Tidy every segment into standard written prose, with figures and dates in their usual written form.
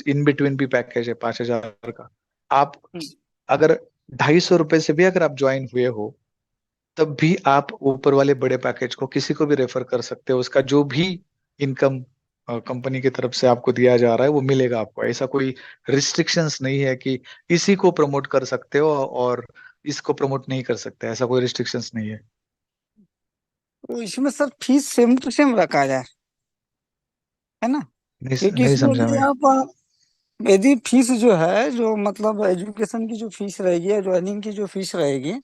In between भी package है 5,000 का। आप हम्म। अगर 250 रुपए से भी अगर आप ज्वाइन हुए हो, तब भी आप ऊपर वाले बड़े पैकेज को किसी को भी रेफर कर सकते हो। उसका जो भी इनकम कंपनी की तरफ से आपको दिया जा रहा है वो मिलेगा आपको। ऐसा कोई रिस्ट्रिक्शंस नहीं है कि इसी को प्रमोट कर सकते हो और इसको प्रमोट नहीं कर सकते, ऐसा कोई रिस्ट्रिक्शंस नहीं है। तो इसमें sir fees same to same रखा जाए, है ना? नहीं, क्योंकि नहीं इसमें समझा यदि मैं। आप यदि फीस जो है, जो मतलब एजुकेशन की जो फीस रहेगी या ज्वाइनिंग की जो फीस रहेगी,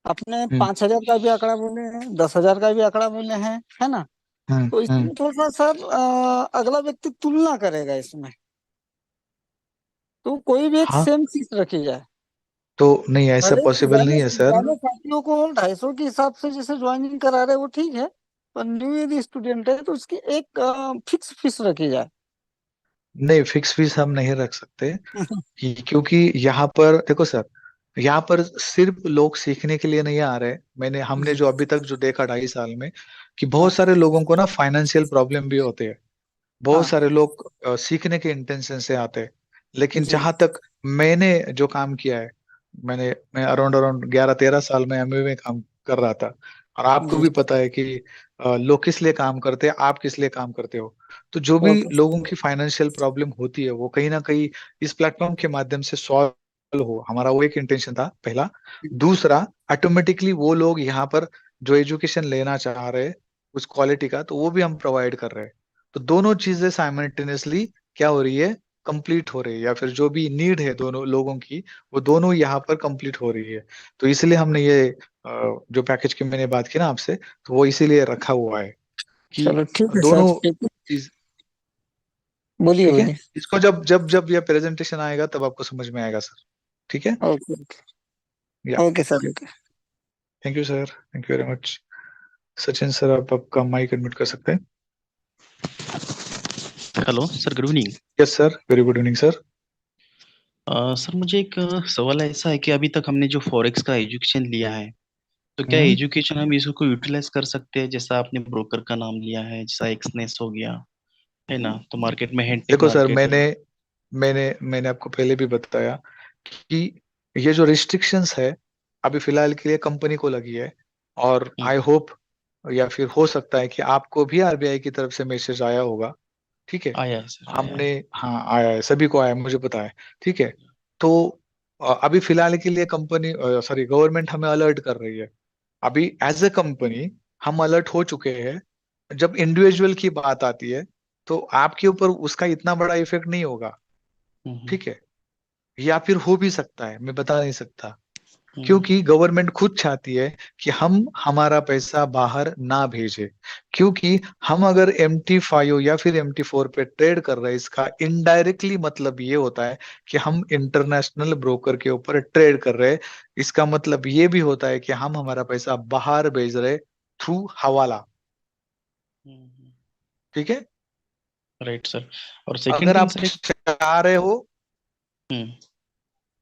अपने हम्म 5,000 का भी आंकड़ा बोले हैं, 10,000 का भी आंकड़ा बोले हैं, है ना? तो हम्म। इसमें थोड़ा सा सर अगला व्यक्ति तुलना करेगा इसमें, तो कोई भी एक हाँ, सेम फीस रखी जाए। तो नहीं, ऐसा भले पॉसिबल नहीं पुराने है सर। पुराने साथियों को 250 के हिसाब से जैसे ज्वाइनिंग करा रहे हैं वो ठीक है, पर न्यू यदि स्टूडेंट है तो उसकी एक फिक्स फीस रखी जाए। नहीं, फिक्स फीस हम नहीं रख सकते क्योंकि यहाँ पर देखो सर, यहाँ पर सिर्फ लोग सीखने के लिए नहीं आ रहे। हमने जी। जो अभी तक जो देखा 2.5 साल में, कि हाँ बहुत सारे लोगों को ना फाइनेंशियल प्रॉब्लम भी होते हैं। बहुत हाँ। सारे लोग सीखने के इंटेंशन से आते हैं। लेकिन जी। जहां तक मैंने जो काम किया है, मैं अराउंड अराउंड 11-13 साल में एमबीए में काम कर रहा था। और आपको जी। भी पता है कि लोग किस लिए काम करते हैं, आप किस लिए काम करते हो। तो जो भी वो तो। लोगों की फाइनेंशियल प्रॉब्लम होती है वो कहीं ना कहीं इस प्लेटफॉर्म के माध्यम से सॉल्व हो, हमारा वो एक इंटेंशन था पहला। दूसरा, ऑटोमेटिकली वो लोग यहाँ पर जो एजुकेशन लेना चाह रहे हैं उस क्वालिटी का, तो वो भी हम प्रोवाइड कर रहे हैं। तो दोनों चीजें साइमल्टेनियसली क्या हो रही है, कंप्लीट हो रही है, या फिर जो भी नीड है दोनों लोगों की, वो दोनों यहाँ पर कंप्लीट हो रही है। तो इसलिए हमने ये जो पैकेज की मैंने बात की ना आपसे, तो वो इसीलिए रखा हुआ है कि चलो ठीक है सर, दोनों ठीक है। चीज। बोलिए ठीक है, बोलिए। इसको जब जब जब ये प्रेजेंटेशन आएगा तब आपको समझ में आएगा सर। ठीक है। Okay okay. Yeah, okay sir, okay. Thank you sir, thank you very much. Sachin sir, आप आपका माइक एडमिट कर सकते हैं। Hello sir, good evening. Yes sir, very good evening sir. Sir मुझे एक सवाल ऐसा है कि अभी तक हमने जो फॉरेक्स का एजुकेशन लिया है, तो क्या हम्म एजुकेशन हम इसको यूटिलाइज कर सकते हैं? जैसा आपने ब्रोकर का नाम लिया है, जैसा एक्सनेस हो गया, है ना, तो मार्केट में हेडटेक देखो सर, मार्केट है। मैंने मैंने मैंने आपको पहले भी बताया कि ये जो रिस्ट्रिक्शंस है अभी फिलहाल के लिए कंपनी को लगी है। और हम्म, आई होप, या फिर हो सकता है कि आपको भी आरबीआई की तरफ से मैसेज आया होगा। ठीक है। आया है सर, आया है। हमने, हाँ आया है, सभी को आया है, मुझे पता है। ठीक है। तो अभी फिलहाल के लिए कंपनी, सॉरी, गवर्नमेंट हमें अलर्ट कर रही है। अभी एज ए कंपनी हम अलर्ट हो चुके हैं। जब इंडिविजुअल की बात आती है तो आपके ऊपर उसका इतना बड़ा इफेक्ट नहीं होगा। हम्म, ठीक है। या फिर हो भी सकता है, मैं बता नहीं सकता। हम्म, क्योंकि गवर्नमेंट खुद चाहती है कि हम हमारा पैसा बाहर ना भेजे। क्योंकि हम अगर MT5 या फिर MT4 पे ट्रेड कर रहे हैं, इसका इनडायरेक्टली मतलब ये होता है कि हम इंटरनेशनल ब्रोकर के ऊपर ट्रेड कर रहे हैं। इसका मतलब ये भी होता है कि हम हमारा पैसा बाहर भेज रहे थ्रू हवाला। हम्म। ठीक है। Right sir. और सेकंड अगर थिंग आप सर, एक चाह रहे हो हम्म,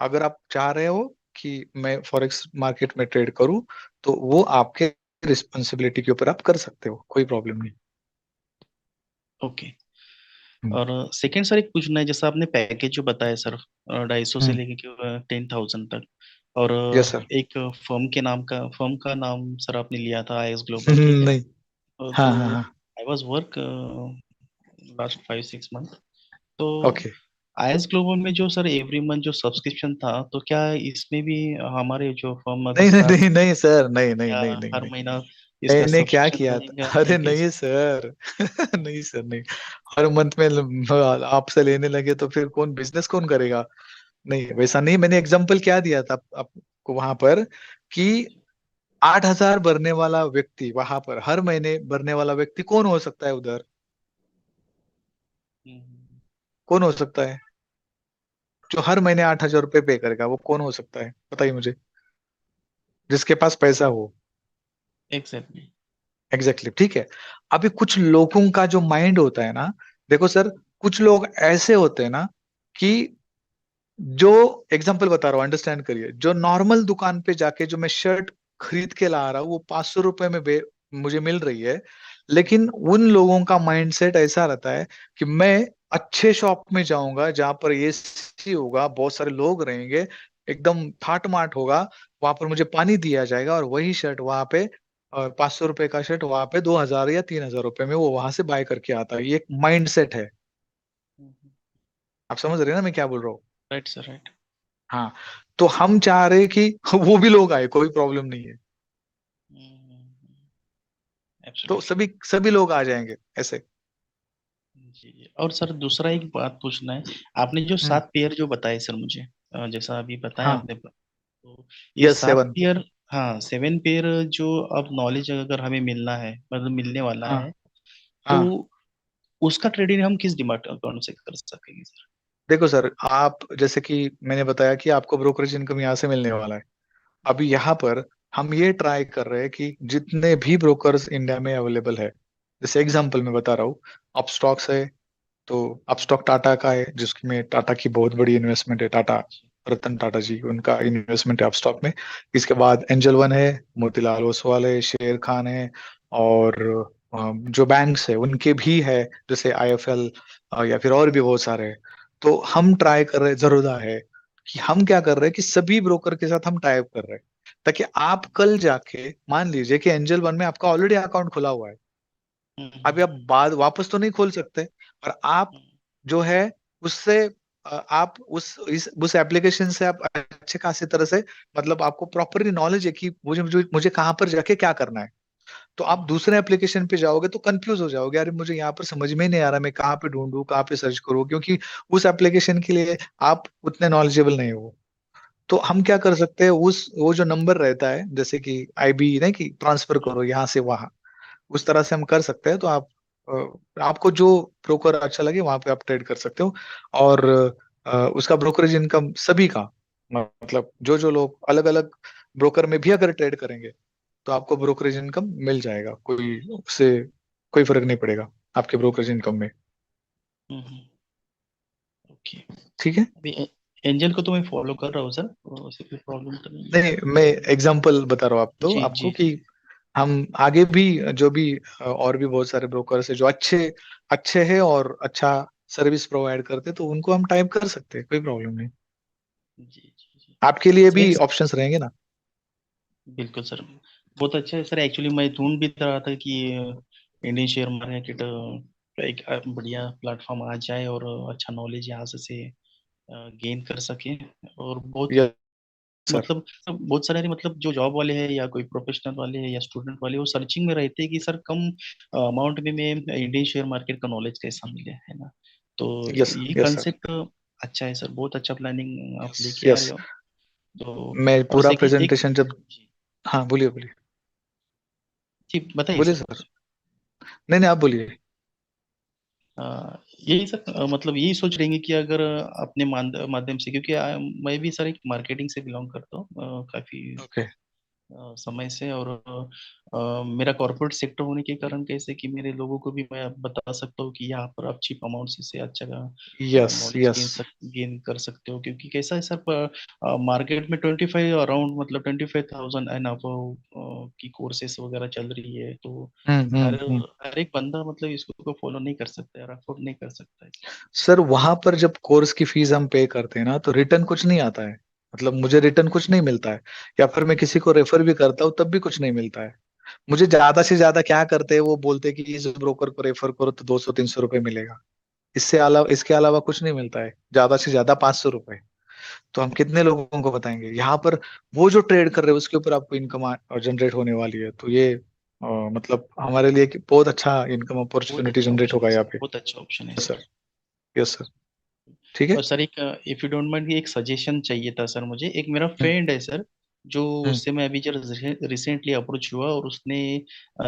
अगर आप चाह रहे हो कि मैं फॉरेक्स मार्केट में ट्रेड करूं, तो वो आपके रिस्पॉन्सिबिलिटी के ऊपर आप कर सकते हो, कोई प्रॉब्लम नहीं। ओके। हम्म और सेकंड सर, एक पूछना है, जैसा आपने पैकेज जो बताया सर, 250 से हम्म। लेके 10,000 तक, और यस सर। एक फर्म का नाम सर आपने लिया था IS ग्लोबल, ठीक है। नहीं। हाँ तो हाँ हाँ। I was work last 5-6 month, तो ओके। IS ग्लोबल में जो सर एवरी मंथ जो सब्सक्रिप्शन था, तो क्या इसमें भी हमारे जो फर्म अगर नहीं नहीं स्टार्ट नहीं हो, नहीं सर, नहीं नहीं या नहीं नहीं हर नहीं। महीना इसका मैंने क्या सब्सक्रिप्शन किया रहेगा, था, या अरे नहीं कैसे? सर नहीं सर, नहीं। हर मंथ में आपसे लेने लगे तो फिर कौन बिजनेस कौन करेगा। नहीं, वैसा नहीं। मैंने एग्जांपल क्या दिया था आपको वहां पर, कि 8,000 भरने वाला व्यक्ति वहां पर, हर महीने भरने वाला व्यक्ति कौन हो सकता है उधर? हम्म, कौन हो सकता है जो हर महीने 8,000 रुपये पे करेगा? वो कौन हो सकता है, बताइए मुझे, जिसके पास पैसा हो। एग्जैक्टली। एग्जैक्टली, ठीक है। अभी कुछ लोगों का जो माइंड होता है ना, देखो सर, कुछ लोग ऐसे होते हैं ना कि जो, एग्जाम्पल बता रहा हूँ, अंडरस्टैंड करिए, जो नॉर्मल दुकान पे जाके जो मैं शर्ट खरीद के ला रहा हूँ वो 500 रुपए में मुझे मिल रही है। लेकिन उन लोगों का माइंडसेट ऐसा रहता है कि मैं अच्छे शॉप में जाऊंगा जहां पर एसी होगा, बहुत सारे लोग रहेंगे, एकदम ठाट माट होगा, वहां पर मुझे पानी दिया जाएगा, और वही शर्ट वहां पे, और 500 रुपए का शर्ट वहां पे 2,000 या 3,000 रुपए में वो वहां से बाय करके आता है। ये एक माइंड सेट है। आप समझ रहे हैं ना मैं क्या बोल रहा हूँ? Right sir, right. हाँ। तो हम चाह रहे हैं कि वो भी लोग आए, कोई प्रॉब्लम नहीं है। तो एब्सोल्युटली। सभी सभी लोग आ जाएंगे ऐसे। जी जी। और सर दूसरा एक बात पूछना है, आपने जो हम्म। 7 पेयर जो बताए सर मुझे, जैसा अभी बताया हाँ। आपने, तो ये यस, सात 7। पेयर हाँ 7 पेयर जो अब नॉलेज अगर हमें मिलना है, मतलब मिलने वाला हाँ। है, तो हाँ। उसका ट्रेडिंग हम किस डिमार्ट अकाउंट से कर सकेंगे सर? देखो सर, आप जैसे कि मैंने बताया कि आपको ब्रोकरेज इनकम यहाँ से मिलने वाला है। अभी यहाँ पर हम ये ट्राई कर रहे हैं कि जितने भी ब्रोकर्स इंडिया में अवेलेबल है, जैसे एग्जांपल मैं बता रहा हूँ, अपस्टॉक्स है, तो अपस्टॉक टाटा का है, जिसमें टाटा की बहुत बड़ी इन्वेस्टमेंट है, टाटा रतन टाटा जी, उनका इन्वेस्टमेंट है अपस्टॉक में। इसके बाद एंजल वन है, मोतीलाल ओसवाल है, शेर खान है, और जो बैंक्स है उनके भी है, जैसे आईएफएल, या फिर और भी बहुत सारे हैं। तो हम ट्राई कर रहे हैं, जरूरा है कि हम क्या कर रहे हैं कि सभी ब्रोकर के साथ हम टाइप कर रहे हैं, ताकि आप कल जाके मान लीजिए कि एंजल वन में आपका ऑलरेडी अकाउंट खुला हुआ है। अभी आप बाद वापस तो नहीं खोल सकते, और आप जो है उससे आप उस एप्लीकेशन से आप अच्छे खासी तरह से, मतलब आपको प्रॉपरली नॉलेज है कि मुझे मुझे मुझे कहाँ पर जाके क्या करना है। तो आप दूसरे एप्लीकेशन पे जाओगे तो कंफ्यूज हो जाओगे, अरे मुझे यहाँ पर समझ में ही नहीं आ रहा, मैं कहाँ पे ढूंढूं, कहाँ पे सर्च करूँ, क्योंकि उस एप्लीकेशन के लिए आप उतने नॉलेजेबल नहीं हो। तो हम क्या कर सकते हैं, उस वो जो नंबर रहता है, जैसे कि आईबी नहीं कि ट्रांसफर करो यहाँ से वहां, उस तरह से हम कर सकते हैं। तो आप आपको जो ब्रोकर अच्छा लगे वहां पे आप ट्रेड कर सकते हो। और उसका ब्रोकरेज इनकम सभी का, मतलब जो जो लोग अलग अलग ब्रोकर में भी अगर ट्रेड करेंगे, तो आपको ब्रोकरेज इनकम मिल जाएगा, कोई उससे कोई फर्क नहीं पड़ेगा आपके ब्रोकरेज इनकम में। ओके। ठीक है। अभी एंजल को तो मैं फॉलो कर रहा हूँ सर, तो ऐसे कोई प्रॉब्लम तो नहीं है। नहीं, मैं एग्जांपल बता रहा हूँ जी आपको जी कि जी। हम आगे भी जो भी और भी बहुत सारे ब्रोकर्स है जो अच्छे अच्छे हैं और अच्छा सर्विस प्रोवाइड करते हैं, तो उनको हम टाइप कर सकते हैं, कोई प्रॉब्लम नहीं। जी जी जी। आपके लिए सर भी एक, ऑप्शंस रहेंगे ना। बिल्कुल सर, बहुत अच्छा है सर। एक्चुअली मैं ढूंढ भी रहा था कि इंडियन शेयर मार्केट का एक बढ़िया प्लेटफॉर्म आ जाए और अच्छा नॉलेज यहाँ से गेन कर सके। और बहुत यस सर। मतलब बहुत सारे मतलब जो जॉब वाले हैं या कोई प्रोफेशनल वाले हैं या स्टूडेंट वाले, वो सर्चिंग में रहते हैं कि सर कम अमाउंट में मैं इंडियन शेयर मार्केट का नॉलेज कैसा मिले, है ना? तो यस ये यस सर। कंसेप्ट अच्छा है सर, बहुत अच्छा प्लानिंग आप यस लेके आ रहे यस। हो। तो मैं और पूरा सेकंड एक, प्रेजेंटेशन जब, जी हाँ बोलिए बोलिए। जी बताइए बोलिए सर सर। कुछ। नहीं नहीं, आप बोलिए। अ, यही सर, मतलब यही सोच रहे हैं कि अगर अपने माध्यम से, क्योंकि मैं भी सर एक मार्केटिंग से बिलोंग करता हूँ काफी ओके। समय से। और मेरा कॉर्पोरेट सेक्टर होने के कारण कैसे कि मेरे लोगों को भी मैं बता सकता हूँ कि यहाँ पर आप चीप अमाउंट से अच्छा यस नॉलेज यस। गेन कर सकते हो। क्योंकि कैसा है सर, मार्केट में 25 अराउंड, मतलब 25,000 एंड अबव की कोर्सेस वगैरह चल रही है। तो हर हम्म। हर एक बंदा मतलब इसको फॉलो नहीं कर सकता है, अफोर्ड नहीं कर सकता है। सर वहां पर जब कोर्स की फीस हम पे करते हैं ना, तो रिटर्न कुछ नहीं आता है, मतलब मुझे रिटर्न कुछ नहीं मिलता है, या फिर मैं किसी को रेफर भी करता हूँ तब भी कुछ नहीं मिलता है। मुझे ज्यादा से ज्यादा क्या करते हैं, वो बोलते हैं कि इस ब्रोकर को रेफर करो तो 200-300 रुपए मिलेगा। इसके अलावा कुछ नहीं मिलता है, ज्यादा से ज्यादा 500 रुपए। तो हम कितने लोगों को बताएंगे यहाँ पर, वो जो ट्रेड कर रहे हैं उसके ऊपर आपको इनकम जनरेट होने वाली है। तो ये मतलब हमारे लिए एक बहुत अच्छा इनकम बहुत अपॉर्चुनिटी अच्छा जनरेट ऑप्शन है होगा यहाँ सर, पे। बहुत अच्छा ऑप्शन है yes sir. Sir. Yes sir. ठीक है। और सर एक, इफ यू डोंट माइंड, एक सजेशन चाहिए था सर मुझे। एक मेरा हम्म। फ्रेंड है सर, जो हम्म। उससे मैं अभी जब रिसेंटली अप्रोच हुआ, और उसने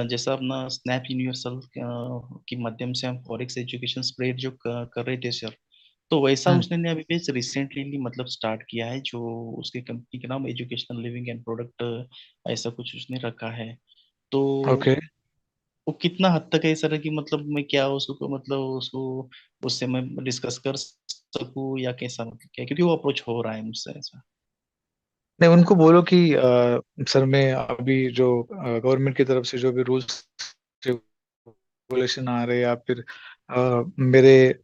जैसा अपना स्नैप यूनिवर्सल के माध्यम से हम फॉरेक्स एजुकेशन स्प्रेड जो कर रहे थे सर, तो वैसा हम्म। उसने ने अभी भी रिसेंटली मतलब स्टार्ट किया है। जो उसके कंपनी का नाम एजुकेशनल लिविंग एंड प्रोडक्ट ऐसा कुछ उसने रखा है। तो ओके। वो कितना हद तक है सर कि मतलब मैं क्या उसको, मतलब उसको उससे मैं डिस्कस कर सकूं या कैसा, मतलब क्या, क्योंकि वो अप्रोच हो रहा है मुझसे ऐसा। नहीं, उनको बोलो कि सर मैं अभी जो गवर्नमेंट की तरफ से जो भी रूल्स रेगुलेशन आ रहे हैं, या फिर मेरे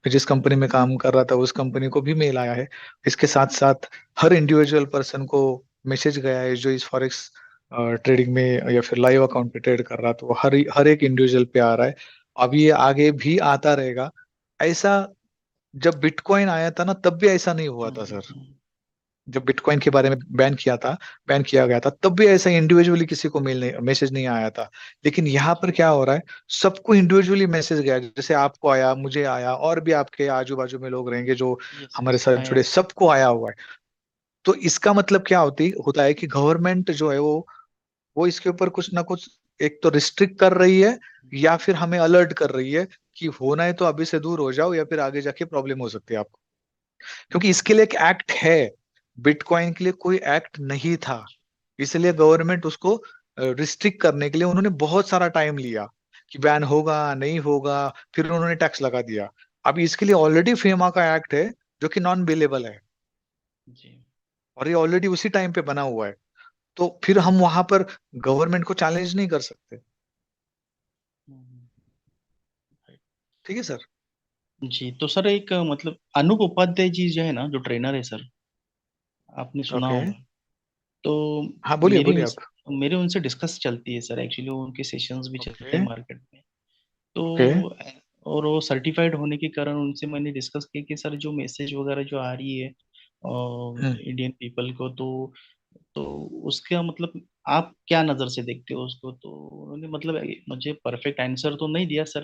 जिस कंपनी में काम कर रहा था उस कंपनी को भी मेल आया है। इसके साथ साथ हर इंडिविजुअल पर्सन को मैसेज गया है जो इस फॉरेक्स ट्रेडिंग में या फिर लाइव अकाउंट पे ट्रेड कर रहा, तो वो हर एक इंडिविजुअल पे आ रहा है। अब ये आगे भी आता रहेगा। ऐसा जब बिटकॉइन आया था ना तब भी ऐसा नहीं हुआ था सर। हम्म। जब बिटकॉइन के बारे में बैन किया गया था, तब भी ऐसा इंडिविजुअली किसी को मेल नहीं, मैसेज नहीं आया था। लेकिन यहाँ पर क्या हो रहा है, सबको इंडिविजुअली मैसेज गया, जैसे आपको आया, मुझे आया, और भी आपके आजू बाजू में लोग रहेंगे जो यस हमारे यस साथ आया जुड़े, था। सबको आया हुआ है। तो इसका मतलब क्या होता है कि गवर्नमेंट जो है वो इसके ऊपर कुछ ना कुछ एक तो रिस्ट्रिक्ट कर रही है, या फिर हमें अलर्ट कर रही है कि होना है तो अभी से दूर हो जाओ, या फिर आगे जाके प्रॉब्लम हो सकती है आपको। क्योंकि इसके लिए एक एक्ट है, बिटकॉइन के लिए कोई एक्ट नहीं था। इसलिए गवर्नमेंट उसको रिस्ट्रिक्ट करने के लिए उन्होंने बहुत सारा टाइम लिया कि बैन होगा नहीं होगा, फिर उन्होंने टैक्स लगा दिया। अभी इसके लिए ऑलरेडी फेमा का एक्ट है जो कि नॉन बिलेबल है, जी। और ये ऑलरेडी उसी टाइम पे बना हुआ है। तो फिर हम वहां पर गवर्नमेंट को चैलेंज नहीं कर सकते। हम्म। ठीक है सर। जी तो सर एक मतलब अनूप उपाध्याय जी जो है ना, जो ट्रेनर है सर, आपने सुना ओके। होगा। तो हाँ, बोलिए मेरी बोलिए उनसे आप। मेरे उनसे डिस्कस चलती है सर, एक्चुअली उनके सेशंस भी चलते ओके। हैं मार्केट में। तो ओके। और वो सर्टिफाइड होने के कारण उनसे मैंने डिस्कस किया कि सर जो मैसेज वगैरह जो आ रही है हम्म। इंडियन पीपल को, तो उसका मतलब आप क्या नज़र से देखते हो उसको। तो उन्होंने मतलब मुझे परफेक्ट आंसर तो नहीं दिया सर,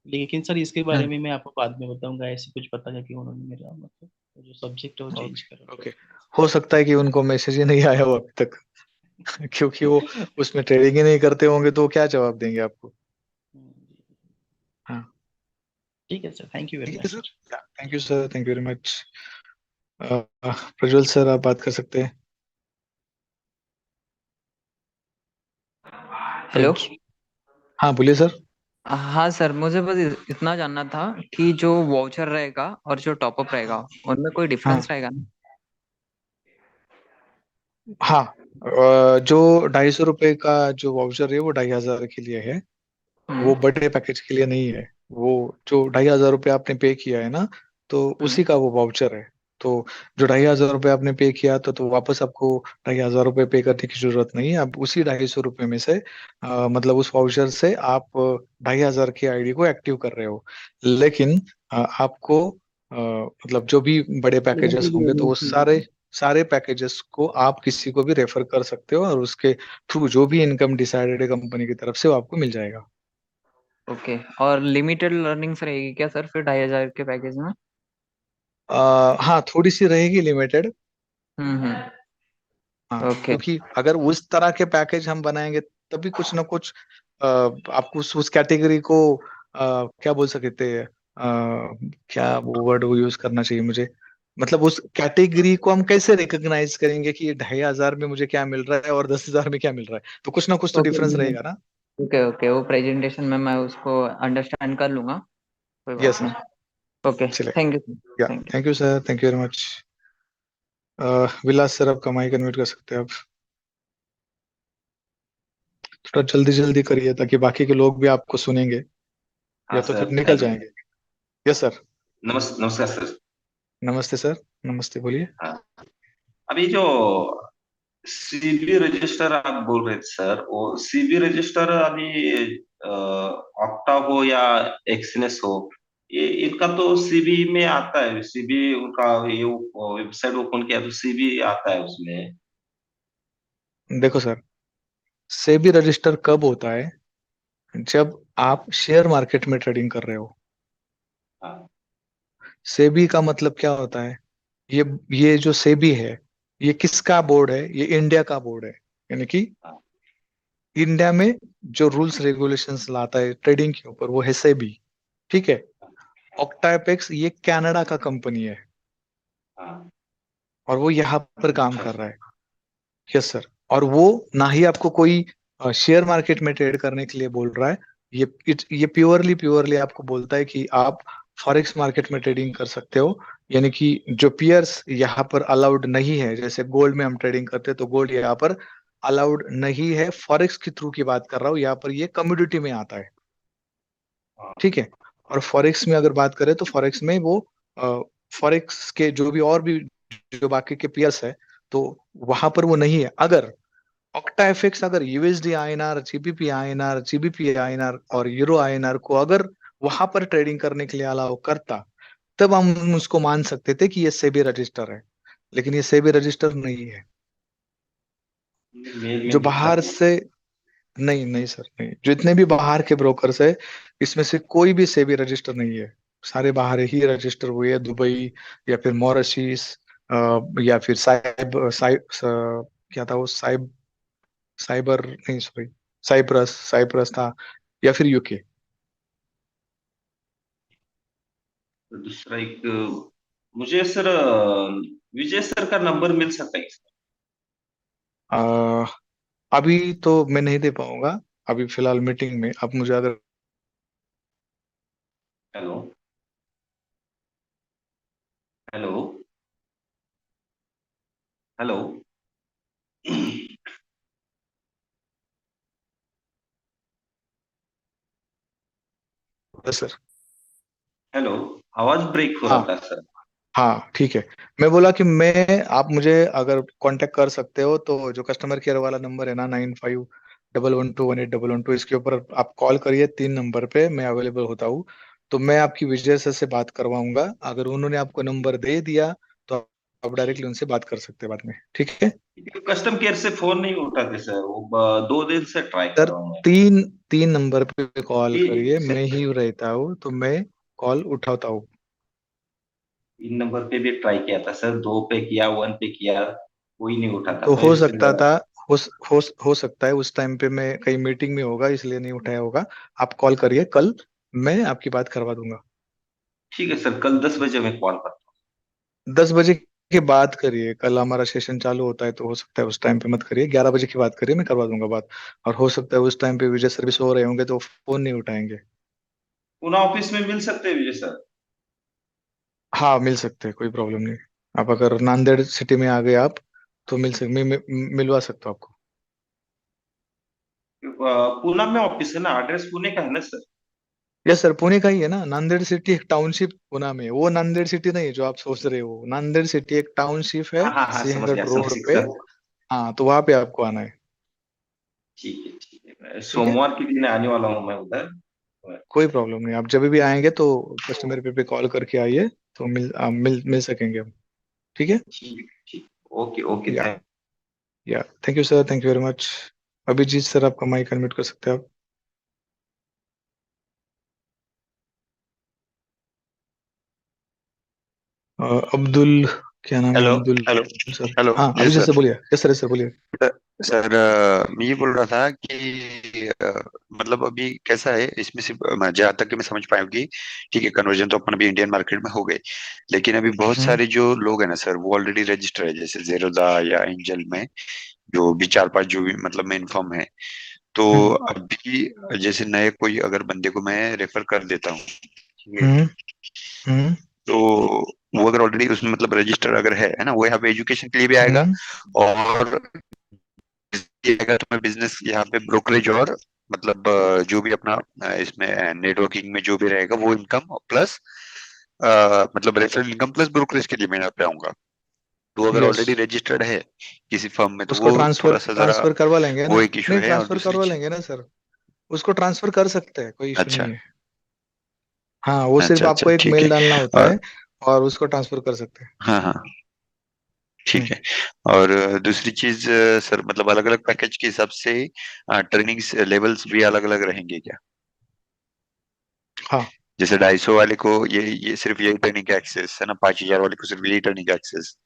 लेकिन सर इसके बारे हम्म। में मैं आपको बाद में बताऊंगा, ऐसे कुछ पता है कि उन्होंने मेरा मतलब जो सब्जेक्ट है वो चेंज ओके। करा। ओके। हो सकता है कि उनको मैसेज ही नहीं आया हो अभी तक। क्योंकि वो उसमें ट्रेडिंग ही नहीं करते होंगे, तो वो क्या जवाब देंगे आपको। हाँ। ठीक है सर, थैंक यू वेरी ठीक है much sir. Sir. Thank you sir, thank you very much. Prajwal sir, आप बात कर सकते हैं। हेलो। हाँ, बोलिए सर। हाँ सर, मुझे बस इतना जानना था कि जो वाउचर रहेगा और जो टॉपअप रहेगा उनमें कोई हाँ। डिफरेंस रहेगा ना? हाँ। जो 250 रुपये का जो वाउचर है वो 2,500 के लिए है। वो हम्म। बड़े पैकेज के लिए नहीं है। वो जो 2,500 रुपये आपने पे किया है ना, तो हम्म। उसी का वो वाउचर है। तो जो 2,500 रुपये आपने पे किया तो वापस आपको 2,500 रुपये पे करने की जरूरत नहीं है। आप उसी 250 रुपये में से मतलब उस वाउचर से आप 2,500 की आईडी को एक्टिव कर रहे हो। लेकिन आपको मतलब जो भी बड़े पैकेजेस होंगे तो वो सारे सारे पैकेजेस को आप किसी को भी रेफर कर सकते हो, और उसके थ्रू जो भी इनकम डिसाइडेड है कंपनी की तरफ से वो आपको मिल जाएगा। ओके। और लिमिटेड लर्निंग्स रहेगी क्या सर फिर 2,500 के पैकेज में? हाँ, थोड़ी सी रहेगी लिमिटेड। हम्म। हाँ, ओके। क्योंकि अगर उस तरह के पैकेज हम बनाएंगे तभी कुछ ना कुछ आपको उस कैटेगरी को क्या बोल सकते हैं, क्या वो वर्ड वो यूज करना चाहिए मुझे, मतलब उस कैटेगरी को हम कैसे रिकॉग्नाइज करेंगे कि ये 2,500 में मुझे क्या मिल रहा है और 10,000 में क्या मिल रहा है, तो कुछ ना कुछ तो ओके। डिफरेंस रहेगा ना। ओके ओके, वो प्रेजेंटेशन में मैं उसको अंडरस्टैंड कर लूंगा। कोई यस बात सर। नहीं। ओके। चले। Thank you. Yeah, thank you. Thank you sir, thank you very much. Vilas sir, आप कमाई कन्वर्ट कर सकते हैं आप। थोड़ा जल्दी जल्दी करिए ताकि बाकी के लोग भी आपको सुनेंगे, हाँ या तो फिर सर, निकल थैंक यू। जाएंगे। Yes sir. नमस्कार सर। नमस्ते सर। नमस्ते, बोलिए। हाँ, अभी जो सीबी रजिस्टर आप बोल रहे थे सर, वो सीबी रजिस्टर अभी ऑक्टा हो या एक्सनेस हो, ये इनका तो सीबी में आता है। सीबी उनका ये वेबसाइट ओपन किया तो सीबी आता है उसमें। देखो सर, सेबी रजिस्टर कब होता है, जब आप शेयर मार्केट में ट्रेडिंग कर रहे हो। हाँ। सेबी का मतलब क्या होता है, ये ये जो सेबी है, ये किसका बोर्ड है, ये इंडिया का बोर्ड है। यानी कि हाँ। इंडिया में जो रूल्स रेगुलेशंस लाता है ट्रेडिंग के ऊपर, वो है सेबी। ठीक है। ऑक्टापेक्स ये कनाडा का कंपनी है, हाँ। और वो यहाँ पर काम अच्छा कर सर। रहा है। Yes sir. और वो ना ही आपको कोई शेयर मार्केट में ट्रेड करने के लिए बोल रहा है। ये प्योरली प्योरली आपको बोलता है कि आप फॉरेक्स मार्केट में ट्रेडिंग कर सकते हो। यानी कि जो पियर्स यहाँ पर अलाउड नहीं है, जैसे गोल्ड में हम ट्रेडिंग करते हैं तो गोल्ड यहाँ पर अलाउड नहीं है। फॉरेक्स के थ्रू की बात कर रहा हूँ, यहाँ पर ये कम्योडिटी में आता है। हाँ। ठीक है। और फॉरेक्स में अगर बात करें तो फॉरेक्स में वो फॉरेक्स के जो भी और भी जो बाकी के पीयर्स है, तो वहां पर वो नहीं है। अगर ऑक्टा एफएक्स अगर USD INR, GBP INR, GBP INR और यूरो आईएनआर को अगर वहां पर ट्रेडिंग करने के लिए अलाउ करता, तब हम उसको मान सकते थे कि ये सेबी रजिस्टर है। लेकिन ये सेबी रजिस्टर नहीं है। मेल जो में दिखता बाहर तो। से, नहीं नहीं सर, नहीं, जितने भी बाहर के ब्रोकर्स है, इसमें से कोई भी सेबी रजिस्टर नहीं है। सारे बाहर ही रजिस्टर हुए हैं, दुबई या फिर मॉरिशस, या फिर क्या था वो, साइबर नहीं, सॉरी, साइप्रस, साइप्रस था, या फिर यूके। दूसरा एक, मुझे सर विजय सर का नंबर मिल सकता है क्या? अभी तो मैं नहीं दे पाऊंगा, अभी फिलहाल मीटिंग में। अब मुझे अगर, hello, hello, hello. Sir, hello, आवाज ब्रेक हो रहा हाँ था सर। हाँ ठीक है। मैं बोला कि मैं, आप मुझे अगर कांटेक्ट कर सकते हो तो जो कस्टमर केयर वाला नंबर है ना, 9511211811, इसके ऊपर आप कॉल करिए। 3 नंबर पे मैं अवेलेबल होता हूँ। तो मैं आपकी विजय सर से बात करवाऊंगा। अगर उन्होंने आपको नंबर दे दिया तो आप डायरेक्टली उनसे बात कर सकते हैं बाद में, ठीक है। कस्टम केयर से फोन नहीं उठाते सर, वो 2 दिन से ट्राई कर सर, रहा हूँ मैं। तीन तीन नंबर पे कॉल ये करिए, मैं ही रहता हूँ तो मैं कॉल उठाता हूँ। इन नंबर पे भी ट्राई किया था सर, 2 पे किया, 1 पे किया, कोई नहीं उठाता, तो तो हो इसलिए। सकता था, हो सकता है उस टाइम पे मैं कहीं मीटिंग में होगा, इसलिए नहीं उठाया होगा। आप कॉल करिए कल, मैं आपकी बात करवा दूंगा। ठीक है सर, कल 10 बजे मैं कॉल करता 10 बजे के बाद करिए, कल हमारा सेशन चालू होता है, तो हो सकता है उस टाइम पे मत करिए, 11 बजे की बात करिए, मैं करवा दूंगा बात। और हो सकता है उस टाइम पे विजय सर्विस हो रहे होंगे तो फोन नहीं उठाएंगे। हूँ। पुनः ऑफिस में मिल सकते हैं विजय सर? हाँ मिल सकते हैं, कोई प्रॉब्लम नहीं। आप अगर नांदेड़ सिटी में आ गए आप, तो मिलवा सकता हूँ आपको। पूना में ऑफिस है ना, एड्रेस पुणे का है ना सर? यस सर, पुणे का ही है ना। नांदेड़ सिटी एक टाउनशिप पुणे में है। वो नांदेड़ सिटी नहीं है जो आप सोच रहे हो। नांदेड़ सिटी एक टाउनशिप है, हाँ हाँ हाँ, समझ गया सिंहगढ़ समझ रोड गया पे। सर। हाँ, तो वहां पे आपको आना है। ठीक है ठीक है, ठीक है, सोमवार के दिन आने वाला हूँ मैं उधर। कोई प्रॉब्लम नहीं। आप जब भी आएंगे तो कस्टमर पे कॉल करके आइए, तो मिल सकेंगे हम। ठीक है। ठीक ठीक। Okay okay, yeah thank. Yeah thank you sir, thank you very much. Abhijit sir, आपका माइक अनम्यूट कर सकते हैं आप। अब्दुल, क्या नाम है, hello Abdul hello sir. Hello. हाँ, यस अभिजीत सर सर। बोलिए। यस सर, यस सर बोलिए। सर मैं ये बोल रहा था कि मतलब अभी कैसा है इसमें, सिर्फ जहाँ तक कि मैं समझ पाया हूँ कि ठीक है, कन्वर्जन तो अपन अभी इंडियन मार्केट में हो गए, लेकिन अभी बहुत हम्म सारे जो लोग हैं ना सर, वो ऑलरेडी रजिस्टर है, जैसे जेरोदा या एंजल में, जो भी 4-5 जो भी मतलब मेन फर्म है। तो हम्म अभी जैसे नए कोई अगर बंदे को मैं रेफर कर देता हूँ, ठीक है, हम्म हम्म तो वो अगर ऑलरेडी उसमें मतलब रजिस्टर अगर है ना, वो यहाँ पे एजुकेशन के लिए भी आएगा, हम्म और ये अगर तुम्हें बिजनेस यहाँ पे ब्रोकरेज और मतलब जो भी अपना इसमें नेटवर्किंग में जो भी रहेगा वो इनकम प्लस मतलब रेफरल इनकम प्लस ब्रोकरेज के लिए मैं यहाँ पे आऊंगा। तो अगर यस, ऑलरेडी रजिस्टर्ड है किसी फर्म में, तो उसको वो ट्रांसफर थोड़ा सा जरा ट्रांसफर करवा लेंगे ना। वो एक इशू नहीं, है। और ट्रांसफर दूसरी करवा चीज, लेंगे ना सर। उसको ट्रांसफर कर सकते हैं, कोई इशू अच्छा नहीं है। हाँ, वो सिर्फ अच्छा अच्छा, आपको एक ठीक मेल है। डालना होता और है और उसको ट्रांसफर कर सकते हैं। हाँ हाँ, ठीक हम्म है। और दूसरी चीज सर, मतलब अलग अलग पैकेज के हिसाब से ट्रेनिंग लेवल्स भी अलग अलग रहेंगे क्या? हाँ, जैसे 250 वाले को ये सिर्फ यही ट्रेनिंग का एक्सेस है ना, 5,000 वाले को सिर्फ यही ट्रेनिंग का एक्सेस,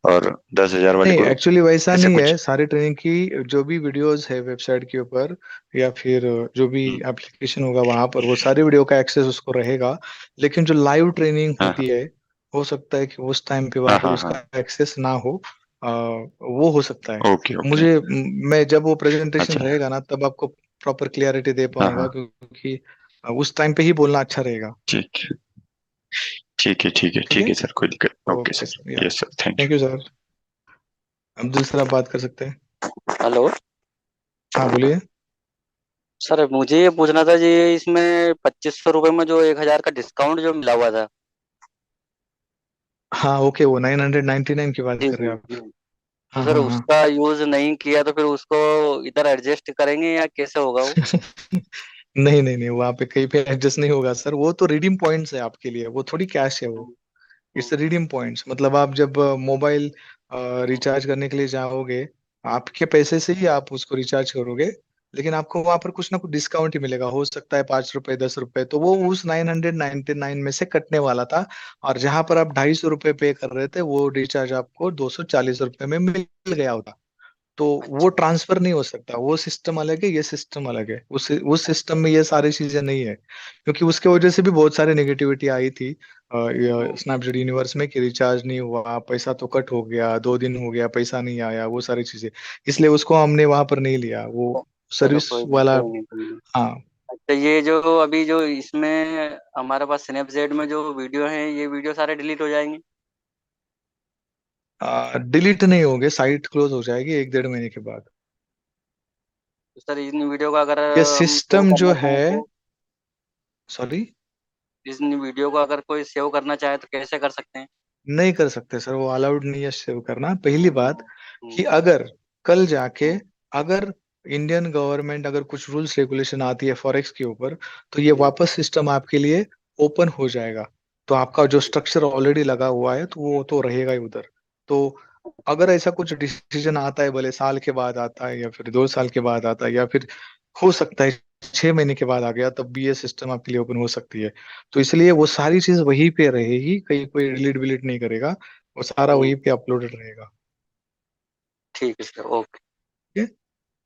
और 10,000 वाले नहीं को एक्चुअली वैसा ऐसे नहीं कुछ? है। सारी ट्रेनिंग की जो भी वीडियोस है वेबसाइट के ऊपर, या फिर जो भी हम्म, एप्लीकेशन होगा वहां पर, वो सारी वीडियो का एक्सेस उसको रहेगा। लेकिन जो लाइव ट्रेनिंग हाँ होती है, हो सकता है कि उस टाइम पे वहां हाँ पर हाँ हाँ, उसका एक्सेस ना हो। वो हो सकता है। ओके ओके, मैं जब वो प्रेजेंटेशन अच्छा, रहेगा ना, तब आपको प्रॉपर क्लियरिटी दे हाँ पाऊंगा, हाँ, क्योंकि उस टाइम पे ही बोलना अच्छा रहेगा। ठीक ठीक है ठीक है ठीक ठीक है। है सर, कोई दिक्कत, ओके ओके सर, सर, या yes sir, thank thank you. You sir. अब दूसरा बात कर सकते हैं। हेलो हाँ बोलिए। सर मुझे ये पूछना था जी, इसमें 2500 रुपये में जो 1000 का डिस्काउंट जो मिला हुआ था। हाँ ओके, वो 999 की बात जी कर रहे जी हैं आप? जी। तो हाँ सर हाँ हाँ। उसका यूज नहीं किया तो फिर उसको इधर एडजस्ट करेंगे या कैसे होगा वो? नहीं नहीं नहीं, वहाँ पे कहीं पे एडजस्ट नहीं होगा सर, वो तो रिडीम पॉइंट्स है आपके लिए, वो थोड़ी कैश है वो। हम्म, इट्स हम्म, रिडीम पॉइंट्स, मतलब आप जब मोबाइल रिचार्ज करने के लिए जाओगे, आपके पैसे से ही आप उसको रिचार्ज करोगे, लेकिन आपको वहां पर कुछ ना कुछ डिस्काउंट ही मिलेगा, हो सकता है 5 रुपए 10 रुपए, तो वो उस 999 में से कटने वाला था। और जहां पर आप 250 रुपये पे कर रहे थे, वो रिचार्ज आपको 240 रुपये में मिल गया होता। तो वो अच्छा। ट्रांसफर नहीं हो सकता, वो सिस्टम अलग है, ये सिस्टम अलग है, उस सिस्टम में ये सारी चीजें नहीं है, क्योंकि उसके वजह से भी बहुत सारी नेगेटिविटी आई थी हम्म, स्नैपडील यूनिवर्स में, कि रिचार्ज नहीं हुआ, पैसा तो कट हो गया, 2 दिन हो गया पैसा नहीं आया, वो सारी चीजें, इसलिए उसको हमने वहां पर नहीं लिया वो चलो सर्विस कोई नहीं, वाला। कोई नहीं, कोई नहीं। हाँ। अच्छा, ये जो अभी जो इसमें हमारे पास स्नैपचैट में जो वीडियो है, ये वीडियो सारे डिलीट हो जाएंगे? डिलीट नहीं होंगे, साइट क्लोज हो जाएगी 1 डेढ़ महीने के बाद। तो सर इन वीडियो का अगर ये हम सेव सिस्टम जो करना है, चाहें तो? सॉरी, इस वीडियो को अगर कोई सेव करना चाहे तो कैसे कर सकते हैं? नहीं कर सकते सर, वो अलाउड नहीं है सेव करना, पहली बात। कि हम्म, अगर कल जाके, हम्म, अगर इंडियन गवर्नमेंट अगर कुछ रूल्स रेगुलेशन आती है फॉरेक्स के ऊपर, तो ये हम्म, वापस सिस्टम आपके लिए ओपन हो जाएगा। तो आपका जो स्ट्रक्चर ऑलरेडी लगा हुआ है, तो वो तो रहेगा ही उधर। तो अगर ऐसा कुछ डिसीजन आता है, भले साल के बाद आता है या फिर 2 साल के बाद आता है, या फिर हो सकता है 6 महीने के बाद आ गया, तब भी ये सिस्टम आपके लिए ओपन हो सकती है। तो इसलिए वो सारी चीज वहीं पे रहेगी, कहीं कोई डिलीट विलीट नहीं करेगा, वो सारा हम्म, वहीं पे अपलोडेड रहेगा। ठीक है सर, ओके। ठीक है,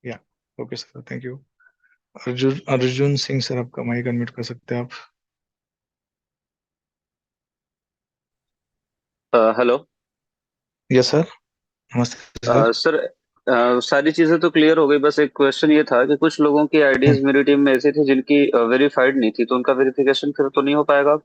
या okay sir, thank you. Arjun Arjun Singh sir, आपका माइक अनम्यूट कर सकते हैं आप? हेलो। यस सर, नमस्ते सर। सर, सारी चीजें तो क्लियर हो गई, बस एक क्वेश्चन ये था कि कुछ लोगों की हम्म, आईडीज मेरी टीम में ऐसी थी जिनकी वेरीफाइड नहीं थी, तो उनका वेरिफिकेशन फिर तो नहीं हो पाएगा?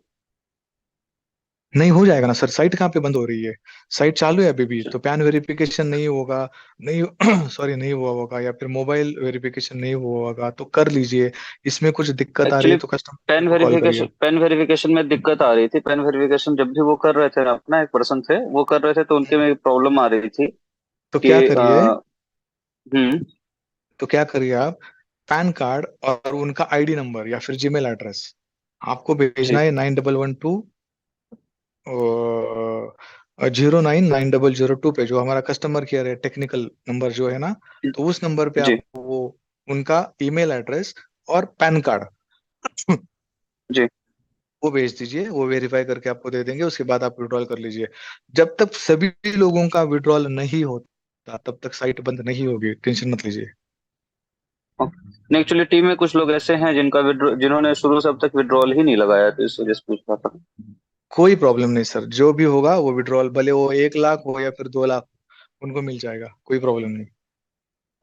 नहीं हो जाएगा ना सर, साइट कहाँ पे बंद हो रही है? साइट चालू है अभी भी, तो पैन वेरिफिकेशन नहीं होगा, नहीं सॉरी, नहीं हुआ होगा, या फिर मोबाइल वेरिफिकेशन नहीं हुआ होगा, तो कर लीजिए। इसमें कुछ दिक्कत आ रही एक्चुअली है तो कस्टमर को कॉल करिए। पेन वेरिफिकेशन में दिक्कत आ रही थी। पेन वेरिफिकेशन जब भी वो कर रहे थे ना, अपना एक पर्सन थे वो कर रहे थे, तो उनके में प्रॉब्लम आ रही थी तो कि क्या करिए, हम्म। तो क्या करिए आप, पैन कार्ड और उनका आईडी नंबर या फिर जीमेल एड्रेस आपको भेजना जी है 9112 099002 पे, जो हमारा कस्टमर केयर है, टेक्निकल नंबर जो है ना, तो उस नंबर पे जी आप वो उनका ईमेल एड्रेस और पैन कार्ड जी। वो भेज दीजिए, वो वेरीफाई करके आपको दे देंगे, उसके बाद आप विड्रॉल कर लीजिए। जब तक सभी लोगों का विड्रॉल नहीं होता, तब तक साइट बंद नहीं होगी, टेंशन मत लीजिए। नहीं, एक्चुअली टीम में कुछ लोग ऐसे हैं जिनका विड्रॉ जिन्होंने शुरू से अब तक विड्रॉल ही नहीं लगाया, तो इस वजह से पूछ रहा था। कोई प्रॉब्लम नहीं सर, जो भी होगा वो विड्रॉल, भले वो 1 लाख हो या फिर 2 लाख, उनको मिल जाएगा, कोई प्रॉब्लम नहीं।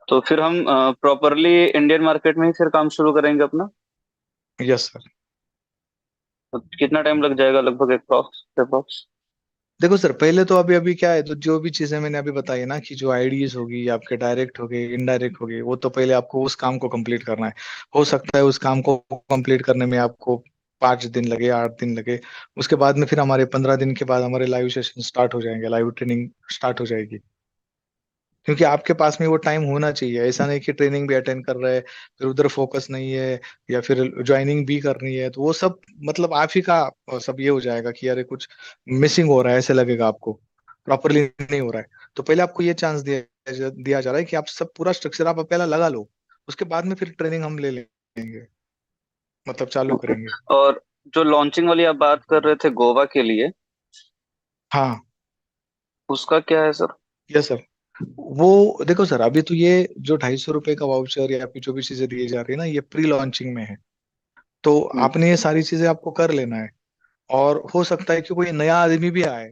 तो फिर हम प्रॉपरली इंडियन मार्केट में ही फिर काम शुरू करेंगे अपना? Yes sir. तो कितना टाइम लग जाएगा लगभग, अप्रॉक्स अप्रॉक्स? देखो सर, पहले तो अभी अभी क्या है, तो जो भी चीजें मैंने अभी बताई ना, कि जो आईडीज होगी आपके, डायरेक्ट हो गए इनडायरेक्ट हो गए, वो तो पहले आपको उस काम को कंप्लीट करना है। हो सकता है उस काम को कंप्लीट करने में आपको 5 दिन लगे, 8 दिन लगे। उसके बाद में फिर हमारे 15 दिन के बाद हमारे लाइव सेशन स्टार्ट हो जाएंगे, लाइव ट्रेनिंग स्टार्ट हो जाएगी। क्योंकि आपके पास में वो टाइम होना चाहिए, ऐसा नहीं कि ट्रेनिंग भी अटेंड कर रहे हैं, फिर उधर फोकस नहीं है, या फिर ज्वाइनिंग भी करनी है, तो वो सब मतलब आप ही का सब ये हो जाएगा कि यार कुछ मिसिंग हो रहा है, ऐसे लगेगा आपको, प्रॉपरली नहीं हो रहा है। तो पहले आपको ये चांस दिया जा रहा है कि आप सब पूरा स्ट्रक्चर आप पहले लगा लो, उसके बाद में फिर ट्रेनिंग हम ले लेंगे, मतलब चालू ओके। करेंगे। और जो लॉन्चिंग वाली आप बात कर रहे थे गोवा के लिए, हाँ। उसका क्या है सर? Yes sir. वो देखो सर, अभी तो ये जो 250 रुपये का वाउचर या फिर जो भी चीजें दी जा रही है ना, ये प्री लॉन्चिंग में है। तो हम्म, आपने ये सारी चीजें आपको कर लेना है। और हो सकता है कि कोई नया आदमी भी आए,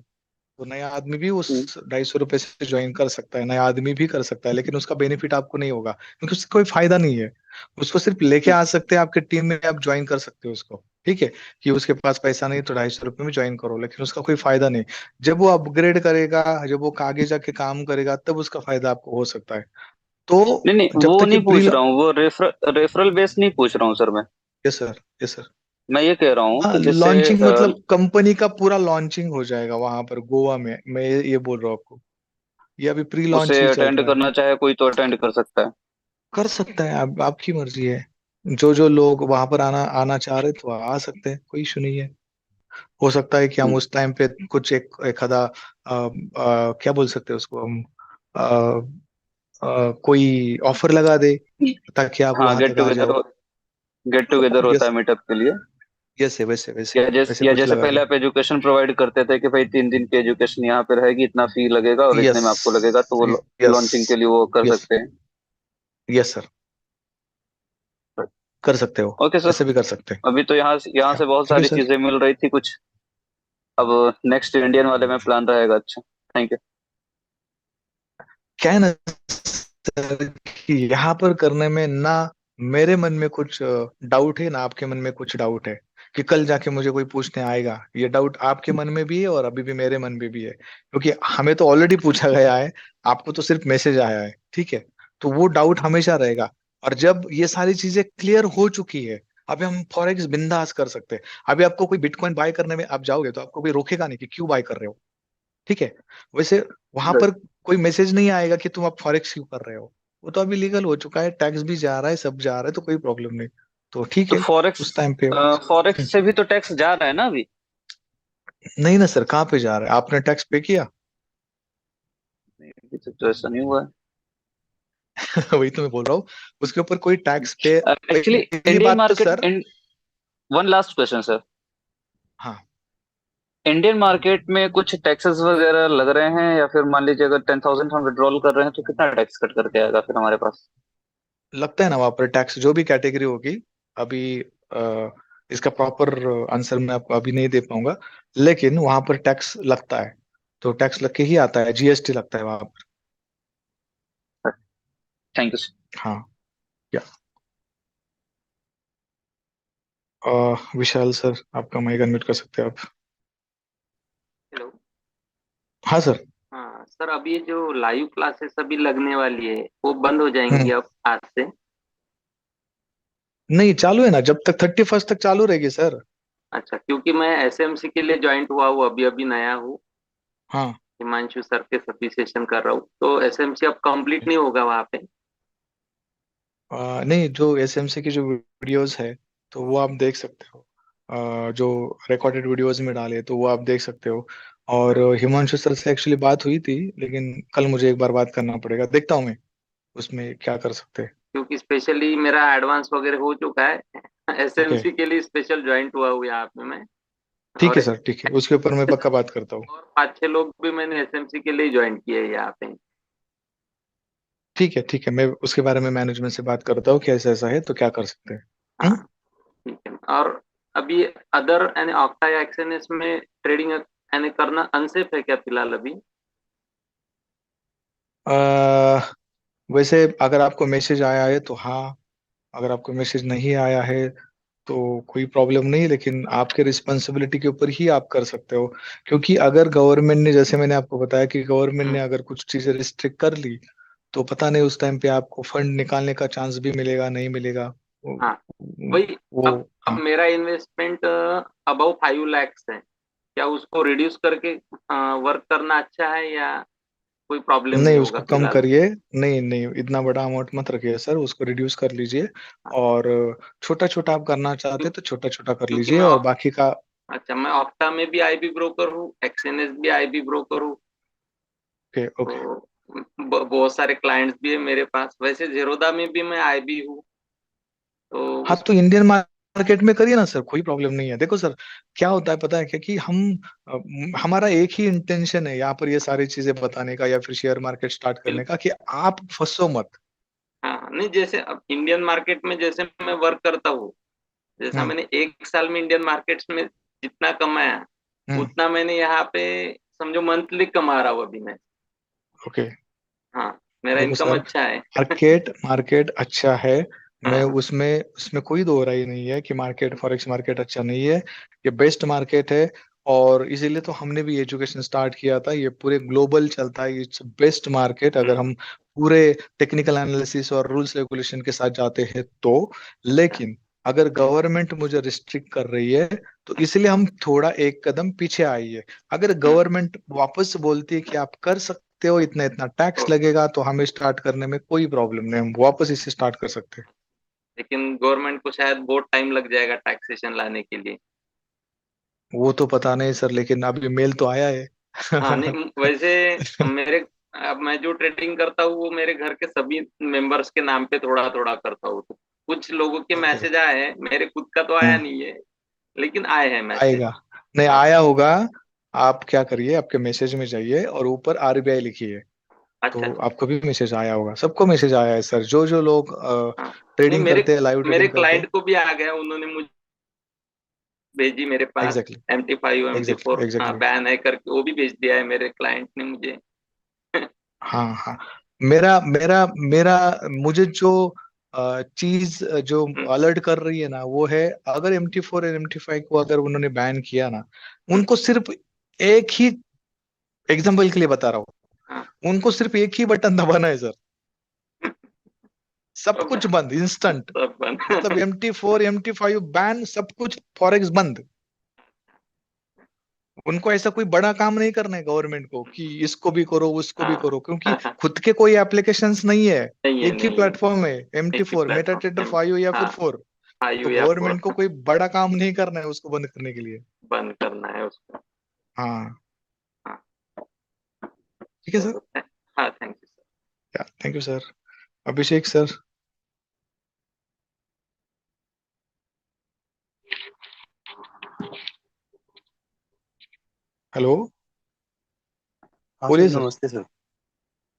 तो नया आदमी भी हम्म, उस 250 रुपये से ज्वाइन कर सकता है, नया आदमी भी कर सकता है, लेकिन उसका बेनिफिट आपको नहीं होगा, क्योंकि उससे कोई फायदा नहीं है। उसको सिर्फ लेके हम्म। आ सकते हैं, आपके टीम में आप ज्वाइन कर सकते हो उसको, ठीक है, कि उसके पास पैसा नहीं तो 250 रुपये में ज्वाइन करो, लेकिन उसका कोई फायदा नहीं। जब वो अपग्रेड करेगा, जब वो आगे जाके काम करेगा, तब उसका फायदा आपको हो सकता है। तो नहीं नहीं, जब वो तक ये नहीं पूछ रहा हूँ, वो रेफरल जब वो तक ये नहीं पूछ रहा हूँ, वो रेफरल बेस नहीं पूछ रहा हूँ सर मैं। Yes sir, yes sir. मैं ये कह रहा हूँ हाँ, कि जैसे लॉन्चिंग मतलब कंपनी का पूरा लॉन्चिंग हो जाएगा वहां पर गोवा में, मैं ये बोल रहा हूँ आपको। ये अभी प्री उसे लॉन्च ही चल अटेंड रहा है। करना चाहे कोई तो अटेंड कर सकता है। कर सकता है, आपकी मर्जी है। जो जो लोग वहां पर आना आना चाह रहे तो आ सकते हैं, कोई इशू नहीं है। हो सकता है कि हम उस टाइम पे कुछ एक आधा क्या बोल सकते हैं उसको हम, अ, कोई ऑफर लगा दे ताकि आप हाँ, वहां तक आ जाओ। गेट टुगेदर होता यस, है मीटअप के लिए। यस है, वैसे वैसे वैसे या कुछ जैसे लगा पहले दे। आप एजुकेशन प्रोवाइड करते थे कि भाई 3 दिन की एजुकेशन यहाँ पे रहेगी, इतना फी लगेगा और इतने यस, में आपको लगेगा, तो वो यस, लॉन्चिंग के लिए वो कर यस, सकते हैं। यस सर, कर सकते हो। Okay sir. ऐसे भी कर सकते हैं। अभी तो यहाँ से बहुत थैंक यू सारी सर। चीजें मिल रही थी कुछ। अब नेक्स्ट इंडियन वाले में प्लान रहेगा। अच्छा, थैंक यू। क्या है ना सर, कि यहाँ पर करने में ना मेरे मन में कुछ डाउट है, ना आपके मन में कुछ डाउट है कि कल जाके मुझे कोई पूछने आएगा। ये डाउट आपके मन में भी है और अभी भी मेरे मन में भी है, क्योंकि हमें तो ऑलरेडी पूछा गया है, आपको तो सिर्फ मैसेज आया है, ठीक है। तो वो डाउट हमेशा रहेगा। और जब ये सारी चीजें क्लियर हो चुकी है, अभी हम फॉरेक्स बिंदास कर सकते हैं। अभी आपको कोई बिटकॉइन बाय करने में आप जाओगे तो आपको कोई रोकेगा नहीं कि क्यों बाय कर रहे हो, ठीक है। वैसे वहां पर कोई मैसेज नहीं आएगा कि तुम अब फॉरेक्स क्यों कर रहे हो। वो तो अभी लीगल हो चुका है, टैक्स भी जा रहा है, सब जा रहा है, तो कोई प्रॉब्लम नहीं। तो ठीक तो है, फॉरेक्स उस टाइम पे फॉरेक्स से भी तो टैक्स जा रहा है ना अभी? नहीं ना सर, कहाँ पे जा रहा है, आपने टैक्स पे किया? अभी तक तो ऐसा नहीं हुआ वही तो मैं बोल रहा हूँ, उसके ऊपर कोई टैक्स पे। है एक्चुअली। पहली इंडियन बात तो market sir, one last question sir. हाँ, इंडियन मार्केट में कुछ टैक्सेस वगैरह लग रहे हैं, या फिर मान लीजिए अगर 10,000 हम विड्रॉल कर रहे हैं तो कितना टैक्स कट करके आएगा फिर हमारे पास? लगता है ना वहां पर टैक्स, जो भी कैटेगरी होगी। अभी इसका प्रॉपर आंसर मैं आपको अभी नहीं दे पाऊंगा, लेकिन वहां पर टैक्स लगता है। तो टैक्स लग के ही आता है, जीएसटी लगता है वहां पर। Thank you sir. हाँ, या विशाल सर, आपका माइक अनम्यूट कर सकते हैं आप। हेलो। हाँ सर। हाँ सर, अभी ये जो लाइव क्लासेस अभी लगने वाली है वो बंद हो जाएंगी हम्म, अब आज से? नहीं चालू है ना, जब तक 31st तक चालू रहेगी सर। अच्छा, क्योंकि मैं एसएमसी के लिए ज्वाइंट हुआ हूँ, अभी अभी नया हूँ। हाँ, हिमांशु सर के सफिशिएशन कर रहा हूँ, तो एसएमसी अब कंप्लीट नहीं होगा वहाँ पे? नहीं, जो एसएमसी की जो वीडियोस है तो वो आप देख सकते हो। जो रिकॉर्डेड वीडियोस में डाले तो वो आप देख सकते हो। और हिमांशु सर से एक्चुअली बात हुई थी, लेकिन कल मुझे एक बार बात करना पड़ेगा, देखता हूँ मैं उसमें क्या कर सकते हैं। क्योंकि स्पेशली मेरा एडवांस वगैरह हो चुका है। ओके, एसएमसी के लिए स्पेशल ज्वाइंट हुआ हूँ यहाँ पे मैं। ठीक है और सर, ठीक है, उसके ऊपर मैं पक्का बात करता हूँ। और 5-6 लोग भी मैंने एसएमसी के लिए ज्वाइन किए हैं यहाँ पे। ठीक है, ठीक है, मैं उसके बारे में मैनेजमेंट से बात करता हूँ कि ऐसा ऐसा है तो क्या कर सकते हैं। हाँ, ठीक है। और अभी अदर यानी ऑक्टा या एक्सएनएस में ट्रेडिंग यानी करना अनसेफ है क्या फिलहाल अभी? अ, वैसे अगर आपको मैसेज आया है तो हाँ, अगर आपको मैसेज नहीं आया है तो कोई प्रॉब्लम नहीं, लेकिन आपके रिस्पॉन्सिबिलिटी के ऊपर ही आप कर सकते हो। क्योंकि अगर गवर्नमेंट ने, जैसे मैंने आपको बताया कि गवर्नमेंट ने अगर कुछ चीजें रिस्ट्रिक्ट कर ली, तो पता नहीं उस टाइम पे आपको फंड निकालने का चांस भी मिलेगा नहीं मिलेगा। हाँ, वही। वो अब हाँ, मेरा इन्वेस्टमेंट अबव 5 lakhs है, क्या उसको रिड्यूस करके वर्क करना अच्छा है या कोई प्रॉब्लम नहीं नहीं होगा उसको कम फिलहाल? करिए। नहीं नहीं, इतना बड़ा अमाउंट मत रखिए सर, उसको रिड्यूस कर लीजिए। और छोटा छोटा आप करना चाहते हैं तो छोटा छोटा कर क्योंकि लीजिए, और बाकी का। अच्छा, मैं ऑक्टा में भी आईबी ब्रोकर हूँ, एक्सएनएस भी आईबी ब्रोकर हूँ। Okay, okay. तो बहुत सारे क्लाइंट्स भी है मेरे पास। वैसे जेरोदा में भी मैं आईबी हूँ, तो हाँ, उस। तो इंडियन मार्केट में करिए ना सर, कोई प्रॉब्लम नहीं है। देखो सर, क्या होता है पता है क्या, कि हमारा एक ही इंटेंशन है यहाँ पर ये सारी चीजें बताने का या फिर शेयर मार्केट स्टार्ट करने का, कि आप फंसो मत। हाँ हाँ, नहीं जैसे अब इंडियन मार्केट में जैसे मैं वर्क करता हूँ, जैसा हम्म, मैंने 1 साल में इंडियन मार्केट्स में जितना कमाया हम्म, उतना मैंने यहाँ पे समझो मंथली कमा रहा हूँ अभी मैं। ओके। हाँ, मेरा देखो इनकम सर, अच्छा है। मार्केट मार्केट अच्छा है। मैं हाँ उसमें उसमें कोई दो राय नहीं है कि मार्केट, फॉरेक्स मार्केट अच्छा नहीं है। ये बेस्ट मार्केट है। और इसीलिए तो हमने भी एजुकेशन स्टार्ट किया था। ये पूरे ग्लोबल चलता है, इट्स बेस्ट मार्केट अगर हम पूरे टेक्निकल एनालिसिस और रूल्स रेगुलेशन के साथ जाते हैं तो। लेकिन अगर गवर्नमेंट मुझे रिस्ट्रिक्ट कर रही है तो इसलिए हम थोड़ा एक कदम पीछे आई है। अगर गवर्नमेंट वापस बोलती है कि आप कर सकते हो, इतना इतना टैक्स लगेगा, तो हमें स्टार्ट करने में कोई प्रॉब्लम नहीं, हम वापस इसे स्टार्ट कर सकते हैं। लेकिन गवर्नमेंट को शायद बहुत टाइम लग जाएगा टैक्सेशन लाने के लिए। वो तो पता नहीं सर, लेकिन अभी मेल तो आया है। हाँ नहीं, वैसे मेरे अब मैं जो ट्रेडिंग करता हूँ वो मेरे घर के सभी मेंबर्स के नाम पे थोड़ा थोड़ा करता हूँ, तो कुछ लोगों के ओके। मैसेज आए हैं, मेरे खुद का तो आया नहीं है, लेकिन आए हैं मैसेज। आएगा, नहीं हाँ आया होगा। आप क्या करिए, आपके मैसेज में जाइए और ऊपर आरबीआई लिखिए, अच्छा तो अच्छा। आपको भी मैसेज आया होगा। सबको मैसेज आया है सर, जो जो लोग हाँ नहीं, ट्रेडिंग मेरे करते हैं, लाइव मेरे ट्रेडिंग करते हैं। क्लाइंट को भी आ गया, उन्होंने मुझे भेजी मेरे पास। एग्जैक्टली, MT5 एग्जैक्टली, MT4 हाँ एग्जैक्टली। बैन है करके वो भी भेज दिया है मेरे क्लाइंट ने मुझे। हाँ हाँ। मेरा मेरा मेरा मुझे जो चीज जो अलर्ट कर रही है ना, वो है अगर MT4 और MT5 को अगर उन्होंने बैन किया ना, उनको सिर्फ एक ही, एग्जाम्पल के लिए बता रहा हाँ हूँ, उनको सिर्फ एक ही बटन दबाना है सर, सब सब कुछ बंद इंस्टेंट। सब बन मतलब MT4 MT5 बैन, सब कुछ फॉरेक्स बंद। उनको ऐसा कोई बड़ा काम नहीं करना है गवर्नमेंट को कि इसको भी करो उसको भी हाँ करो, क्योंकि खुद के कोई एप्लीकेशंस नहीं है। नहीं है एक ही नहीं है। प्लेटफॉर्म है, एक ही MT4 मेटा ट्रेडर प्लेटफॉर्म 5 या फिर हाँ 4। तो 5 या 4 गवर्नमेंट को कोई बड़ा काम नहीं करना है उसको बंद करने के लिए। बंद करना है उसको। हाँ, हाँ ठीक है सर। तो हाँ thank you sir. Thank you sir. Abhishek sir. Hello, हाँ सर, बोलिए सर। नमस्ते सर।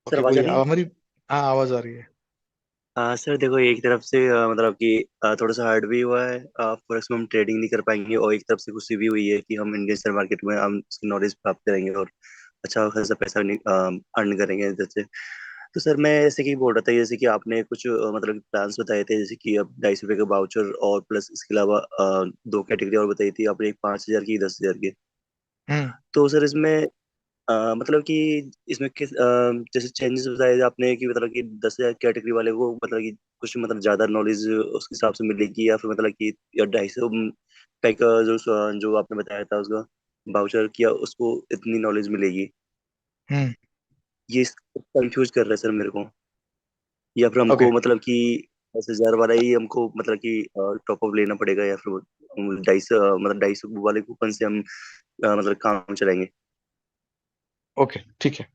सर ओके आवाज आ बोलिए, रही है? हमारी, हाँ आवाज आ रही है। सर देखो, एक तरफ से मतलब कि थोड़ा सा हार्ड भी हुआ है, फॉरेक्स में हम ट्रेडिंग नहीं कर पाएंगे, और एक तरफ से खुशी भी हुई है कि हम इंडियन शेयर मार्केट में हम उसकी नॉलेज प्राप्त करेंगे और अच्छा खासा पैसा अर्न करेंगे जैसे। तो सर मैं ऐसे कि बोल रहा था, जैसे कि आपने कुछ मतलब प्लान्स बताए थे, जैसे कि अब 250 रुपये का बाउचर और प्लस इसके अलावा दो कैटेगरी और बताई थी आपने, एक 5,000 की, 10,000 की। हम्म। तो सर इसमें मतलब कि इसमें किस जैसे चेंजेस बताए थे आपने कि मतलब कि 10,000 कैटेगरी वाले को मतलब कि कुछ मतलब ज्यादा नॉलेज उसके हिसाब से मिलेगी, या फिर मतलब कि या 250 पैक का जो आपने बताया था उसका बाउचर किया, उसको इतनी नॉलेज मिलेगी? हम्म। ये कंफ्यूज कर रहा है सर मेरे को। या फिर ओके। हमको मतलब कि 10,000 वाला ही हमको मतलब कि टॉप अप लेना पड़ेगा, या फिर 250 मतलब 250 वाले कूपन से हम मतलब काम चलाएंगे? ओके ठीक है।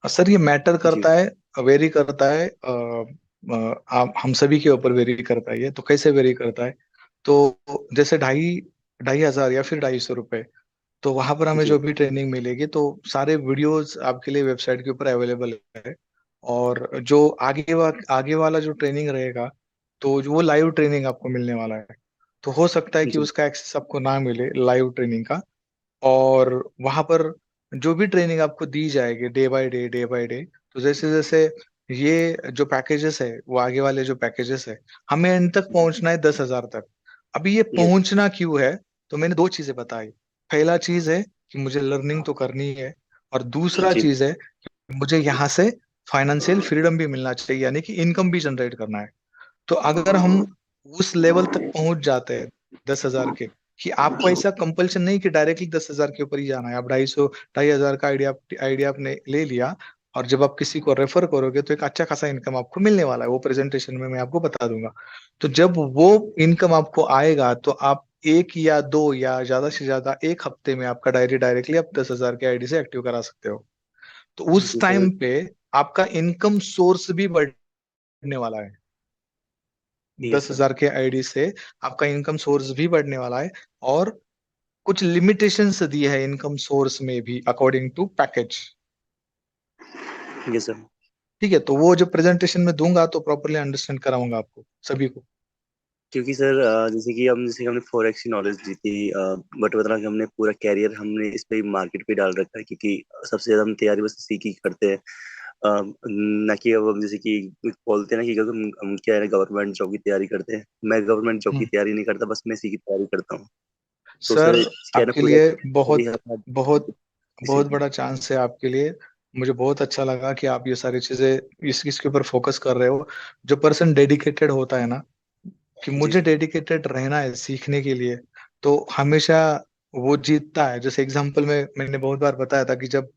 सर ये मैटर जी करता है, वेरी करता है, आप हम सभी के ऊपर वेरी करता है। ये तो कैसे वेरी करता है, तो जैसे 2,500 या फिर 250 रुपए, तो वहां पर हमें जो जी भी ट्रेनिंग मिलेगी तो सारे वीडियोस आपके लिए वेबसाइट के ऊपर अवेलेबल है। और जो आगे वाला जो ट्रेनिंग रहेगा, तो जो वो लाइव ट्रेनिंग आपको मिलने वाला है। तो हो सकता है कि जी उसका एक्सेस आपको ना मिले लाइव ट्रेनिंग का। और वहां पर जो भी ट्रेनिंग आपको दी जाएगी day by day, day by day, तो जैसे जैसे ये जो पैकेजेस है, वो आगे वाले जो पैकेजेस है, हमें इन तक पहुंचना है 10,000 तक। अभी ये यस पहुंचना क्यों है, तो मैंने दो चीजें बताई। पहला चीज है कि मुझे लर्निंग तो करनी है, और दूसरा जी चीज है कि मुझे यहाँ से फाइनेंशियल फ्रीडम भी मिलना चाहिए, यानी कि इनकम भी जनरेट करना है। तो अगर हम उस लेवल तक पहुंच जाते हैं 10,000 के, कि आपको ऐसा कंपल्शन नहीं कि डायरेक्टली 10,000 के ऊपर ही जाना है, आप 250 का आइडिया आपने ले लिया, और जब आप किसी को रेफर करोगे तो एक अच्छा खासा इनकम आपको मिलने वाला है, वो प्रेजेंटेशन में मैं आपको बता दूंगा। तो जब वो इनकम आपको आएगा, तो आप एक या दो या ज्यादा से ज्यादा एक हफ्ते में आपका डायरी डायरेक्टली आप 10,000 के आईडी से एक्टिव करा सकते हो। तो उस जी सर। टाइम पे आपका इनकम सोर्स भी बढ़ने वाला है। यस दस सर। हजार के आईडी से आपका इनकम सोर्स भी बढ़ने वाला है। और कुछ लिमिटेशंस दी है इनकम सोर्स में भी, according to package. Yes sir. ठीक है, तो वो जो प्रेजेंटेशन में दूंगा तो प्रॉपरली अंडरस्टैंड कराऊंगा आपको सभी को। क्योंकि सर जैसे कि हमने फॉरेक्स की नॉलेज दी थी, बट बता कि हमने पूरा कैरियर हमने इस पे मार्केट पे डाल रखा है, क्योंकि सबसे ज्यादा हम तैयारी बस इसी की करते हैं। ना कि अब हम जैसे कि बोलते हैं ना कि अगर हम क्या है, गवर्नमेंट जॉब की तैयारी करते हैं। मैं गवर्नमेंट जॉब की हम्म। तैयारी नहीं करता, बस मैं इसी की तैयारी करता हूँ। तो सर सर क्या है ना आपके पूरा लिए अभी बहुत हम बहुत जी बहुत बड़ा चांस है आपके लिए। मुझे बहुत अच्छा लगा कि आप ये सारी चीजें इसके ऊपर फोकस कर रहे हो। जो पर्सन डेडिकेटेड होता है ना, कि जी मुझे सर डेडिकेटेड रहना है सीखने के लिए, तो हमेशा वो जीतता है। जैसे एग्जांपल में मैंने बहुत बार बताया था कि जब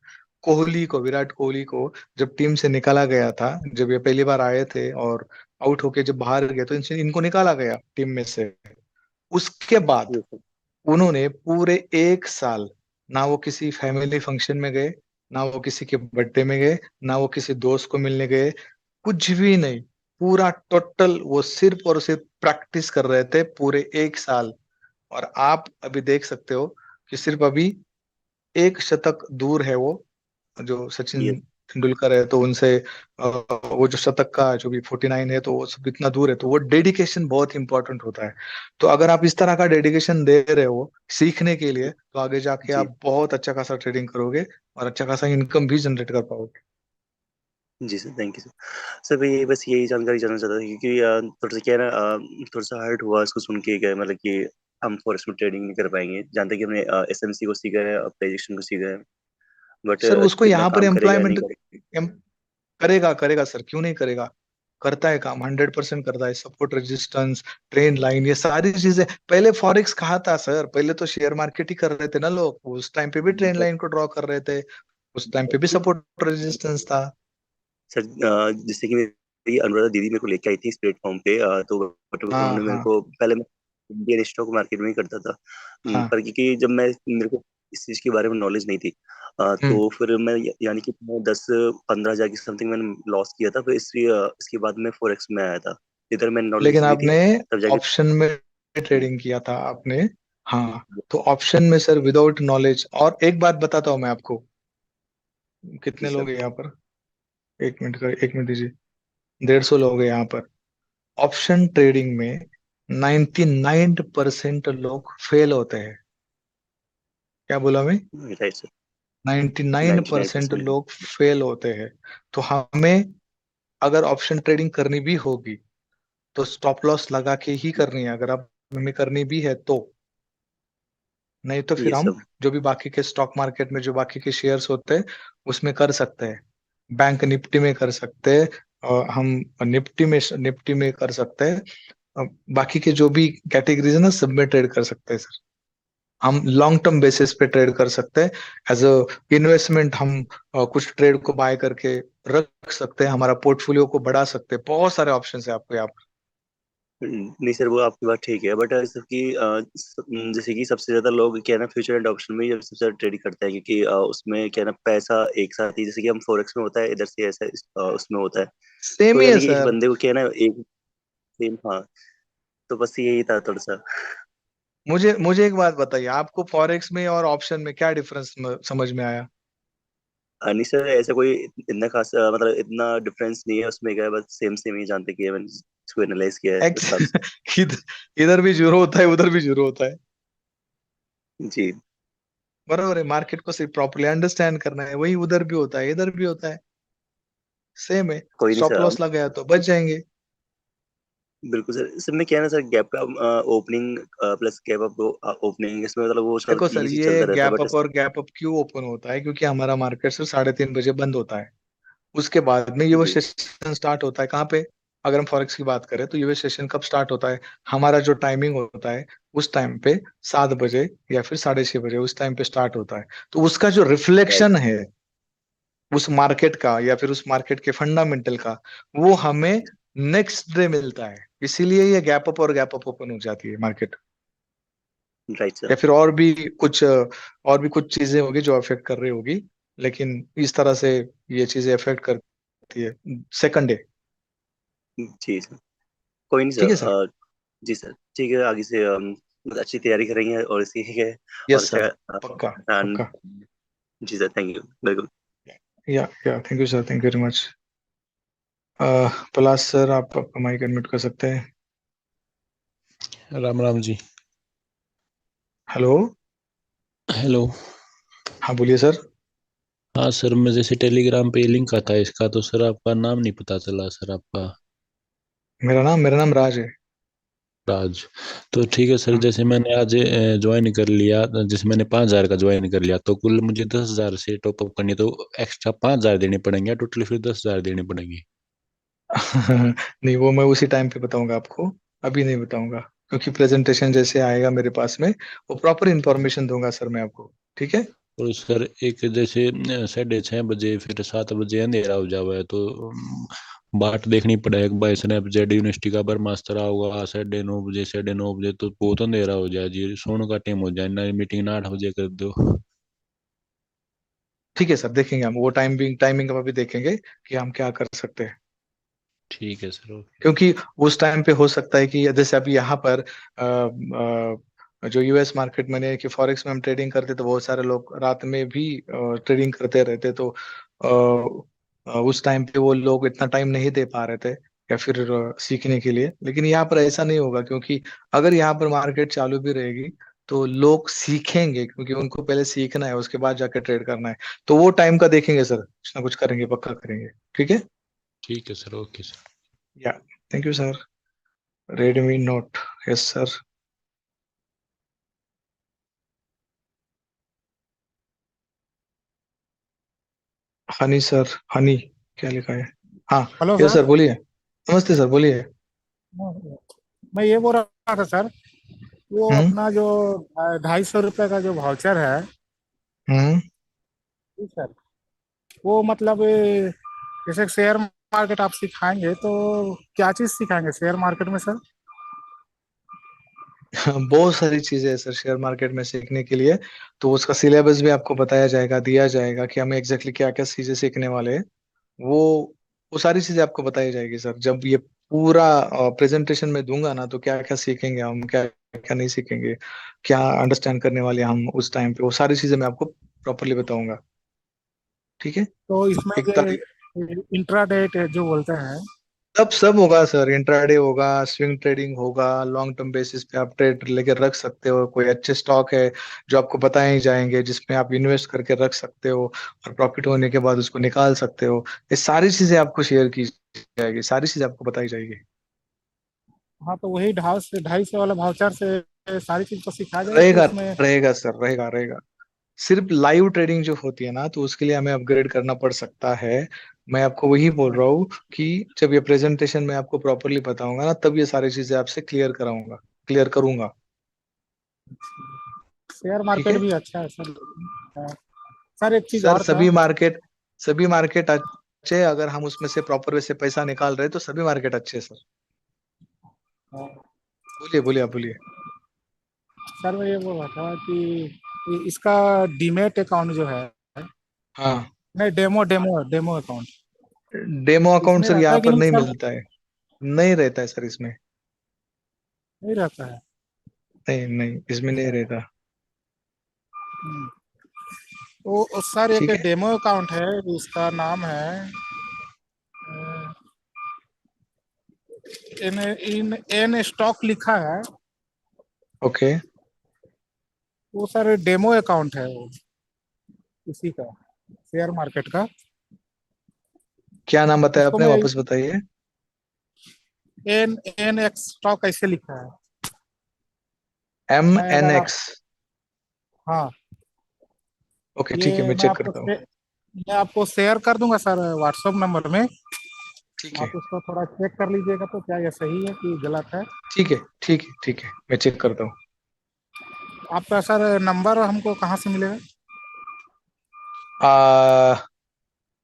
विराट कोहली को जब टीम से निकाला गया था, जब ये पहली बार आए थे और आउट होके जब बाहर गए, तो इनसे इनको निकाला गया टीम में से। उसके बाद जी सर उन्होंने पूरे एक साल, ना वो किसी फैमिली फंक्शन में गए, ना वो किसी के बर्थडे में गए, ना वो किसी दोस्त को मिलने गए, कुछ भी नहीं। पूरा टोटल वो सिर्फ और सिर्फ प्रैक्टिस कर रहे थे पूरे एक साल। और आप अभी देख सकते हो कि सिर्फ अभी एक शतक दूर है वो, जो सचिन यस तेंदुलकर है, तो उनसे वो जो शतक का जो भी 49 है, तो वो सब इतना दूर है। तो वो डेडिकेशन बहुत इंपॉर्टेंट होता है। तो अगर आप इस तरह का डेडिकेशन दे रहे हो सीखने के लिए, तो आगे जाके जी आप बहुत अच्छा खासा ट्रेडिंग करोगे और अच्छा खासा इनकम भी जनरेट कर पाओगे। जी sir thank you sir. Sir मैं ये बस यही जानकारी जानना चाहता था क्योंकि थोड़ा सा क्या है ना थोड़ा सा हर्ट हुआ इसको सुन के क्या मतलब कि हम फॉरेक्स में ट्रेडिंग नहीं कर पाएंगे। जानते कि हमने एसएमसी को सीखा है, प्रेडिक्शन को सीखा है, बट सर उसको कितना यहाँ पर काम करेगा या नहीं एम्प्लॉयमेंट करेगा। करेगा, करेगा सर, क्यों नहीं करेगा। करता है काम, 100% करता है। सपोर्ट, रेजिस्टेंस, ट्रेंड लाइन, ये सारी चीजें। पहले फॉरेक्स कहाँ था सर? पहले तो शेयर मार्केट ही कर रहे थे ना लोग। उस टाइम पे भी ट्रेंड लाइन को ड्रॉ कर रहे थे, उस टाइम पे भी सपोर्ट रेजिस्टेंस था। सर जैसे कि मेरी अनुराधा दीदी मेरे को लेके आई थी इस प्लेटफॉर्म पे तो बट हाँ उन्होंने मेरे हाँ को पहले मैं इंडियन स्टॉक मार्केट में ही करता था। हाँ। पर क्योंकि जब मैं मेरे को इस चीज के बारे में नॉलेज नहीं थी हम्म। तो फिर मैं यानी कि मैं 10-15 हजार की समथिंग मैंने लॉस किया था। फिर इसके बाद मैं फोरेक्स में आया था, इधर मैंने लेकिन नॉलेज ली थी आपने तब जाके। ऑप्शन में ट्रेडिंग किया था आपने। हाँ, तो ऑप्शन में सर विदाउट नॉलेज, और एक बात बताता हूँ मैं आपको। जी कितने सर लोग हैं यहाँ पर? एक मिनट दीजिए। 150 लोग हैं यहाँ पर। ऑप्शन ट्रेडिंग में 99% लोग फेल होते हैं। क्या बोला मैं? Right sir. 99% 99%। लोग फेल होते हैं। तो हमें अगर ऑप्शन ट्रेडिंग करनी भी होगी, तो स्टॉप लॉस लगा के ही करनी है, अगर आप हमें करनी भी है तो। नहीं तो फिर ये हम सब जो भी बाकी के स्टॉक मार्केट में जो बाकी के शेयर्स होते हैं उसमें कर सकते हैं। बैंक निफ्टी में कर सकते हैं, और हम निफ्टी में कर सकते हैं। बाकी के जो भी कैटेगरीज है ना, सब में ट्रेड कर सकते हैं सर। हम लॉन्ग टर्म बेसिस पे ट्रेड कर सकते हैं। एज अ इन्वेस्टमेंट हम कुछ ट्रेड को बाय करके रख सकते हैं, हमारा पोर्टफोलियो को बढ़ा सकते हैं। बहुत सारे ऑप्शन है आपको यहाँ पर। नहीं सर वो आपकी बात ठीक है बट सबकी जैसे कि सबसे ज्यादा लोग क्या है ना फ्यूचर एंड ऑप्शन में ये सबसे ज्यादा ट्रेड करते हैं क्योंकि उसमें क्या है ना पैसा एक साथ ही जैसे कि हम फोरेक्स में होता है इधर से ऐसा उसमें होता है। सेम तो ही है यानी कि एक सर। बंदे को क्या है ना एक सेम हाँ। तो बस यही था थोड़ा सा। मुझे मुझे एक बात बताइए, आपको फॉरेक्स में और ऑप्शन में क्या डिफरेंस समझ में आया? नहीं सर ऐसा कोई इतना खास मतलब इतना डिफरेंस नहीं है उसमें क्या है बस सेम सेम ही जानते कि मैंने इसको एनालाइज किया है उस हिसाब से। इधर भी जीरो होता है, उधर भी जीरो होता है। जी बराबर है। मार्केट को सिर्फ प्रॉपर्ली अंडरस्टैंड करना है, वही उधर भी होता है, इधर भी होता है। सेम है। कोई नहीं स्टॉप सर। लॉस लग गया तो बच जाएंगे। बिल्कुल सर इसमें क्या है ना सर गैप का opening plus gap up opening इसमें मतलब वो देखो सर, यही चीज ये चलता रहता है गैप बट अप और गैप अप क्यों ओपन होता है? क्योंकि हमारा मार्केट से 3:30 बजे बंद होता है। उसके बाद में ये वो जी सेशन स्टार्ट होता है कहाँ पे? अगर हम फॉरेक्स की बात करें तो ये सेशन कब स्टार्ट होता है? हमारा जो टाइमिंग होता है उस टाइम पे 7 बजे या फिर 6:30 बजे, उस टाइम पे स्टार्ट होता है। तो उसका जो राइट रिफ्लेक्शन है उस मार्केट का या फिर उस मार्केट के फंडामेंटल का, वो हमें नेक्स्ट डे मिलता है। इसीलिए ये गैप अप और गैप अप ओपन हो जाती है मार्केट। Right sir. या फिर और भी कुछ चीजें होगी जो अफेक्ट कर रही होगी, लेकिन इस तरह से ये चीजें अफेक्ट करती है सेकंड डे। जी सर कोई नहीं ठीक सर है सर। जी सर ठीक है आगे से अच्छी तैयारी करेंगे और इसी है और यस अच्छा सर। पक्का। पक्का। जी सर थैंक यू बिल्कुल। या thank you sir, thank you very much. Palash sir, आप आपका माइक अनम्यूट कर सकते हैं। राम राम जी। हेलो। हेलो। हाँ बोलिए सर। हाँ सर मैं जैसे टेलीग्राम पे लिंक आता है इसका तो सर आपका नाम नहीं पता चला सर आपका। मेरा नाम राज है। राज। तो ठीक है सर, जैसे मैंने आज ज्वाइन कर लिया, जैसे मैंने 5,000 का ज्वाइन कर लिया, तो कुल मुझे 10,000 से टॉपअप करनी है, तो एक्स्ट्रा 5,000 देने पड़ेंगे, टोटली फिर 10,000 देने पड़ेंगे? नहीं, वो मैं उसी टाइम पे बताऊंगा आपको, अभी नहीं बताऊंगा, क्योंकि प्रेजेंटेशन जैसे आएगा मेरे पास में वो प्रॉपर इंफॉर्मेशन दूंगा सर मैं आपको। ठीक है। और सर एक जैसे 6:30 बजे फिर 7 बजे अंधेरा हो जावा है, तो बाट देखनी पड़ेगा बाई स्नैपचैट, यूनिवर्सिटी का ब्रह्मास्त्र होगा 9:30 बजे, 9:30 बजे तो बहुत अंधेरा हो जाए जी, सोने का टाइम हो जाए ना, मीटिंग ना 8 बजे कर दो। ठीक है सर, देखेंगे हम वो टाइमिंग का भी देखेंगे कि हम क्या कर सकते हैं। ठीक है सर, ओके। क्योंकि उस टाइम पे हो सकता है कि जैसे अभी यहाँ पर जो यूएस मार्केट में नहीं कि फॉरेक्स में हम ट्रेडिंग करते तो बहुत सारे लोग रात में भी ट्रेडिंग करते रहते, तो उस टाइम पे वो लोग इतना टाइम नहीं दे पा रहे थे या फिर सीखने के लिए। लेकिन यहाँ पर ऐसा नहीं होगा, क्योंकि अगर यहाँ पर मार्केट चालू भी रहेगी तो लोग सीखेंगे, क्योंकि उनको पहले सीखना है उसके बाद जाके ट्रेड करना है। तो वो टाइम का देखेंगे सर, कुछ ना कुछ करेंगे, पक्का करेंगे। ठीक है। ठीक है सर, ओके सर। या, thank you sir. Redmi note, yes sir. Honey sir, Honey क्या लिखा है? हाँ। Hello yes sir. सर, बोलिए। नमस्ते सर, बोलिए। मैं ये बोल रहा था सर, वो हम्म। अपना जो 250 रुपये का जो वाउचर है, हम्म। ठीक सर, वो मतलब जैसे शेयर मार्केट आप सिखाएंगे तो क्या चीज सिखाएंगे शेयर मार्केट में सर? बहुत सारी चीजें है सर शेयर मार्केट में सीखने के लिए। तो उसका सिलेबस भी आपको बताया जाएगा, दिया जाएगा कि हमें एग्जैक्टली क्या क्या चीजें सीखने वाले हैं। वो वो सारी चीजें आपको बताई जाएगी सर, जब ये पूरा प्रेजेंटेशन में दूंगा ना, तो क्या क्या सीखेंगे हम, क्या क्या नहीं सीखेंगे, क्या अंडरस्टैंड करने वाले हैं हम उस टाइम पे, वो सारी चीजें मैं आपको प्रॉपरली बताऊंगा। ठीक है। तो इसमें एक जो तारीख इंट्राडे जो बोलते हैं, सब सब होगा सर, इंट्राडे होगा, स्विंग ट्रेडिंग होगा, लॉन्ग टर्म बेसिस पे आप ट्रेड लेके रख सकते हो, कोई अच्छे स्टॉक है जो आपको बताए ही जाएंगे जिसमें आप इन्वेस्ट करके रख सकते हो और प्रॉफिट होने के बाद उसको निकाल सकते हो। ये सारी चीजें आपको शेयर की जाएगी, सारी चीजें आपको बताई जाएगी। हाँ तो वही 250 वाला वाउचर से सारी चीज तो सिखा जाएगा कि रहेगा, उसमें? रहेगा सर, रहेगा रहेगा। सिर्फ लाइव ट्रेडिंग जो होती है ना, तो उसके लिए हमें अपग्रेड करना पड़ सकता है। मैं आपको वही बोल रहा हूँ कि जब ये प्रेजेंटेशन मैं आपको प्रॉपरली बताऊंगा ना, तब ये सारी चीजें आपसे क्लियर कराऊंगा, क्लियर करूंगा। शेयर ठीक मार्केट है भी अच्छा है सर। हाँ। सर एक चीज सर, और था। सभी मार्केट अच्छे हैं, अगर हम उसमें से प्रॉपर वे से पैसा निकाल रहे हैं तो सभी मार्केट अच्छे हैं सर। बोलिए बोलिए, आप बोलिए। सर मैं ये बोल रहा था कि इसका डीमेट अकाउंट जो है, हाँ। नहीं demo demo demo account, demo account इसमें सर रहता यहाँ है कि पर नहीं नहीं सर? मिलता है, नहीं रहता है सर इसमें। नहीं रहता है। नहीं नहीं, इसमें नहीं रहता। हम्म। तो सर एक ठीक है। डेमो अकाउंट है, इसका नाम है इन इन एन स्टॉक लिखा है। ओके। वो सर डेमो अकाउंट है वो, इसी का, शेयर मार्केट का। क्या नाम बताया उसको आपने, मैं वापस बताइए। एन एन एक्स स्टॉक ऐसे लिखा है। एम मैं एन अगर आप, एक्स हाँ, ओके, ठीक है, ये मैं चेक करता हूँ। मैं आपको शेयर कर दूंगा सर व्हाट्सएप नंबर में। ठीक है आप उसको थोड़ा चेक कर लीजिएगा तो क्या ये सही है कि गलत है। ठीक है ठीक है ठीक है, मैं चेक करता हूँ। आपका सर नंबर हमको कहाँ से मिलेगा?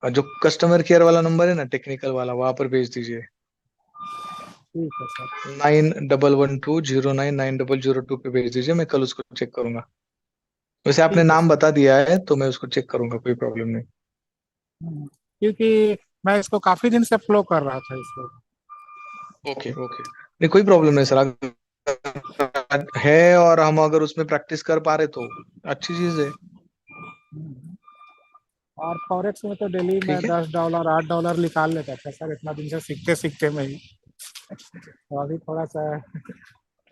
जो कस्टमर केयर वाला नंबर है ना, टेक्निकल वाला, वहां पर भेज दीजिए। ठीक है सर। 9112099002 पे भेज दीजिए, मैं कल उसको चेक करूंगा। वैसे आपने ठीक है नाम सर। बता दिया है तो मैं उसको चेक करूंगा, कोई प्रॉब्लम नहीं। क्योंकि मैं इसको काफी दिन से फ्लो कर रहा था इसको। ओके ओके, नहीं कोई प्रॉब्लम नहीं सर, अगर है और हम अगर उसमें प्रैक्टिस कर पा रहे तो अच्छी चीज है। और फॉरेक्स में तो डेली मैं ठीक है $10 $8 निकाल लेता था सर, इतना दिन से सीखते सीखते में ही। तो अभी थोड़ा सा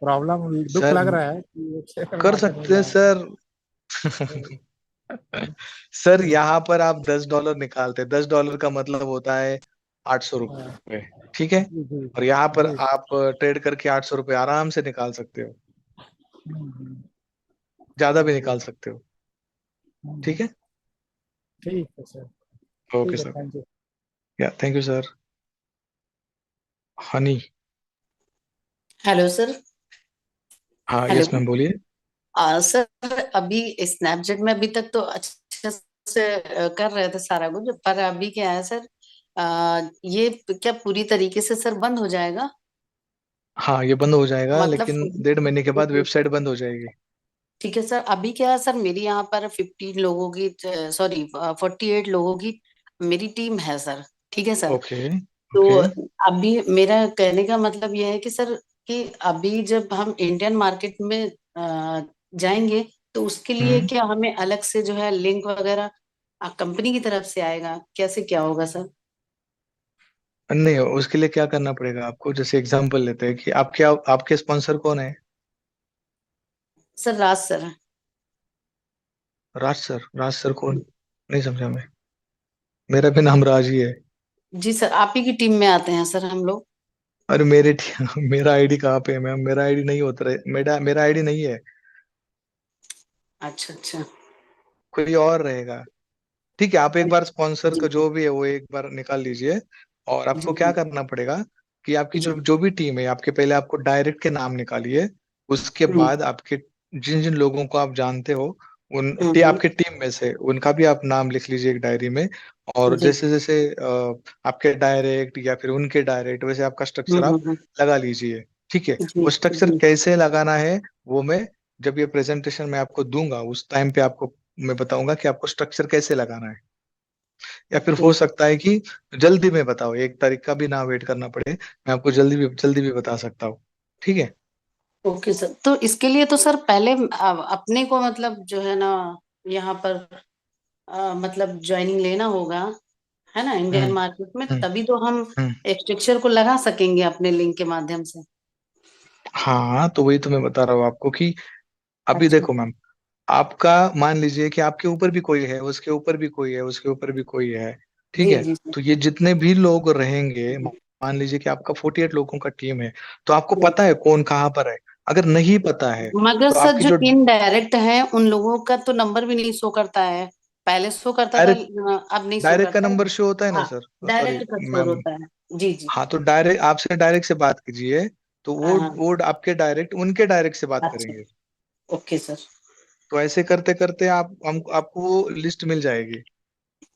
प्रॉब्लम, दुख सर, लग रहा है कि ये शेयर कर मार्केट में सकते हैं जाए। सर। सर यहाँ पर आप $10 निकालते, $10 का मतलब होता है 800 रुपये, ठीक है। जी जी और यहाँ पर जी। आप ट्रेड करके 800 रुपये आराम से निकाल सकते हो, हम्म, ज्यादा भी जी। निकाल सकते हो, ठीक है। ठीक है सर। ओके ठीक है, sir, thank you. Yeah thank you sir. Honey. Hello sir. हाँ हेलो। यस मैम बोलिए। सर अभी स्नैपचैट में अभी तक तो अच्छे से कर रहे थे सारा कुछ, पर अभी क्या है सर, ये क्या पूरी तरीके से सर बंद हो जाएगा? हाँ ये बंद हो जाएगा, मतलब लेकिन 1.5 महीने के बाद वेबसाइट बंद हो जाएगी। ठीक है सर। अभी क्या है सर, मेरी यहाँ पर 15 लोगों की, सॉरी 48 लोगों की मेरी टीम है सर। ठीक है सर। ओके तो ओके। अभी मेरा कहने का मतलब यह है कि सर, कि अभी जब हम इंडियन मार्केट में जाएंगे, तो उसके लिए हम्म। क्या हमें अलग से जो है लिंक वगैरह कंपनी की तरफ से आएगा, कैसे क्या होगा सर? नहीं, उसके लिए क्या करना पड़ेगा आपको, जैसे एग्जांपल लेते हैं कि आपके स्पॉन्सर कौन है। सर राज सर। राज सर, राज सर कौन, नहीं समझा मैं। मेरा भी नाम राज ही है। जी सर, आप ही की टीम में आते हैं सर हम लोग। अरे मेरा आईडी कहाँ पे है मैम, मेरा आईडी नहीं होता मेरा आईडी नहीं है, अच्छा अच्छा। कोई और रहेगा। ठीक है, आप एक बार स्पॉन्सर जी का जो भी है वो एक बार निकाल लीजिए। और जी आपको क्या करना पड़ेगा कि आपकी जी। जो भी टीम है, आपके पहले आपको डायरेक्ट के नाम निकालिए। उसके हम्म बाद आपके जिन जिन लोगों को आप जानते हो, हम्म। आपके टीम में से उनका भी आप नाम लिख लीजिए एक डायरी में। और जी। जैसे जैसे आपके डायरेक्ट या फिर उनके डायरेक्ट, वैसे आपका स्ट्रक्चर आप हम्म। लगा लीजिए। ठीक है, जी वो स्ट्रक्चर जी। कैसे लगाना है वो मैं जब ये प्रेजेंटेशन मैं आपको दूंगा उस टाइम पे आपको मैं बताऊंगा कि आपको स्ट्रक्चर कैसे लगाना है। या फिर हो ओके सकता है कि जल्दी में बताओ, 1 तारीख का भी ना वेट करना पड़े, मैं आपको जल्दी भी बता सकता हूँ, ठीक है। Okay sir. तो इसके लिए तो सर पहले अपने को मतलब जो है ना, यहाँ पर मतलब ज्वाइनिंग लेना होगा, है ना, इंडियन हम्म मार्केट में, हम्म तभी तो हम हम्म। स्ट्रक्चर को लगा सकेंगे अपने लिंक के माध्यम से। हाँ तो वही तो मैं बता रहा हूँ आपको कि अभी अच्छा। देखो मैम, आपका मान लीजिए कि आपके ऊपर भी कोई है, उसके ऊपर भी कोई है, उसके ऊपर भी कोई है, ठीक जी है। जी सर। तो ये जितने भी लोग रहेंगे, मान लीजिए कि आपका 48 लोगों का टीम है, तो आपको जी। पता है कौन कहाँ पर है। अगर नहीं पता है मगर तो सर आपकी जो जो इनडायरेक्ट है उन लोगों का तो नंबर भी नहीं शो करता है। पहले शो करता था, डायरेक्ट अब नहीं शो डायरेक्ट का करता है। नंबर शो होता है ना हाँ, सर, सॉरी डायरेक्ट का शो मैम। होता है। जी जी। हाँ तो डायरेक्ट आपसे डायरेक्ट से बात कीजिए, तो हाँ वो हाँ। वो आपके डायरेक्ट उनके डायरेक्ट से बात अच्छा। करेंगे। Okay sir. तो ऐसे करते करते आपको लिस्ट मिल जाएगी।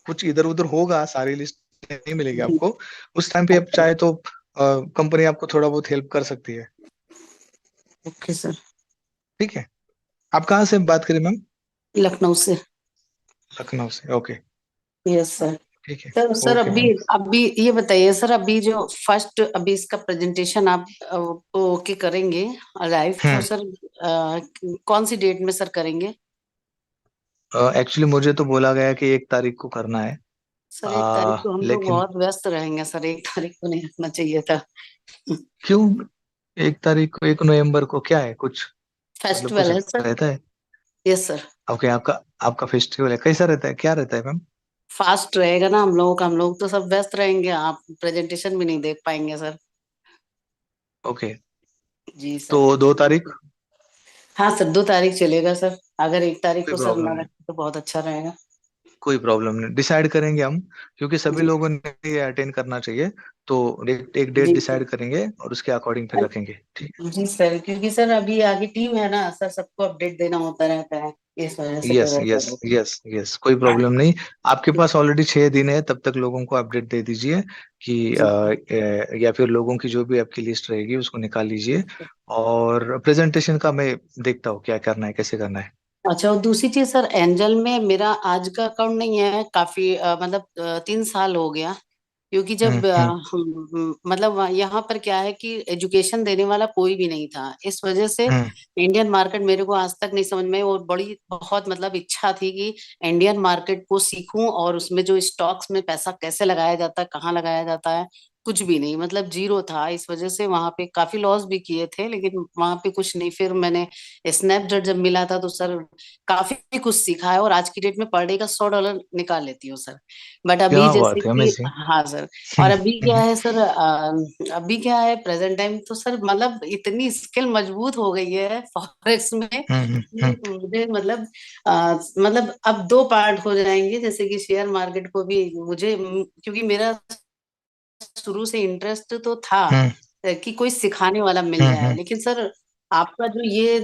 कुछ इधर उधर होगा, सारी लिस्ट नहीं मिलेगी जी। आपको। उस टाइम पे आप अच्छा। चाहे तो कंपनी आपको थोड़ा बहुत हेल्प कर सकती है, ओके सर। ठीक है। आप कहाँ से बात करें मैम। लखनऊ से। लखनऊ से, ओके। Yes sir. ठीक है, सर सर ओके अभी मैम। अभी ये बताइए सर, अभी जो फर्स्ट अभी इसका प्रेजेंटेशन आप ओके करेंगे लाइव, तो हम्म। सर कौन सी डेट में सर करेंगे? एक्चुअली मुझे तो बोला गया कि 1 तारीख को करना है। सर 1 तारीख को हम लोग लेकिन बहुत व्यस्त रहेंगे सर, 1 तारीख को नहीं रखना चाहिए था। क्यों, 1 तारीख को, 1 नवंबर को क्या है कुछ, मतलब कुछ फेस्टिवल है सर। रहता है। Yes sir. ओके, आपका आपका फेस्टिवल है, कैसा रहता है, क्या रहता है मैम। फास्ट रहेगा ना हम लोगों का, हम लोग तो सब व्यस्त रहेंगे, आप प्रेजेंटेशन भी नहीं देख पाएंगे सर। ओके, जी तो सर। 2 तारीख। हाँ सर, 2 तारीख चलेगा सर। अगर 1 तारीख कोई को सर प्रॉब्लम ना नहीं, रखें तो बहुत अच्छा रहेगा। कोई प्रॉब्लम नहीं, डिसाइड करेंगे हम, क्योंकि सभी जी लोगों ने ये अटेंड करना चाहिए। तो एक डेट जी डिसाइड करेंगे और उसके अकॉर्डिंग फिर रखेंगे, ठीक जी सर, क्योंकि सर अभी आगे टीम है ना सर, सबको अपडेट देना होता रहता है, इस वजह है। से फिर यस रहता यस है। यस यस, कोई प्रॉब्लम नहीं। आपके पास ऑलरेडी 6 दिन है, तब तक लोगों को अपडेट दे दीजिए कि जी। या फिर लोगों की जो भी आपकी लिस्ट रहेगी उसको निकाल लीजिए। और प्रेजेंटेशन का मैं देखता हूँ क्या करना है, कैसे करना है। अच्छा, और दूसरी चीज सर, एंजल में मेरा आज का अकाउंट नहीं है, काफी मतलब 3 साल हो गया। क्योंकि जब हम्म। मतलब यहाँ पर क्या है कि एजुकेशन देने वाला कोई भी नहीं था, इस वजह से हम्म। इंडियन मार्केट मेरे को आज तक नहीं समझ में, और बड़ी बहुत मतलब इच्छा थी कि इंडियन मार्केट को सीखूं और उसमें जो स्टॉक्स में पैसा कैसे लगाया जाता है, कहाँ लगाया जाता है, कुछ भी नहीं, मतलब जीरो था। इस वजह से वहां पे काफी लॉस भी किए थे, लेकिन वहां पे कुछ नहीं। फिर मैंने स्नैपडील जब मिला था तो सर काफी कुछ सीखा है, और आज की डेट में पर डे का $100 निकाल लेती हूँ सर। बट अभी क्या जैसे बात है, कि, अमेजिंग। हाँ सर, और अभी क्या है सर, अभी क्या है प्रेजेंट टाइम तो सर, मतलब इतनी स्किल मजबूत हो गई है फॉरेक्स में कि मुझे मतलब मतलब अब दो पार्ट हो जाएंगे, जैसे कि शेयर मार्केट को भी मुझे, क्योंकि मेरा शुरू से इंटरेस्ट तो था कि कोई सिखाने वाला मिल जाए, लेकिन सर आपका जो ये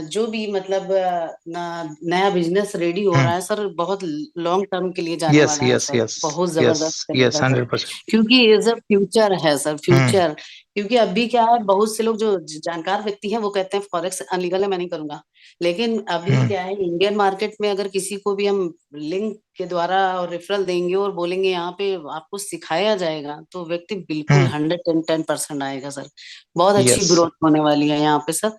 जो भी मतलब नया बिजनेस रेडी हो रहा है सर, बहुत लॉन्ग टर्म के लिए जाने यस वाला है यस सर, यस बहुत यस जबरदस्त यस, चलेगा सर। 100%। क्योंकि एज अ फ्यूचर है सर, फ्यूचर। क्योंकि अभी क्या है, बहुत से लोग जो जानकार व्यक्ति हैं वो कहते हैं फॉरेक्स अनलीगल है, मैं नहीं करूंगा। लेकिन अभी क्या है, इंडियन मार्केट में अगर किसी को भी हम लिंक के द्वारा और रेफरल देंगे और बोलेंगे यहाँ पे आपको सिखाया जाएगा, तो व्यक्ति बिल्कुल 110% आएगा सर। बहुत अच्छी यस ग्रोथ होने वाली है यहाँ पे सर।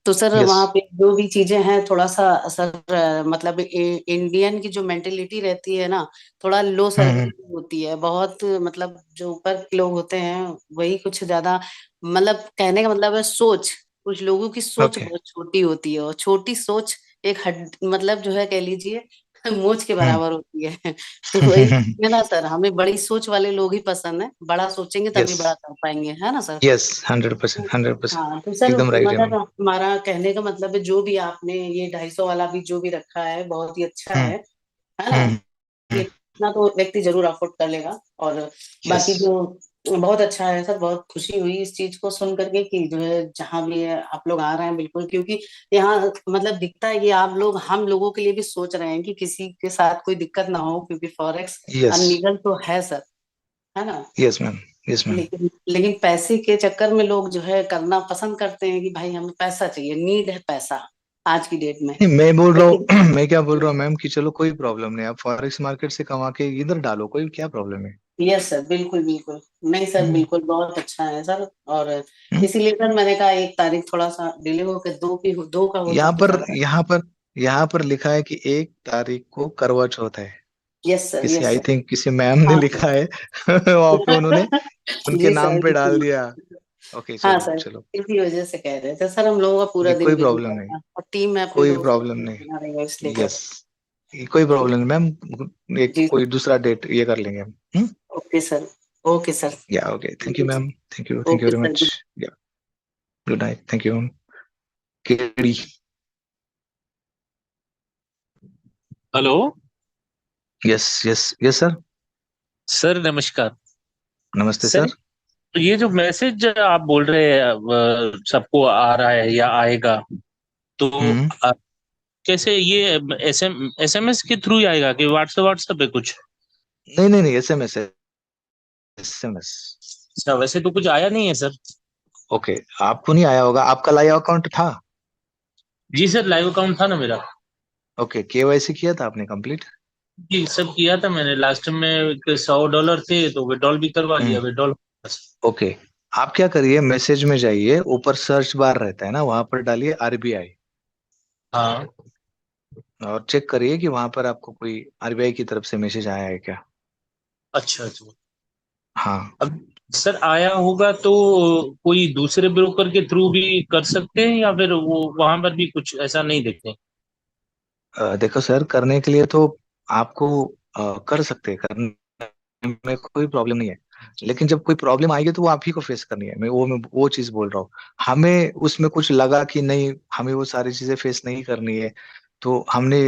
तो सर यस। वहाँ पे जो भी चीजें हैं, थोड़ा सा सर मतलब इंडियन की जो मेंटेलिटी रहती है ना, थोड़ा लो सर्किल होती है बहुत, मतलब जो ऊपर के लोग होते हैं वही कुछ ज्यादा, मतलब कहने का मतलब है सोच, कुछ लोगों की सोच ओके। बहुत छोटी होती है, और छोटी सोच एक हड मतलब जो है कह लीजिए मोच के बराबर होती है। तो वही है ना सर, हमें बड़ी सोच वाले लोग ही पसंद है, बड़ा सोचेंगे तभी यस बड़ा कर पाएंगे, है ना सर। यस, 100%, 100%। हाँ तो सर एकदम राइट है मतलब मैम। हमारा कहने का मतलब है, जो भी आपने ये 250 वाला भी जो भी रखा है बहुत ही अच्छा है ना। हम्म। इतना तो व्यक्ति जरूर अफोर्ड कर लेगा। और यस। बाकी जो बहुत अच्छा है सर, बहुत खुशी हुई इस चीज को सुन करके कि जो है जहाँ भी है आप लोग आ रहे हैं बिल्कुल, क्योंकि यहाँ मतलब दिखता है कि आप लोग हम लोगों के लिए भी सोच रहे हैं कि किसी के साथ कोई दिक्कत ना हो, क्योंकि फॉरेक्स यस अनलीगल तो है सर, है ना। Yes ma'am. Yes ma'am. लेकिन पैसे के चक्कर में लोग जो है करना पसंद करते हैं कि भाई हमें पैसा चाहिए, नीड है पैसा आज की डेट में। नहीं, मैं बोल रहा लेकिन हूँ मैं क्या बोल रहा हूँ मैम कि चलो कोई प्रॉब्लम नहीं, आप फॉरेक्स मार्केट से कमा के इधर डालो, कोई क्या प्रॉब्लम है। यस सर, बिल्कुल बिल्कुल। नहीं सर, हम्म, बिल्कुल बहुत अच्छा है सर। और हम्म। इसीलिए सर मैंने कहा एक तारीख थोड़ा सा डिले होकर दो का होता यहाँ तो पर ज्यादा। यहाँ पर यहाँ पर लिखा है कि 1 तारीख को करवा चौथ है। यस सर, किसी, यस आई सर। थिंक किसी मैम ने हाँ लिखा है वहां पे उन्होंने उनके जी नाम सर, पे डाल इसी दिया। ओके, हाँ चलो सर, चलो। इसी वजह से कह रहे थे सर, हम लोगों का पूरा ये दिन कोई बिजी प्रॉब्लम नहीं, रहता है और टीम में अपनी कोई लोग प्रॉब्लम बना रहेगा, इसलिए नहीं। कह यस, रहे ये कोई प्रॉब्लम नहीं मैम, एक जी कोई सर। दूसरा डेट ये कर लेंगे हम। Okay sir. Okay sir. Yeah okay, thank you जी ma'am. Sir. Thank you okay very sir. Much. Yeah good night, thank you. KD. Hello yes yes yes sir. Sir, नमस्कार नमस्ते सर। सर। ये जो message आप बोल रहे हैं सबको आ रहा है या आएगा, तो हम्म। आ, कैसे ये एसएमएस के थ्रू ही आएगा कि व्हाट्सएप पे कुछ? नहीं नहीं नहीं, एसएमएस है, एसएमएस। अच्छा, वैसे तो कुछ आया नहीं है सर। ओके, आपको नहीं आया होगा, आपका लाइव अकाउंट था। जी सर, लाइव अकाउंट था ना मेरा। ओके, केवाईसी किया था आपने कंप्लीट। जी सब किया था मैंने, लास्ट में $100 थे तो विड्रॉल भी करवा लिया, विड्रॉल। ओके, आप क्या करिए, मैसेज में जाइए, ऊपर सर्च बार रहता है ना, वहां पर डालिए आरबीआई, हाँ। और चेक करिए कि वहां पर आपको कोई आरबीआई की तरफ से मैसेज आया है क्या। अच्छा अच्छा। हाँ। अब सर आया होगा तो कोई दूसरे ब्रोकर के थ्रू भी कर सकते हैं, या फिर वो वहां पर भी कुछ ऐसा नहीं देखते? देखो सर, करने के लिए तो आपको कर सकते हैं, करने में कोई प्रॉब्लम नहीं है, लेकिन जब कोई प्रॉब्लम आएगी तो वो आप ही को फेस करनी है। मैं वो चीज बोल रहा हूँ। हमें उसमें कुछ लगा कि नहीं, हमें वो सारी चीजें फेस नहीं करनी है, तो हमने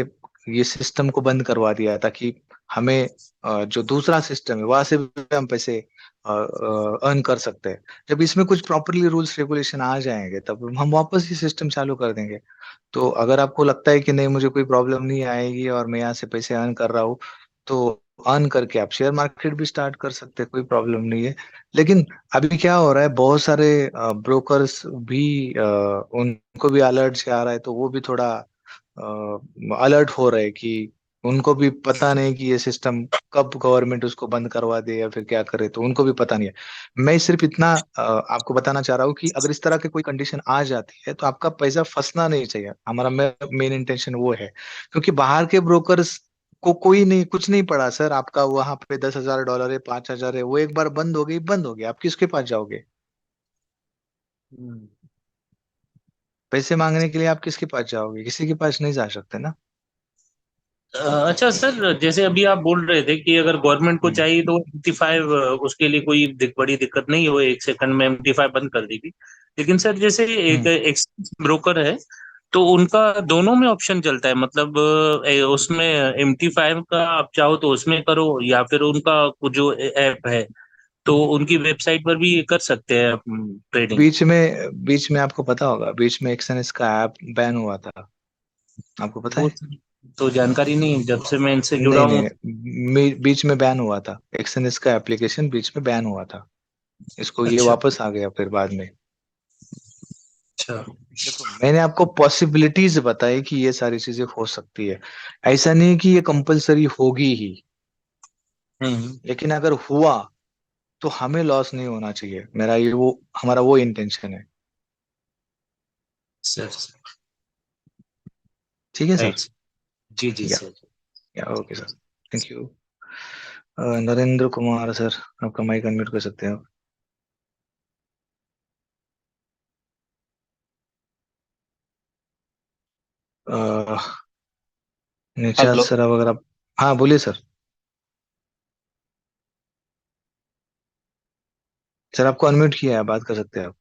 ये सिस्टम को बंद करवा दिया ताकि हमें जो दूसरा सिस्टम है वहां से भी हम पैसे अर्न कर सकते हैं। जब इसमें कुछ प्रॉपरली रूल्स रेगुलेशन आ जाएंगे तब हम वापस ये सिस्टम चालू कर देंगे। तो अगर आपको लगता है कि नहीं, मुझे कोई प्रॉब्लम नहीं आएगी और मैं यहाँ से पैसे अर्न कर रहा हूँ, तो अर्न करके आप शेयर मार्केट भी स्टार्ट कर सकते हैं, कोई प्रॉब्लम नहीं है। लेकिन अभी क्या हो रहा है, बहुत सारे ब्रोकर्स भी उनको भी अलर्ट से आ रहा है, तो वो भी थोड़ा अलर्ट हो रहे हैं कि उनको भी पता नहीं कि ये सिस्टम कब गवर्नमेंट उसको बंद करवा दे या फिर क्या करे, तो उनको भी पता नहीं है। मैं सिर्फ इतना आपको बताना चाह रहा हूँ कि अगर इस तरह की कोई कंडीशन आ जाती है तो आपका पैसा फंसना नहीं चाहिए, हमारा मेन इंटेंशन वो है। क्योंकि बाहर के ब्रोकर्स कोई नहीं, कुछ नहीं पड़ा सर। आपका वहां पे $10,000 है, 5,000 है, वो एक बार बंद हो गई, बंद हो गई, आप किसके पास जाओगे? पैसे मांगने के लिए आप किसके पास जाओगे? किसी के पास नहीं जा सकते ना। अच्छा सर, जैसे अभी आप बोल रहे थे कि अगर गवर्नमेंट को चाहिए तो MT5, उसके लिए कोई बड़ी दिक्कत नहीं है, वो 1 सेकंड में MT5 बंद कर देगी। लेकिन सर जैसे एक एक्सचेंज ब्रोकर है, तो उनका दोनों में ऑप्शन चलता है, मतलब उसमें MT5 का आप चाहो तो उसमें करो, या फिर उनका जो ऐप है तो उनकी वेबसाइट पर भी कर सकते हैं ट्रेडिंग। बीच में आपको पता होगा, बीच में एक्सएनएस का ऐप बैन हुआ था, आपको पता वो है? तो जानकारी नहीं, जब से मैं इनसे जुड़ा नहीं हूँ। नहीं, बीच में बैन हुआ था, एक्सएनएस का एप्लीकेशन बीच में बैन हुआ था। इसको ये अच्छा वापस आ गया फिर बाद में। अच्छा। देखो, मैंने आपको पॉसिबिलिटीज बताई कि ये सारी चीजें हो सकती है, ऐसा नहीं कि ये कंपलसरी होगी ही। लेकिन अगर हुआ तो हमें लॉस नहीं होना चाहिए, मेरा ये वो हमारा वो इंटेंशन है। सर ठीक है सर? राइट। जी जी या sir. Yeah okay sir, thank you. Narendra Kumar sir, आपका माइक अनम्यूट कर सकते हैं आप। निचात हेलो सर, अब अगर आप, हाँ बोलिए सर। सर आपको अनम्यूट किया है, बात कर सकते हैं आप।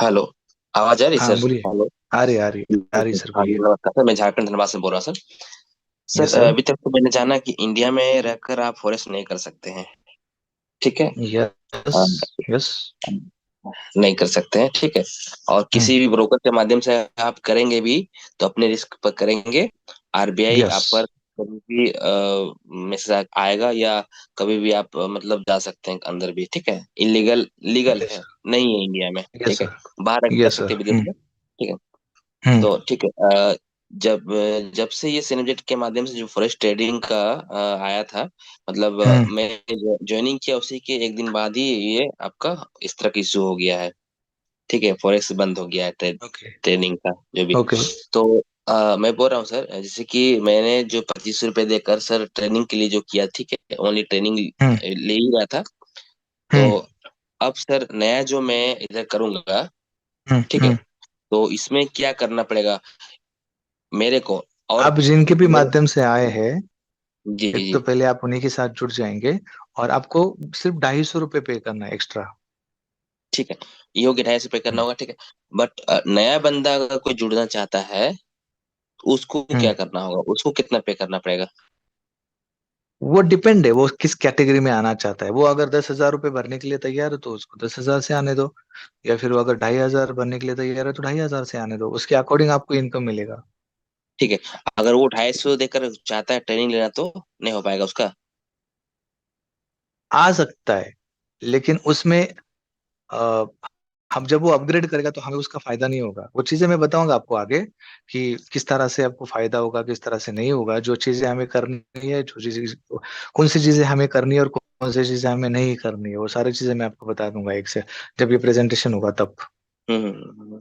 हेलो, आवाज आ रही हाँ सर? बोलिए। हेलो। आ रही सर, हाँ जी, बोलिए। नमस्कार सर, मैं झारखंड धनबाद से बोल रहा हूँ सर। Yes sir sir. अभी तक तो मैंने जाना कि इंडिया में रहकर आप फॉरेस्ट नहीं कर सकते हैं, ठीक है? यस हाँ, यस। नहीं कर सकते हैं, ठीक है। और किसी भी ब्रोकर के माध्यम से आप करेंगे भी तो अपने रिस्क पर करेंगे। आरबीआई यस आप पर कभी भी मैसेज आएगा, या कभी भी आप मतलब जा सकते हैं अंदर भी, ठीक है। इलीगल लीगल यस है, नहीं है इंडिया में, यस ठीक है। सर। बाहर जा यस सकते सर। हैं विदेश में, ठीक है। हम्म तो ठीक है, जब जब से ये सिनेबजेट के माध्यम से जो फॉरेस्ट ट्रेडिंग का आया था, मतलब हम्म मैं ज्वाइनिंग किया उसी के एक दिन बाद ही ये आपका इस तरह का इशू हो गया है, ठीक है। फॉरेक्स बंद हो गया है, ओके ट्रेनिंग का जो भी। ओके। तो मैं बोल रहा हूँ सर, जैसे कि मैंने जो 2500 रुपये देकर सर ट्रेनिंग के लिए जो किया, ठीक है, ओनली ट्रेनिंग हम्म ले ही रहा था। तो हम्म अब सर नया जो मैं इधर करूंगा, हम्म ठीक है, हम्म। तो इसमें क्या करना पड़ेगा मेरे को? और आप जिनके भी मेरे, माध्यम से आए हैं, जी जी एक जी, तो पहले आप उन्हीं के साथ जुड़ जाएंगे, और आपको सिर्फ ₹250 पे करना है एक्स्ट्रा। ठीक है, ये हो गया, 250 रुपये करना होगा, ठीक है। बट नया बंदा अगर कोई जुड़ना चाहता है तो उसको क्या हम्म करना होगा? उसको कितना पे करना पड़ेगा? वो डिपेंड है, वो किस कैटेगरी में आना चाहता है। वो अगर ₹10,000 भरने के लिए तैयार है तो उसको 10,000 से आने दो, या फिर वो अगर 2,500 भरने के लिए तैयार है तो 2,500 से आने दो, उसके अकॉर्डिंग आपको इनकम मिलेगा। ठीक है, अगर वो 250 देकर चाहता है ट्रेनिंग लेना तो नहीं हो पाएगा उसका? आ सकता है, लेकिन उसमें अ, हम जब वो अपग्रेड करेगा तो हमें उसका फायदा नहीं होगा। वो चीजें मैं बताऊंगा आपको आगे कि किस तरह से आपको फायदा होगा, किस तरह से नहीं होगा। जो चीजें हमें करनी है, जो चीजें, कौन सी चीजें हमें करनी है और कौन सी चीजें हमें नहीं करनी है, वो सारी चीजें मैं आपको बता दूंगा एक से, जब ये प्रेजेंटेशन होगा तब। हम्म।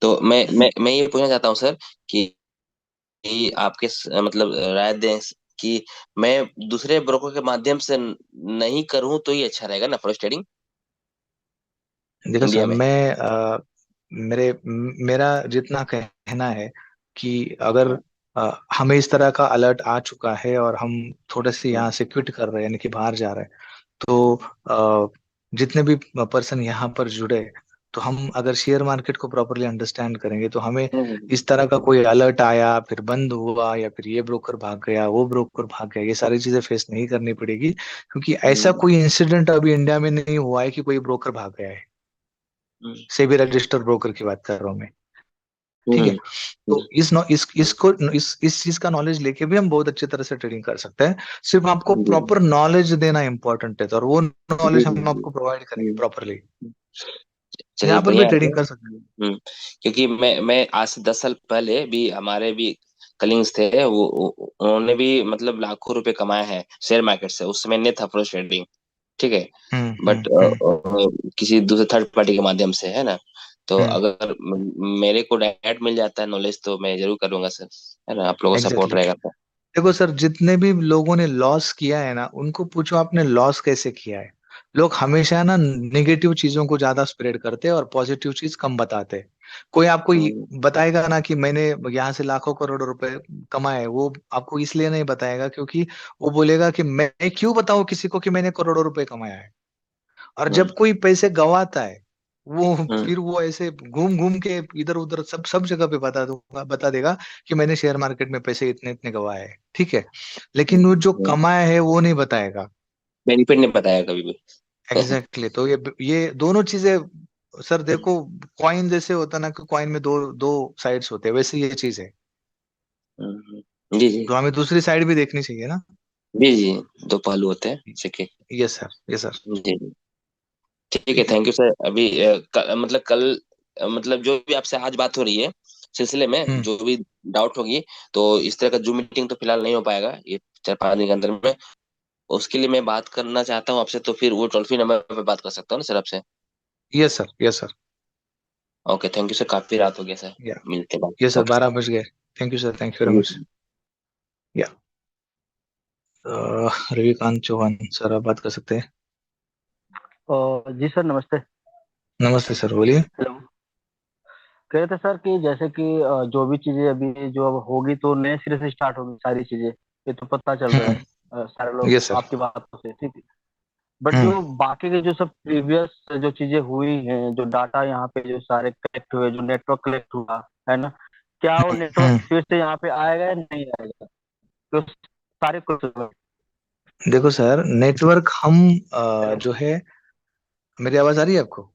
तो मैं ये पूछना चाहता हूँ सर कि आपके मतलब राय दें कि मैं दूसरे ब्रोकर के माध्यम से नहीं करूँ तो ये अच्छा रहेगा ना फॉरेक्स ट्रेडिंग देखो सर, इंडिया में? मेरा जितना कहना है कि अगर हमें इस तरह का अलर्ट आ चुका है और हम थोड़े से यहाँ से क्विट कर रहे हैं, यानी कि बाहर जा रहे हैं, तो जितने भी पर्सन यहाँ पर जुड़े, तो हम अगर शेयर मार्केट को प्रॉपरली अंडरस्टैंड करेंगे तो हमें इस तरह का कोई अलर्ट आया, फिर बंद हुआ, या फिर ये ब्रोकर भाग गया, वो ब्रोकर भाग गया, ये सारी चीजें फेस नहीं करनी पड़ेगी, क्योंकि ऐसा हम्म, कोई इंसिडेंट अभी इंडिया में नहीं हुआ है कि कोई ब्रोकर भाग गया है। हम्म, सेबी रजिस्टर्ड ब्रोकर की बात कर रहा हूँ मैं, ठीक है? हम्म, तो इस नौ इस इसको इस चीज का नॉलेज लेके भी हम बहुत अच्छी तरह से ट्रेडिंग कर सकते हैं। सिर्फ आपको जी प्रॉपर नॉलेज देना इंपॉर्टेंट है, तो और वो जी नॉलेज जी हम जी, आपको प्रोवाइड करेंगे हम्म, प्रॉपरली। चलिए यहाँ पर भी बढ़िया है ट्रेडिंग सर। कर सकते हम्म, क्योंकि मैं आज से 10 साल पहले भी हमारे भी कलीग्स थे, उन्होंने भी मतलब लाखों रुपए कमाए हैं शेयर मार्केट से। उस समय नहीं था फॉरेक्स ट्रेडिंग, ठीक है। हैं। बट किसी दूसरे थर्ड पार्टी के माध्यम से, है ना। तो हम्म। अगर मेरे को डायरेक्ट मिल जाता है नॉलेज तो मैं जरूर करूंगा सर, है ना, आप लोगों का सपोर्ट एग्जैक्टली रहेगा तो। देखो सर, जितने भी लोगों ने लॉस किया है ना, उनको पूछो आपने लॉस कैसे किया है। लोग हमेशा ना नेगेटिव चीजों को ज्यादा स्प्रेड करते हैं और पॉजिटिव चीज कम बताते हैं। कोई आपको बताएगा ना कि मैंने यहाँ से लाखों करोड़ों रुपए कमाए, वो आपको इसलिए नहीं बताएगा क्योंकि वो बोलेगा कि मैं क्यों बताऊं किसी को कि मैंने करोड़ों रुपए कमाया है। और जब कोई पैसे गंवाता है, वो फिर वो ऐसे घूम घूम के इधर उधर सब सब जगह पे बता देगा कि मैंने शेयर मार्केट में पैसे इतने इतने गंवाए हैं, ठीक है। लेकिन वो जो कमाया है वो नहीं बताएगा। बेनिफिट नहीं बताया कभी भी। एग्जैक्टली तो ये दोनों चीजें सर देखो, कॉइन जैसे होता ना कि कॉइन में दो दो साइड्स होते हैं, वैसे ये चीज है। जी जी तो हमें दूसरी साइड भी देखनी चाहिए ना। जी जी, दो पहलू होते हैं सिक्के। Yes sir, yes sir. जी जी, ठीक है, ठीक है। Thank you sir. अभी मतलब कल मतलब जो भी आपसे आज बात हो रही है सिलसिले में जो भी डाउट होगी, तो इस तरह का जूम मीटिंग तो फिलहाल नहीं हो पाएगा ये 4-5 दिन के अंदर में। उसके लिए मैं बात करना चाहता हूँ आपसे, तो फिर वो टोल फ्री नंबर पे बात कर सकता हूँ ना सर आपसे? Yes sir, yes sir. Okay, thank you sir, काफी रात हो गया सर, या मिलते हैं यस बाद। सर, ओके 12 बज गए। Thank you sir, thank you very much. Sir. या रविकांत चौहान सर, आप बात कर सकते हैं। जी सर, नमस्ते। नमस्ते सर, बोलिए। हेलो। कह रहे थे सर कि जैसे कि जो भी चीजें अभी जो अब होगी तो नए सिरे से स्टार्ट होगी सारी चीजें, ये तो पता चल रहा है सारे लोग यस सर। आपकी बातों से, ठीक है। बट जो बाकी के जो सब प्रीवियस जो चीजें हुई हैं, जो डाटा यहाँ पे जो सारे कलेक्ट हुए, जो नेटवर्क कलेक्ट हुआ है ना, क्या वो नेटवर्क फिर से यहाँ पे आएगा या नहीं आएगा? तो सारे क्वेश्चन। देखो सर, नेटवर्क हम जो है, मेरी आवाज आ रही है आपको?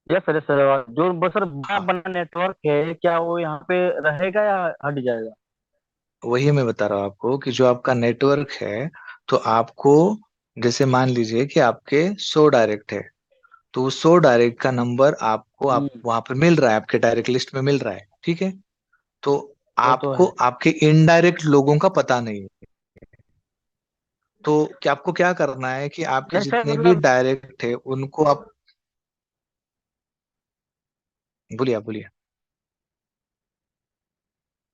यस सर, सर जो बस सर बना बना नेटवर्क है, क्या वो यहाँ पे रहेगा या हट जाएगा? वही मैं बता रहा हूँ आपको कि जो आपका नेटवर्क है, तो आपको जैसे मान लीजिए कि आपके 100 डायरेक्ट है, तो 100 डायरेक्ट का नंबर आपको आप वहां पर मिल रहा है, आपके डायरेक्ट लिस्ट में मिल रहा है, ठीक है। तो वो तो आपको है। आपके इनडायरेक्ट लोगों का पता नहीं है। तो क्या आपको क्या करना है कि आपके नहीं सर, जितने भी मतलब डायरेक्ट है उनको आप बोलिए, आप बोलिए।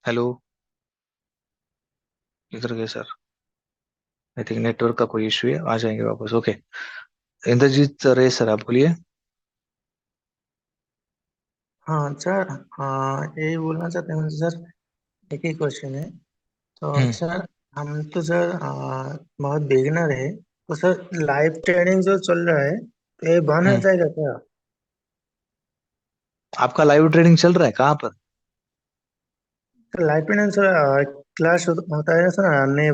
हेलो, इधर गए सर? आई थिंक नेटवर्क का कोई इशू है, आ जाएंगे वापस। ओके, इंद्रजीत रे सर, आप बोलिए। हाँ सर, हाँ यही बोलना चाहते हैं मुझे सर। एक ही क्वेश्चन है। तो सर, हम तो सर बहुत बिगिनर है, तो सर लाइव ट्रेनिंग जो चल रहा है तो ये बंद हो जाएगा क्या? आपका लाइव ट्रेडिंग चल रहा है कहाँ पर? Sir live training sir class होता है सर 9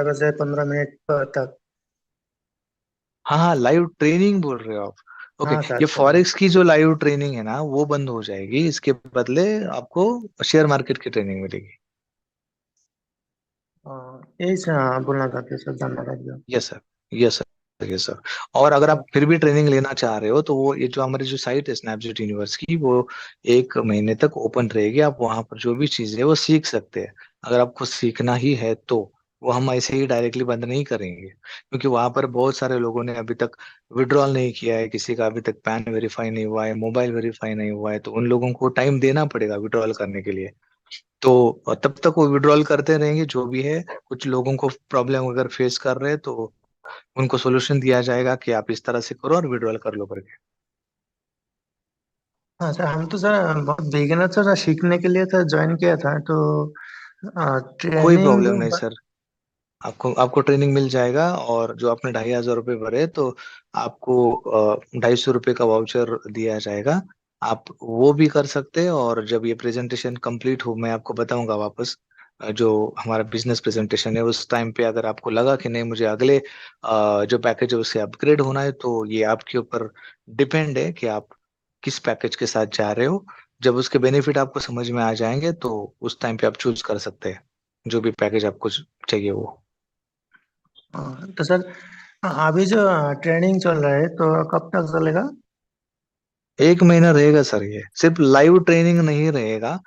बजे 15 मिनट तक। हाँ हाँ, लाइव ट्रेनिंग बोल रहे हो आप? ओके, हाँ सर, ये ट्रेनिंग। फॉरेक्स की जो लाइव ट्रेनिंग है ना, वो बंद हो जाएगी। इसके बदले आपको शेयर मार्केट की ट्रेनिंग मिलेगी। यही सर बोलना चाहते हैं सर, धन्यवाद। Yes sir, yes sir, yes sir. और अगर आप फिर भी ट्रेनिंग लेना चाह रहे हो, तो वो ये जो हमारी जो साइट है स्नैपजेट यूनिवर्स की, वो 1 महीने तक ओपन रहेगी। आप वहां पर जो भी चीजें है वो सीख सकते हैं। अगर आपको सीखना ही है तो वो हम ऐसे ही डायरेक्टली बंद नहीं करेंगे, क्योंकि वहां पर बहुत सारे लोगों ने अभी तक विड्रॉल नहीं किया है, किसी का अभी तक पैन वेरीफाई नहीं हुआ है, मोबाइल वेरीफाई नहीं हुआ है, तो उन लोगों को टाइम देना पड़ेगा विड्रॉल करने के लिए। तो तब तक वो विड्रॉल करते रहेंगे जो भी है। कुछ लोगों को प्रॉब्लम अगर फेस कर रहे हैं तो उनको सोल्यूशन दिया जाएगा कि आप इस तरह से करो और विड्रॉल कर लो करके। हाँ सर, हम तो सर बहुत बिगिनर सर, सीखने के लिए सर ज्वाइन किया था, तो कोई ट्रेनिंग प्रॉब्लम नहीं सर, आपको आपको ट्रेनिंग मिल जाएगा। और जो आपने 2,500 रुपये भरे, तो आपको 250 रुपये का वाउचर दिया जाएगा। आप वो भी कर सकते हैं। और जब ये प्रेजेंटेशन कंप्लीट हो, मैं आपको बताऊंगा वापस। जो हमारा बिजनेस प्रेजेंटेशन है, उस टाइम पे अगर आपको लगा कि नहीं मुझे अगले जो पैकेज है उससे अपग्रेड होना है, तो ये आपके ऊपर डिपेंड है कि आप किस पैकेज के साथ जा रहे हो। जब उसके बेनिफिट आपको समझ में आ जाएंगे, तो उस टाइम पे आप चूज कर सकते हैं जो भी पैकेज आपको चाहिए वो। तो सर अभी जो ट्रेनिंग चल रहा है तो कब तक चलेगा? 1 महीना रहेगा सर, ये सिर्फ लाइव ट्रेनिंग नहीं रहेगा।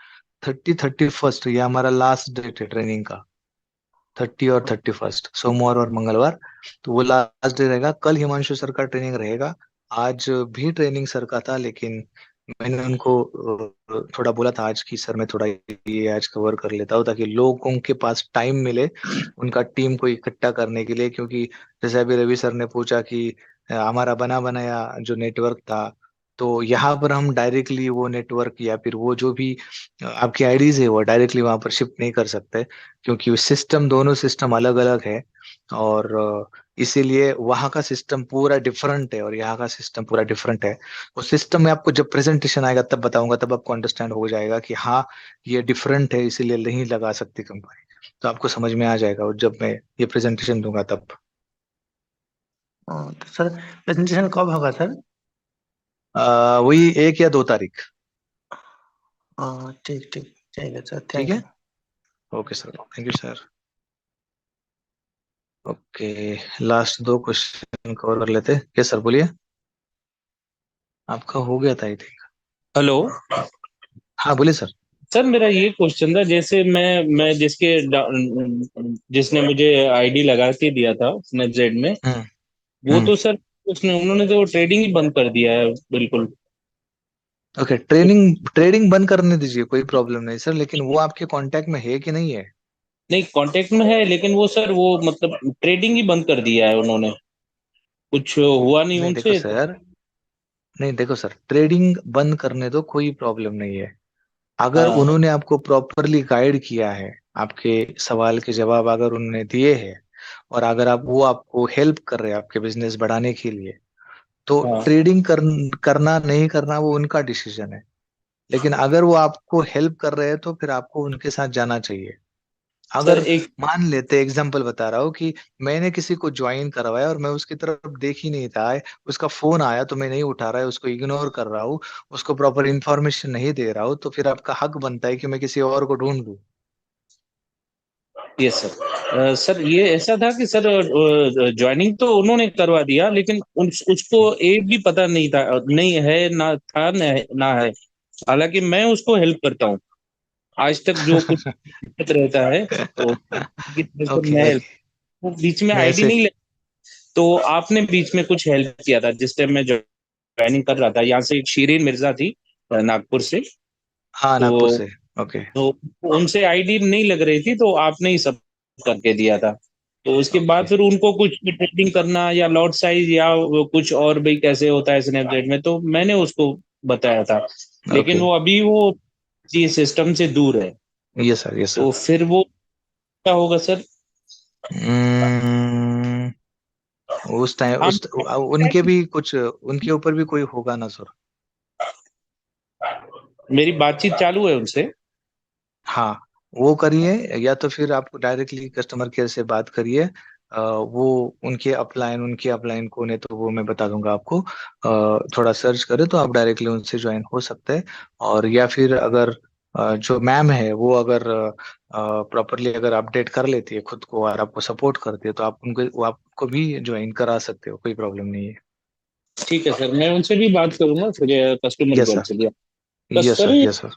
30-31 ये हमारा लास्ट डेट है ट्रेनिंग का। 30 और 31 सोमवार और मंगलवार, तो वो लास्ट डे रहेगा। कल हिमांशु सर का ट्रेनिंग रहेगा। आज भी ट्रेनिंग सर का था, लेकिन मैंने उनको थोड़ा बोला था आज कि सर मैं थोड़ा ये आज कवर कर लेता हूँ ताकि लोगों के पास टाइम मिले उनका टीम को इकट्ठा करने के लिए, क्योंकि जैसे अभी रवि सर ने पूछा कि हमारा बना बनाया जो नेटवर्क था, तो यहाँ पर हम डायरेक्टली वो नेटवर्क या फिर वो जो भी आपकी आईडीज है वो डायरेक्टली वहां पर शिफ्ट नहीं कर सकते, क्योंकि सिस्टम दोनों सिस्टम अलग अलग है। और इसीलिए वहाँ का सिस्टम पूरा डिफरेंट है और यहाँ का सिस्टम पूरा डिफरेंट है। उस सिस्टम में आपको जब प्रेजेंटेशन आएगा तब बताऊंगा, तब आपको अंडरस्टैंड हो जाएगा कि हाँ ये डिफरेंट है इसीलिए नहीं लगा सकती कंपनी। तो आपको समझ में आ जाएगा और जब मैं ये प्रेजेंटेशन दूंगा तब। तो सर प्रेजेंटेशन कब होगा सर? वही 1 या 2 तारीख। ठीक ठीक ठीक है सर, ठीक थैंक है, you. Okay sir, thank you sir. Okay, last 2 question cover कर लेते हैं। यस सर बोलिए, आपका हो गया था आई थिंक। हेलो हाँ बोलिए सर। सर, मेरा ये क्वेश्चन था, जैसे मैं जिसने मुझे आईडी लगा के दिया था स्नैपचैट में, वो हम्म तो सर उन्होंने तो ट्रेडिंग ही बंद कर दिया है बिल्कुल। ओके, ट्रेडिंग ट्रेडिंग बंद करने दीजिए, कोई प्रॉब्लम नहीं सर, लेकिन वो आपके कांटेक्ट में है कि नहीं है? नहीं, कांटेक्ट में है, लेकिन वो सर वो मतलब ट्रेडिंग ही बंद कर दिया है उन्होंने, कुछ हुआ नहीं नहीं देखो उनसे तो। सर, नहीं देखो सर, ट्रेडिंग बंद करने दो, कोई प्रॉब्लम नहीं है। अगर हाँ उन्होंने आपको प्रॉपरली गाइड किया है, आपके सवाल के जवाब अगर उन्होंने दिए हैं, और अगर आप वो आपको हेल्प कर रहे हैं आपके बिजनेस बढ़ाने के लिए, तो हाँ ट्रेडिंग करना नहीं करना वो उनका डिसीजन है। लेकिन अगर वो आपको हेल्प कर रहे हैं तो फिर आपको उनके साथ जाना चाहिए। सर अगर एक मान लेते, एग्जांपल बता रहा हूँ कि मैंने किसी को ज्वाइन करवाया और मैं उसकी तरफ देख ही नहीं था, उसका फोन आया तो मैं नहीं उठा रहा है, उसको इग्नोर कर रहा हूँ, उसको प्रॉपर इन्फॉर्मेशन नहीं दे रहा हूँ, तो फिर आपका हक बनता है कि मैं किसी और को ढूंढ लूँ। ये सर सर ये ऐसा था कि सर ज्वाइनिंग तो उन्होंने करवा दिया, लेकिन उसको एक भी पता नहीं था, नहीं है ना था ना है। हालांकि मैं उसको हेल्प करता हूँ आज तक, जो कुछ दिक्कत रहता है तो की तरफ से ओके मैं help- ओके, वो बीच में मैं आईडी ऐसे, नहीं ले, तो आपने बीच में कुछ हेल्प किया था जिस टाइम मैं ज्वाइनिंग कर रहा था। यहाँ से एक शीरीन मिर्जा थी नागपुर से, हाँ नागपुर तो से, ओके तो उनसे आईडी नहीं लग रही थी, तो आपने ही सब करके दिया था। तो उसके बाद ओके फिर उनको कुछ ट्रेडिंग करना या लॉट साइज या वो कुछ और भी कैसे होता है स्नैपचैट में, तो मैंने उसको बताया था। लेकिन ओके, वो अभी वो जी सिस्टम से दूर है, यस सर यस तो सर। फिर वो क्या होगा सर? उस टाइम हम उनके भी कुछ, उनके ऊपर भी कोई होगा ना सर। मेरी बातचीत चालू है उनसे। हाँ वो करिए, या तो फिर आप डायरेक्टली कस्टमर केयर से बात करिए। वो उनके अपलाइन कौन है तो वो मैं बता दूंगा आपको। थोड़ा सर्च करें तो आप डायरेक्टली उनसे ज्वाइन हो सकते हैं। और या फिर अगर जो मैम है वो अगर प्रॉपरली अगर अपडेट कर लेती है खुद को और आपको सपोर्ट करती है तो आप उनको, वो आपको भी ज्वाइन करा सकते हो, कोई प्रॉब्लम नहीं है। ठीक है सर, मैं उनसे भी बात करूंगा फिर कस्टमर यस केयर सर, से भी। तो यस सर सर, ये यस सर।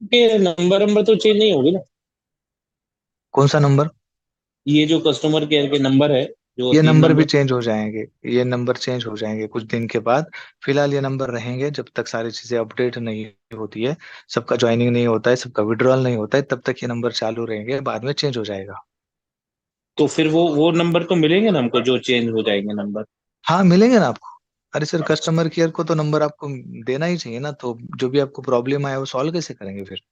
के नंबर तो चेंज नहीं होगी ना? कौन सा नंबर? ये जो कस्टमर केयर के नंबर है, जो ये 3 नंबर भी नंबर। चेंज हो जाएंगे, ये नंबर चेंज हो जाएंगे कुछ दिन के बाद। फिलहाल ये नंबर रहेंगे जब तक सारी चीजें अपडेट नहीं होती है, सबका ज्वाइनिंग नहीं होता है, सबका विड्रॉल नहीं होता है, तब तक ये नंबर चालू रहेंगे, बाद में चेंज हो जाएगा। तो फिर वो नंबर तो मिलेंगे ना हमको, जो चेंज हो जाएंगे नंबर? हाँ मिलेंगे ना आपको। अरे सर, कस्टमर केयर को तो नंबर आपको देना ही चाहिए ना, तो जो भी आपको प्रॉब्लम आए वो सॉल्व कैसे करेंगे फिर?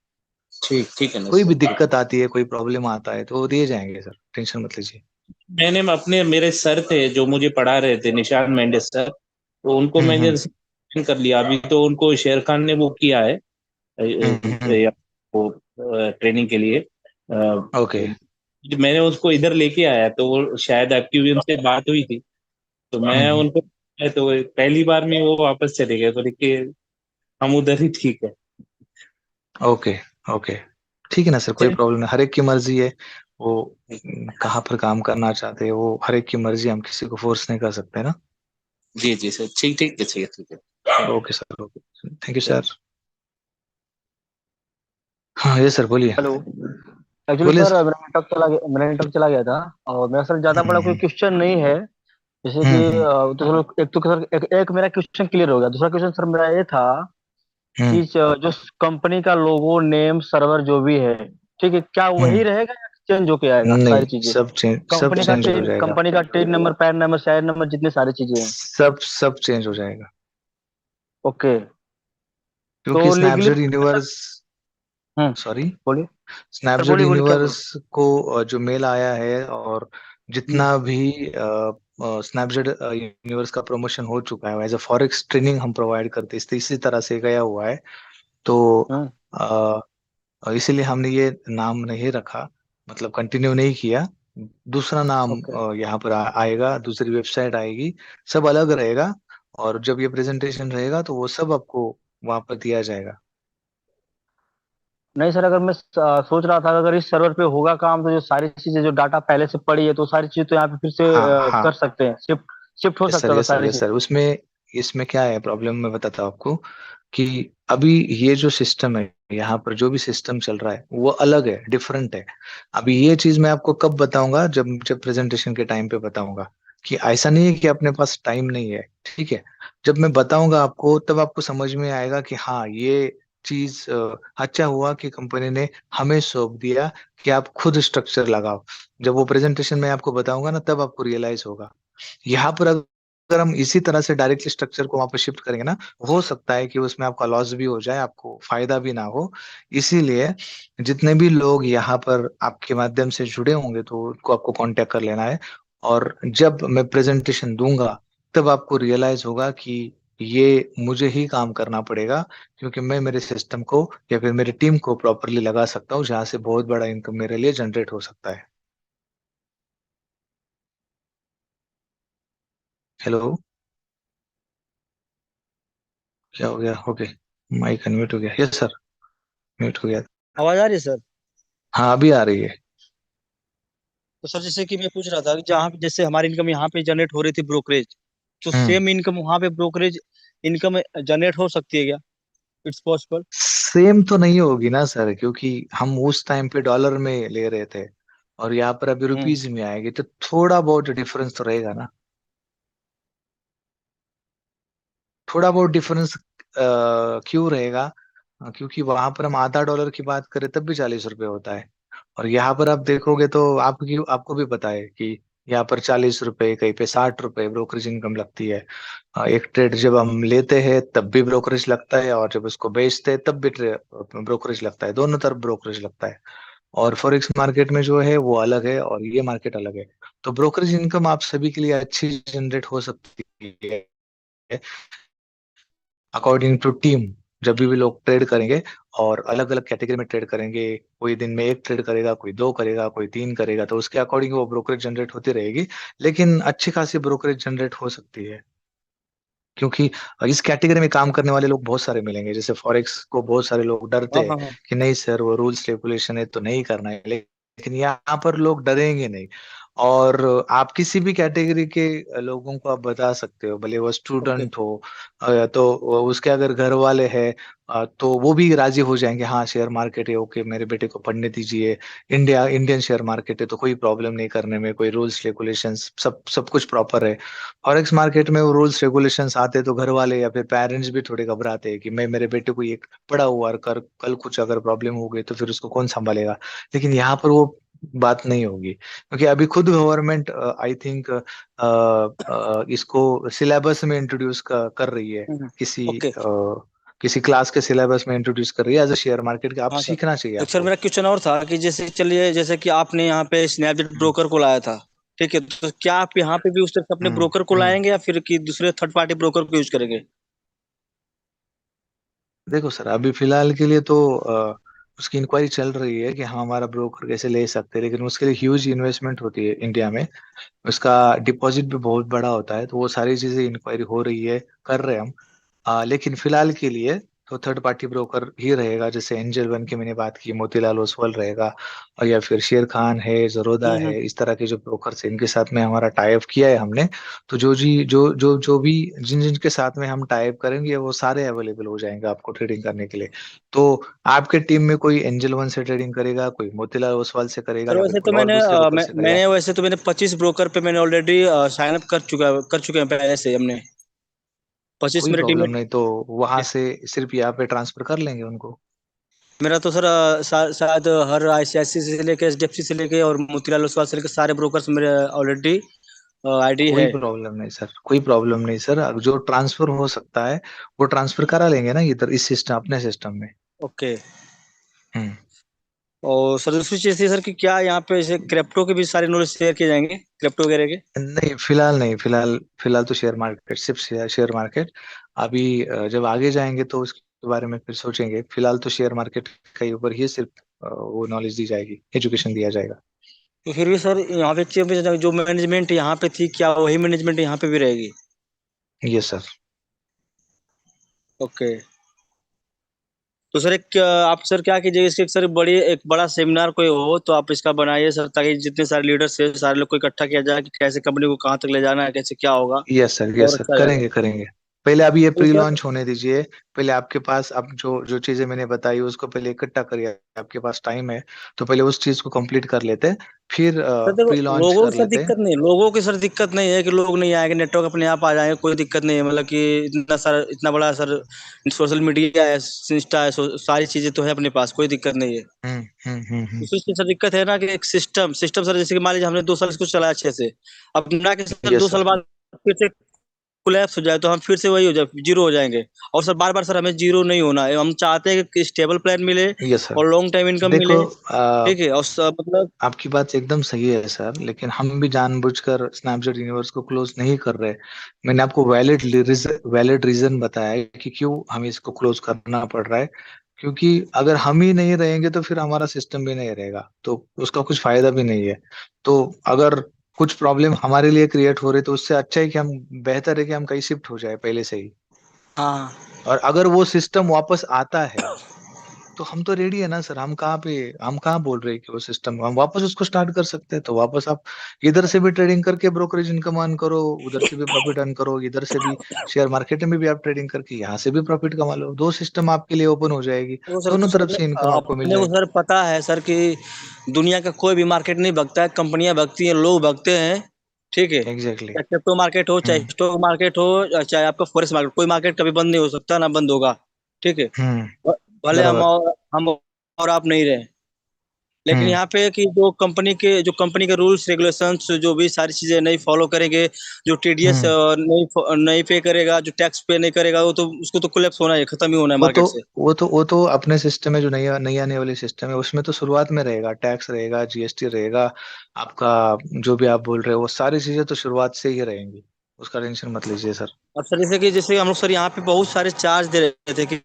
ठीक ठीक है ना कोई सर, भी ठीक। दिक्कत आती है, कोई प्रॉब्लम आता है तो वो दिए जाएंगे सर, टेंशन मत लीजिए। मैंने अपने मेरे सर थे जो मुझे पढ़ा रहे थे, निशान मेंडिस सर, तो उनको मैंने हम्म sign कर लिया। अभी तो उनको शेर खान ने वो किया है हम्म, वो ट्रेनिंग के लिए। ओके मैंने उसको इधर लेके आया, तो वो शायद आपकी भी उनसे बात हुई थी, तो मैं हम्म, उनको, तो पहली बार में वो वापस चले गए, तो देखिए हम उधर ही ठीक है। ओके ओके, ठीक है ना सर, कोई प्रॉब्लम नहीं, हर एक की मर्जी है वो कहाँ पर काम करना चाहते हैं, वो हर एक की मर्जी, हम किसी को फोर्स नहीं कर सकते ना। जी जी सर, ठीक ठीक है, ठीक है, ठीक है। Okay sir, okay, thank you sir. हाँ ये सर बोलिए, हेलो। एक्चुअली बोलिए सर सर। मेरा नेटवर्क चला गया था, और मेरा सर ज्यादा बड़ा कोई हम्म क्वेश्चन नहीं है। जैसे कि हम्म तो चलो, एक तो सर एक मेरा क्वेश्चन क्लियर हो गया। दूसरा क्वेश्चन सर मेरा ये था कि जो कंपनी का लोगो, नेम, सर्वर जो भी है, ठीक है, क्या वही रहेगा या चेंज होके आएगा नहीं, सारी चीजें? सब चेंज हो जाएगा। कंपनी का टेन नंबर, पैन नंबर, शायर नंबर, जितने सारी चीजें हैं, सब चेंज हो जाएगा, ओके। क्योंकि तो लीगली स्नैपजेट यूनिवर्स, सॉरी, बोलिए सर, स्नैपजेट बोलिए बोलिए, क्या बोल यूनिवर्स को जो मेल आया है और जितना भी स्नैपजेट यूनिवर्स का प्रमोशन हो चुका है, एज अ फॉरेक्स ट्रेनिंग हम प्रोवाइड करते हैं, इसी तरह से गया हुआ है। तो इसीलिए हमने ये नाम नहीं रखा, मतलब कंटिन्यू नहीं किया। दूसरा नाम यहाँ पर आएगा, दूसरी वेबसाइट आएगी, सब अलग रहेगा। और जब ये प्रेजेंटेशन रहेगा तो वो सब आपको वहां पर दिया जाएगा। नहीं सर, अगर मैं सोच रहा था अगर इस सर्वर पे होगा काम, तो जो सारी चीजें, जो डाटा पहले से पड़ी है, तो सारी चीजें तो यहाँ पे फिर से हाँ हाँ, कर सकते हैं, शिफ्ट हो यस सर, सकता था यस सर, सारी यस सर। चीजें। उसमें इसमें क्या है प्रॉब्लम, मैं बताता हूँ आपको कि अभी ये जो सिस्टम है, यहाँ पर जो भी सिस्टम चल रहा है वो अलग है, डिफरेंट है। अभी ये चीज मैं आपको कब बताऊंगा, जब जब प्रेजेंटेशन के टाइम पे बताऊंगा। कि ऐसा नहीं है कि अपने पास टाइम नहीं है, ठीक है। जब मैं बताऊंगा आपको तब आपको समझ में आएगा कि हाँ, ये चीज अच्छा हुआ कि कंपनी ने हमें सौंप दिया कि आप खुद स्ट्रक्चर लगाओ। जब वो प्रेजेंटेशन में आपको बताऊंगा ना, तब आपको रियलाइज होगा। यहाँ पर अगर हम इसी तरह से डायरेक्टली स्ट्रक्चर को वहां पर शिफ्ट करेंगे ना, हो सकता है कि उसमें आपका लॉस भी हो जाए, आपको फायदा भी ना हो। इसीलिए जितने भी लोग यहाँ पर आपके माध्यम से जुड़े होंगे तो उनको आपको कांटेक्ट कर लेना है। और जब मैं प्रेजेंटेशन दूंगा तब आपको रियलाइज होगा कि ये मुझे ही काम करना पड़ेगा, क्योंकि मैं मेरे सिस्टम को या फिर मेरी टीम को प्रॉपरली लगा सकता हूँ, जहाँ से बहुत बड़ा इनकम मेरे लिए जनरेट हो सकता है। हेलो, क्या हो गया? ओके, माइक अनम्यूट हो गया। यस सर, म्यूट हो गया। आवाज आ रही है सर? हाँ, अभी आ रही है। तो सर जैसे कि मैं पूछ रहा था कि जहाँ पे जैसे हमारी इनकम यहाँ पे जनरेट हो रही थी ब्रोकरेज, तो सेम इनकम वहाँ पे ब्रोकरेज इनकम जनरेट हो सकती है क्या? It's possible? सेम तो नहीं होगी ना सर, क्योंकि हम उस टाइम पे डॉलर में ले रहे थे और यहाँ पर अभी रुपीज में आएगी, तो थोड़ा बहुत डिफरेंस तो रहेगा ना। थोड़ा बहुत डिफरेंस क्यों रहेगा? क्योंकि वहां पर हम आधा डॉलर की बात करें तब भी 40 रुपए होता है। और यहाँ पर आप देखोगे तो आपको भी पता है कि यहाँ पर 40 रुपए, कहीं पे 60 रुपए ब्रोकरेज इनकम लगती है। एक ट्रेड जब हम लेते हैं तब भी ब्रोकरेज लगता है, और जब उसको बेचते हैं तब भी ब्रोकरेज लगता है, दोनों तरफ ब्रोकरेज लगता है। और फॉरेक्स मार्केट में जो है वो अलग है और ये मार्केट अलग है। तो ब्रोकरेज इनकम आप सभी के लिए अच्छी जनरेट हो सकती है, अकॉर्डिंग टू टीम। जब भी लोग ट्रेड करेंगे और अलग अलग कैटेगरी में ट्रेड करेंगे, कोई दिन में एक ट्रेड करेगा, कोई दो करेगा, कोई तीन करेगा, तो उसके अकॉर्डिंग वो ब्रोकरेज जनरेट होती रहेगी। लेकिन अच्छी खासी ब्रोकरेज जनरेट हो सकती है, क्योंकि इस कैटेगरी में काम करने वाले लोग बहुत सारे मिलेंगे। जैसे फॉरेक्स को बहुत सारे लोग डरते हाँ हैं हाँ हाँ। कि नहीं सर, वो रूल्स रेगुलेशन है तो नहीं करना है, लेकिन यहाँ पर लोग डरेंगे नहीं। और आप किसी भी कैटेगरी के लोगों को आप बता सकते हो, भले वो स्टूडेंट हो तो उसके अगर घर वाले हैं तो वो भी राजी हो जाएंगे, हाँ शेयर मार्केट है, ओके मेरे बेटे को पढ़ने दीजिए। इंडियन शेयर मार्केट है तो कोई प्रॉब्लम नहीं करने में, कोई रूल्स रेगुलेशंस सब सब कुछ प्रॉपर है। फॉरेक्स मार्केट में वो रूल्स रेगुलेशंस आते तो घर वाले या फिर पेरेंट्स भी थोड़े घबराते हैं कि मैं मेरे बेटे को ये पड़ा हुआ और कल कुछ अगर प्रॉब्लम हो गई तो फिर उसको कौन संभालेगा। लेकिन यहाँ पर वो बात नहीं होगी, क्योंकि अभी खुद गवर्नमेंट आई थिंक इसको सिलेबस में इंट्रोड्यूस कर रही है, किसी ओके। किसी क्लास के सिलेबस में इंट्रोड्यूस कर रही है एज अ शेयर मार्केट के। आप हाँ सर, सीखना चाहिए एक सर आपको। मेरा क्वेश्चन और था कि जैसे चलिए, जैसे कि आपने यहाँ पे स्नैपडील ब्रोकर को लाया था, ठीक है, तो क्या आप यहाँ पे भी उस तरह से अपने ब्रोकर को लाएंगे या फिर कि दूसरे थर्ड पार्टी ब्रोकर को यूज करेंगे? देखो सर, अभी फिलहाल के लिए तो उसकी इंक्वायरी चल रही है कि हाँ हमारा ब्रोकर कैसे ले सकते हैं, लेकिन उसके लिए ह्यूज इन्वेस्टमेंट होती है इंडिया में। उसका डिपॉजिट भी बहुत बड़ा होता है, तो वो सारी चीजें इंक्वायरी हो रही है, कर रहे हैं हम। लेकिन फिलहाल के लिए तो थर्ड पार्टी ब्रोकर ही रहेगा। जैसे एंजल वन की मैंने बात की, मोतीलाल ओसवाल रहेगा, और या फिर शेर खान है, जरोदा है, इस तरह के जो ब्रोकर्स हैं इनके साथ में हमारा टाई अप किया है हमने। तो जो भी जिन जिन के साथ में हम टाई अप करेंगे वो सारे अवेलेबल हो जाएंगे आपको ट्रेडिंग करने के लिए। तो आपके टीम में कोई एंजल वन से ट्रेडिंग करेगा, कोई मोतीलाल ओसवाल से करेगा, सर या फिर वैसे तो कोई और दूसरे ब्रोकर से करेगा। वैसे तो मैंने 25 ब्रोकर पे मैंने ऑलरेडी साइन अप कर चुके हैं पहले से हमने। 25 कोई मेरे प्रॉब्लम टीममेट। नहीं, तो वहां से सिर्फ यहाँ पे ट्रांसफर कर लेंगे उनको। मेरा तो सर शायद हर आईसीआईसी से लेके एचडीएफसी से लेके और मोतीलाल ओसवाल से लेके सारे ब्रोकर्स मेरे ऑलरेडी आईडी कोई है। प्रॉब्लम नहीं सर, कोई प्रॉब्लम नहीं सर, अब जो ट्रांसफर हो सकता है वो ट्रांसफर करा लेंगे ना इधर इस सिस्टम, अपने सिस्टम में। ओके। हम्म। और सर दूसरी चीज थी सर कि क्या यहाँ पे जैसे क्रिप्टो के भी सारे नॉलेज शेयर किए जाएंगे, क्रिप्टो वगैरह के? नहीं फिलहाल नहीं, फिलहाल फिलहाल तो शेयर मार्केट, सिर्फ शेयर मार्केट। अभी जब आगे जाएंगे तो उसके बारे में फिर सोचेंगे। फिलहाल तो शेयर मार्केट के ऊपर ही सिर्फ वो नॉलेज दी जाएगी, एजुकेशन दिया जाएगा। तो फिर भी सर यहाँ पे जो मैनेजमेंट यहाँ पे थी, क्या वही मैनेजमेंट यहाँ पे भी रहेगी? Yes sir. ओके। तो सर आप सर क्या कीजिए, इसके एक बड़ा सेमिनार कोई हो तो आप इसका बनाइए सर, ताकि जितने सारे लीडर्स है सारे लोग को इकट्ठा किया जाए कि कैसे कंपनी को कहाँ तक ले जाना है, कैसे क्या होगा, यस सर, यस और सर, अच्छा रहेगा। करेंगे करेंगे। पहले अभी ये तो प्री सर लॉन्च होने दीजिए। पहले आपके पास अब जो जो चीजें मैंने बताई उसको पहले इकट्ठा करिए, आपके पास टाइम है तो पहले उस चीज को कंप्लीट कर लेते हैं, फिर सर देखो, प्री लॉन्च लोगों कर की सर लेते हैं। दिक्कत नहीं, लोगों की सर दिक्कत नहीं है कि लोग नहीं आएंगे, नेटवर्क अपने आप आ जाएंगे, कोई दिक्कत नहीं है। मतलब कि इतना बड़ा सर सोशल मीडिया है, इंस्टा है, सारी चीजें तो है अपने पास, कोई दिक्कत नहीं है। दूसरी चीज सर दिक्कत है ना कि एक सिस्टम सर, जैसे कि मान लीजिए हमने 2 साल इसको चलाया अच्छे से, अब ना कि सर यस 2 साल सर। बाद फिर से कोलैप्स हो जाए तो हम फिर से वही हो जाए, जीरो हो जाएंगे। और सर बार बार सर हमें जीरो नहीं होना है, हम चाहते हैं कि स्टेबल प्लान मिले यस सर। और लॉन्ग टाइम इनकम देखो मिले। ठीक है, और मतलब आपकी बात एकदम सही है सर, लेकिन हम भी जानबूझकर स्नैपचैट यूनिवर्स को क्लोज नहीं कर रहे। मैंने आपको वैलिड रीजन बताया है कि क्यों हमें इसको क्लोज करना पड़ रहा है। क्योंकि अगर हम ही नहीं रहेंगे तो फिर हमारा सिस्टम भी नहीं रहेगा, तो उसका कुछ फायदा भी नहीं है। तो अगर कुछ प्रॉब्लम हमारे लिए क्रिएट हो रही तो उससे अच्छा है कि हम, बेहतर है कि हम कहीं शिफ्ट हो जाए पहले से ही। हाँ। और अगर वो सिस्टम वापस आता है तो हम तो रेडी है ना सर। हम कहाँ बोल रहे हैं कि वो सिस्टम हम वापस उसको स्टार्ट कर सकते हैं। तो वापस आप इधर से भी ट्रेडिंग करके ब्रोकरेज इनकम अर्न करो, उधर से भी प्रॉफिट अर्न करो, इधर से भी शेयर मार्केट में भी आप ट्रेडिंग करके यहाँ से भी प्रॉफिट कमा लो। दो सिस्टम आपके लिए ओपन हो जाएगी, वो सर दोनों तो सर तरफ से इनकम आपको मिल अपने को जाएगी। सर पता है सर कि दुनिया का कोई भी मार्केट नहीं भगता है, कंपनियां भगती हैं, लोग भगते हैं। ठीक है, एग्जैक्टली। चाहे क्रिप्टो मार्केट हो, चाहे स्टॉक मार्केट हो, चाहे आपका फॉरेक्स मार्केट, कोई मार्केट कभी बंद नहीं हो सकता ना बंद होगा। ठीक है, भले बराबर। हम और आप नहीं रहे, लेकिन हम्म। यहाँ पे कि जो कंपनी के रूल्स रेगुलेशंस जो भी सारी चीजें नहीं फॉलो करेंगे, जो टीडीएस हम्म। नहीं पे करेगा, जो टैक्स पे नहीं करेगा, वो तो उसको तो कोलैप्स होना है, खत्म ही होना है वो तो मार्केट से। वो तो अपने सिस्टम में जो नई आने वाली सिस्टम है उसमें तो शुरुआत में रहेगा, टैक्स रहेगा, जीएसटी रहेगा आपका। जो भी आप बोल रहे हो वो सारी चीजें तो शुरुआत से ही रहेंगी, उसका टेंशन मत लीजिए सर। अब सर जैसे हम लोग सर यहाँ पे बहुत सारे चार्ज दे रहे थे कि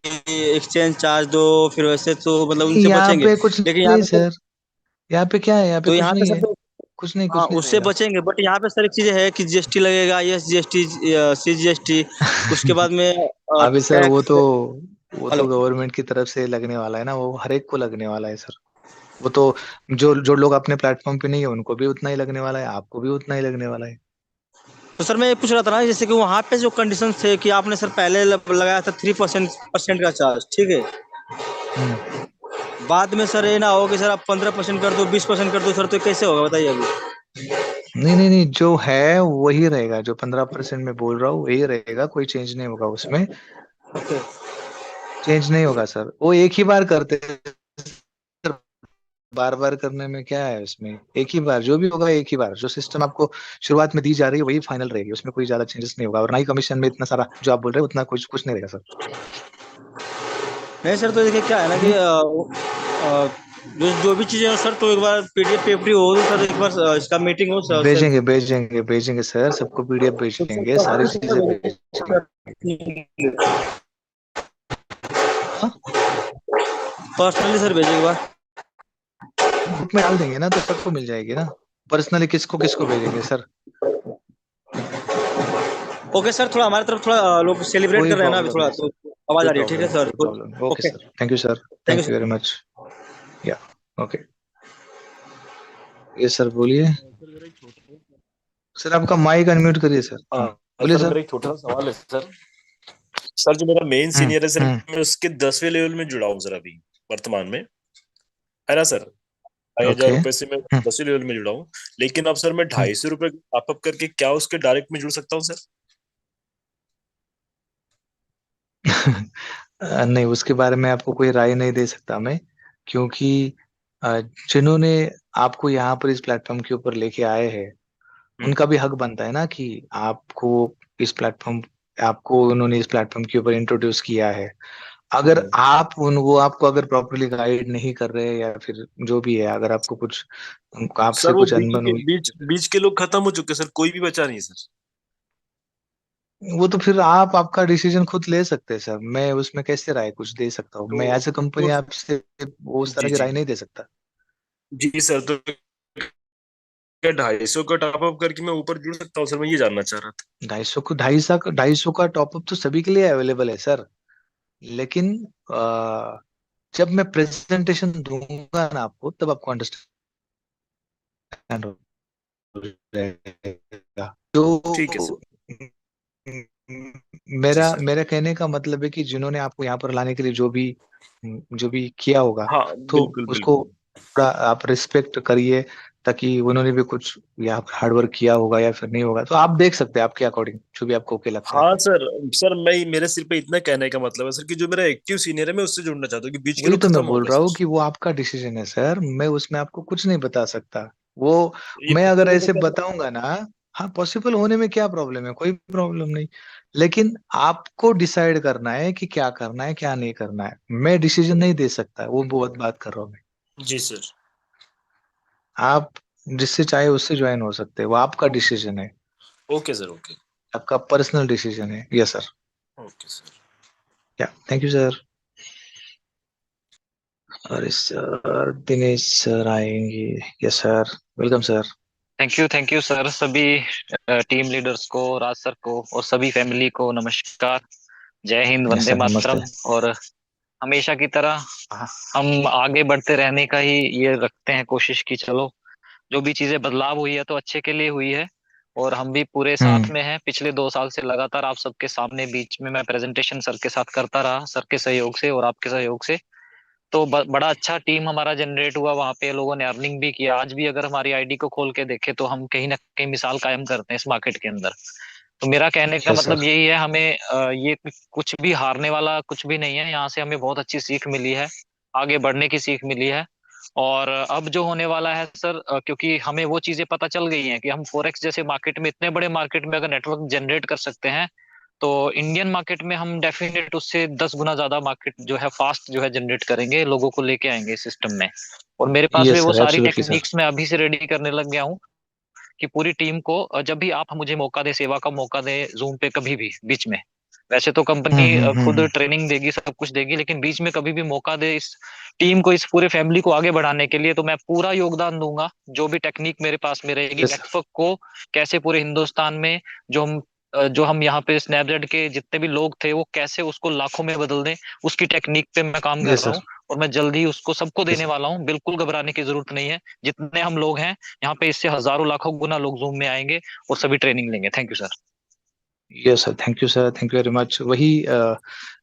एक्सचेंज चार्ज दो, फिर वैसे तो मतलब नहीं उनसे यहाँ बचेंगे। पे कुछ लेकिन यहाँ नहीं पे सर, सर, यहाँ पे क्या है, यहाँ पे तो कुछ यहाँ पे नहीं सर है। तो हाँ कुछ नहीं उससे रहेगा। बचेंगे, बट यहाँ पे सर एक चीज है कि जीएसटी लगेगा, यस जीएसटी, सी जीएसटी, उसके बाद में अभी सर टैक्स। वो हेलो। तो गवर्नमेंट की तरफ से लगने वाला है ना, वो हर एक को लगने वाला है सर। वो तो जो जो लोग अपने प्लेटफॉर्म पे नहीं है उनको भी उतना ही लगने वाला है, आपको भी उतना ही लगने वाला है। तो सर मैं ये पूछ रहा था ना, जैसे कि वहाँ पे जो कंडीशन थे कि आपने सर पहले लगाया था 3% का चार्ज, ठीक है, हम्म। बाद में सर ये ना हो कि सर आप 15% कर दो, 20% कर दो, सर तो कैसे होगा बताइए अभी? नहीं नहीं नहीं, जो है वही रहेगा, जो 15% में बोल रहा हूँ वही रहेगा, कोई चेंज नहीं होगा उसमें। ओके। चेंज नहीं होगा सर, वो एक ही बार करते हैं सर, बार बार करने में क्या है उसमें। एक ही बार जो भी होगा, एक ही बार जो सिस्टम आपको शुरुआत में दी जा रही है वही फाइनल रहेगी, उसमें कोई ज्यादा चेंजेस नहीं होगा। और ना ही कमीशन में इतना सारा जो आप बोल रहे हो उतना कुछ कुछ नहीं रहेगा सर। नहीं सर, तो देखिए क्या है ना कि जो भी चीजें हैं सर, तो एक बार पीडीएफ पेपर हो तो सर एक बार इसका मीटिंग हो सर सर। भेजेंगे सर, सबको पीडीएफ भेजेंगे, सारी चीजें भेजेंगे। पर्सनली सर भेजिए एक बार। ग्रुप में डाल देंगे ना तो सबको मिल जाएगी ना। पर्सनली किसको किसको भेजेंगे सर? ओके सर, थोड़ा हमारी तरफ थोड़ा लोग सेलिब्रेट कोई कर रहे हैं ना अभी, प्रॉब्लम थोड़ा नहीं तो सर, आवाज कोई आ रही है। ठीक प्रॉब्लम है नहीं, सर, कोई प्रॉब्लम नहीं। Okay okay, sir, thank you sir, thank thank you you very much. या ओके। ये सर बोलिए। सर आपका माइक अनम्यूट करिए सर। बोलिए सर सर। मेरा एक छोटा सा सवाल है सर। सर जो मेरा मेन सीनियर है सर, हम्म। मैं उसके 10वें लेवल में जुड़ा हूँ सर अभी वर्तमान में, है ना सर। 2,000 रुपए से मैं 10वें लेवल में जुड़ा हूँ। लेकिन अब सर मैं 250 रुपए टॉप अप करके क्या उसके डायरेक्ट में जुड़ सकता हूँ सर? नहीं, उसके बारे में आपको कोई राय नहीं दे सकता मैं, क्योंकि जिन्होंने आपको यहाँ पर इस प्लेटफॉर्म के ऊपर लेके आए हैं, उनका भी हक बनता है ना कि आपको इस प्लेटफॉर्म आपको उन्होंने इस प्लेटफॉर्म के ऊपर इंट्रोड्यूस किया है। अगर आप वो आपको अगर प्रॉपरली गाइड नहीं कर रहे, या फिर जो भी है, अगर आपको कुछ आपसे सर वो कुछ अनबन हुई, बीच के लोग खत्म हो चुके सर, कोई भी बचा नहीं सर। वो तो फिर आप आपका डिसीजन खुद ले सकते हैं सर। मैं उसमें कैसे राय कुछ दे सकता हूँ? मैं एज ए कंपनी आपसे वो उस तरह जी की जी राय नहीं दे सकता। जी सर, तो क्या 250 का टॉप अप करके मैं ऊपर जुड़ सकता हूँ सर? मैं ये जानना चाह रहा था। 250 का टॉपअप तो सभी के लिए अवेलेबल है सर, लेकिन जब मैं प्रेजेंटेशन दूंगा ना आपको, तब आपको अंडरस्टैंड हो जाएगा। ठीक है तो सर। जी मेरा सर। मेरा कहने का मतलब है कि जिन्होंने आपको यहाँ पर लाने के लिए जो भी किया होगा, हाँ तो बिल्कुल उसको बिल्कुल। थोड़ा आप रिस्पेक्ट करिए, ताकि उन्होंने भी कुछ यहाँ पर हार्डवर्क किया होगा या फिर नहीं होगा, तो आप देख सकते हैं आपके अकॉर्डिंग जो भी आपको ओके लगता है। हाँ सर, सर मैं मेरे सिर पे इतना कहने का मतलब है सर कि जो मेरा एक्टिव सीनियर है मैं उससे जुड़ना चाहता हूँ, कि बीच के वही लोग तो मैं खत्म हो बोल गए रहा हूँ सर। कि वो आपका डिसीजन है सर, मैं उसमें आपको कुछ नहीं बता सकता। वो ये मैं अगर पॉसिबल ऐसे होगा सर? बताऊंगा ना, हाँ, पॉसिबल होने में क्या प्रॉब्लम है? कोई प्रॉब्लम नहीं, लेकिन आपको डिसाइड करना है कि क्या करना है क्या नहीं करना है। मैं डिसीजन नहीं दे सकता, वो बहुत बात कर रहा हूँ मैं। जी सर। आप जिससे चाहे उससे ज्वाइन हो सकते हैं, वो आपका डिसीजन है, ओके सर। ओके। आपका पर्सनल डिसीजन है। Yes sir. Okay sir. या थैंक यू सर। अरे सर, दिनेश सर आएंगे। Yes sir, welcome sir. Thank you sir, सभी टीम लीडर्स को, राज सर को और सभी फैमिली को नमस्कार। जय हिंद, यस वंदे सर, नमस्ते। मातरम। और हमेशा की तरह हम आगे बढ़ते रहने का ही ये रखते हैं कोशिश की चलो, जो भी चीजें बदलाव हुई है तो अच्छे के लिए हुई है। और हम भी पूरे साथ में हैं। पिछले 2 साल से लगातार आप सबके सामने बीच में मैं प्रेजेंटेशन सर के साथ करता रहा, सर के सहयोग से और आपके सहयोग से। तो बड़ा अच्छा टीम हमारा जनरेट हुआ वहां पे, लोगों ने अर्निंग भी किया। आज भी अगर हमारी आईडी को खोल के देखे तो हम कहीं ना कहीं मिसाल कायम करते हैं इस मार्केट के अंदर। तो मेरा कहने का यस मतलब सर। यही है, हमें ये कुछ भी हारने वाला कुछ भी नहीं है। यहाँ से हमें बहुत अच्छी सीख मिली है, आगे बढ़ने की सीख मिली है। और अब जो होने वाला है सर, क्योंकि हमें वो चीजें पता चल गई हैं कि हम फोरेक्स जैसे मार्केट में, इतने बड़े मार्केट में अगर नेटवर्क जनरेट कर सकते हैं, तो इंडियन मार्केट में हम डेफिनेट उससे 10 गुना ज्यादा मार्केट जो है फास्ट जो है जनरेट करेंगे, लोगों को लेके आएंगे सिस्टम में। और मेरे पास भी यस वो सर, सारी एब्सोल्युटली सर। टेक्निक्स मैं अभी से रेडी करने लग गया हूँ कि पूरी टीम को जब भी आप मुझे मौका दे, सेवा का मौका दे जूम पे कभी भी बीच में, वैसे तो कंपनी खुद हम्म। ट्रेनिंग देगी, सब कुछ देगी, लेकिन बीच में कभी भी मौका दे इस टीम को, इस पूरे फैमिली को आगे बढ़ाने के लिए, तो मैं पूरा योगदान दूंगा। जो भी टेक्निक मेरे पास में रहेगी, यस नेटवर्क को कैसे पूरे हिंदुस्तान में जो हम यहाँ पे स्नैपचैट के जितने भी लोग थे वो कैसे उसको लाखों में बदल दें, उसकी टेक्निक पे मैं काम कर यस रहा सर। हूँ। और मैं जल्दी ही उसको सबको यस देने वाला हूँ, बिल्कुल घबराने की जरूरत नहीं है। जितने हम लोग हैं यहाँ पे, इससे हजारों लाखों गुना लोग जूम में आएंगे और सभी ट्रेनिंग लेंगे। Thank you sir. Yes sir, thank you sir, thank you very much. वही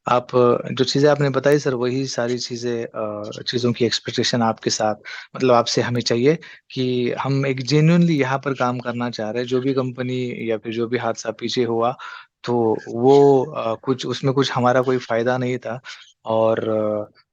आप जो चीज़ें आपने बताई सर, वही सारी चीज़ें चीज़ों की एक्सपेक्टेशन आपके साथ, मतलब आपसे हमें चाहिए कि हम एक जेन्युइनली यहाँ पर काम करना चाह रहे हैं। जो भी कंपनी या फिर जो भी हादसा पीछे हुआ, तो वो कुछ उसमें कुछ हमारा कोई फायदा नहीं था, और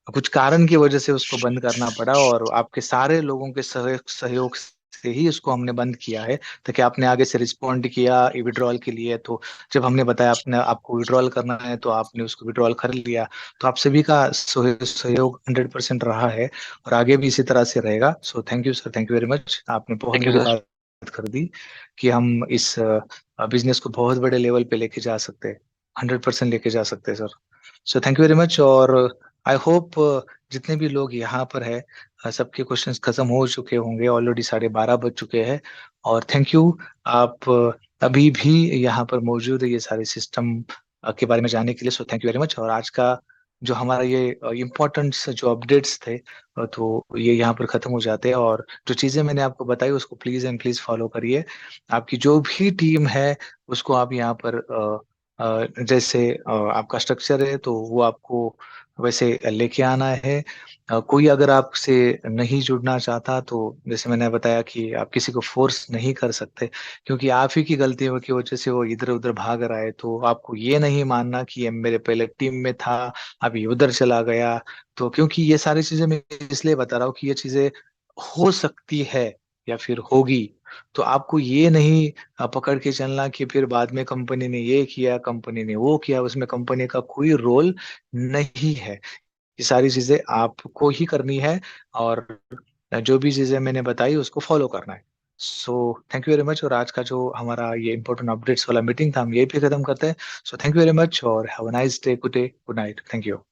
कुछ कारण की वजह से उसको बंद करना पड़ा, और आपके सारे लोगों के सहयोग से ही उसको हमने बंद किया है, ताकि आपने आगे से रिस्पॉन्ड किया विड्रॉल के लिए। तो जब हमने बताया आपने आपको विड्रॉल करना है, तो आपने उसको विड्रॉल कर लिया। तो आप सभी का सहयोग 100% रहा है, और आगे भी इसी तरह से रहेगा। सो thank you sir, thank you very much. आपने बहुत थैंक यू बड़ी सर। बात कर दी कि हम इस बिजनेस को बहुत बड़े लेवल पे लेके जा सकते हैं, 100% लेके जा सकते हैं sir. So thank you very much. और आई होप जितने भी लोग यहाँ पर है, सबके क्वेश्चंस खत्म हो चुके होंगे, ऑलरेडी 12:30 बज चुके हैं। और थैंक यू, आप अभी भी यहाँ पर मौजूद है ये सारे सिस्टम के बारे में जानने के लिए। सो थैंक यू वेरी मच। और आज का जो हमारा ये इम्पोर्टेंट जो अपडेट्स थे, तो ये यहाँ पर खत्म हो जाते हैं। और जो चीज़ें मैंने आपको बताई उसको प्लीज़ एंड प्लीज़ फॉलो करिए। आपकी जो भी टीम है उसको आप यहाँ पर जैसे आपका स्ट्रक्चर है तो वो आपको वैसे लेके आना है। कोई अगर आपसे नहीं जुड़ना चाहता तो जैसे मैंने बताया कि आप किसी को फोर्स नहीं कर सकते, क्योंकि आप ही की गलतियों की वजह से वो इधर उधर भाग रहा है। तो आपको ये नहीं मानना कि ये मेरे पहले टीम में था, अभी उधर चला गया। तो क्योंकि ये सारी चीजें मैं इसलिए बता रहा हूँ कि ये चीजें हो सकती है या फिर होगी। तो आपको ये नहीं पकड़ के चलना कि फिर बाद में कंपनी ने ये किया, कंपनी ने वो किया, उसमें कंपनी का कोई रोल नहीं है। ये सारी चीजें आपको ही करनी है, और जो भी चीजें मैंने बताई उसको फॉलो करना है। सो थैंक यू वेरी मच। और आज का जो हमारा ये इंपॉर्टेंट अपडेट्स वाला मीटिंग था हम यही पे खत्म करते हैं। So thank you very much और have a nice day, good night, thank you.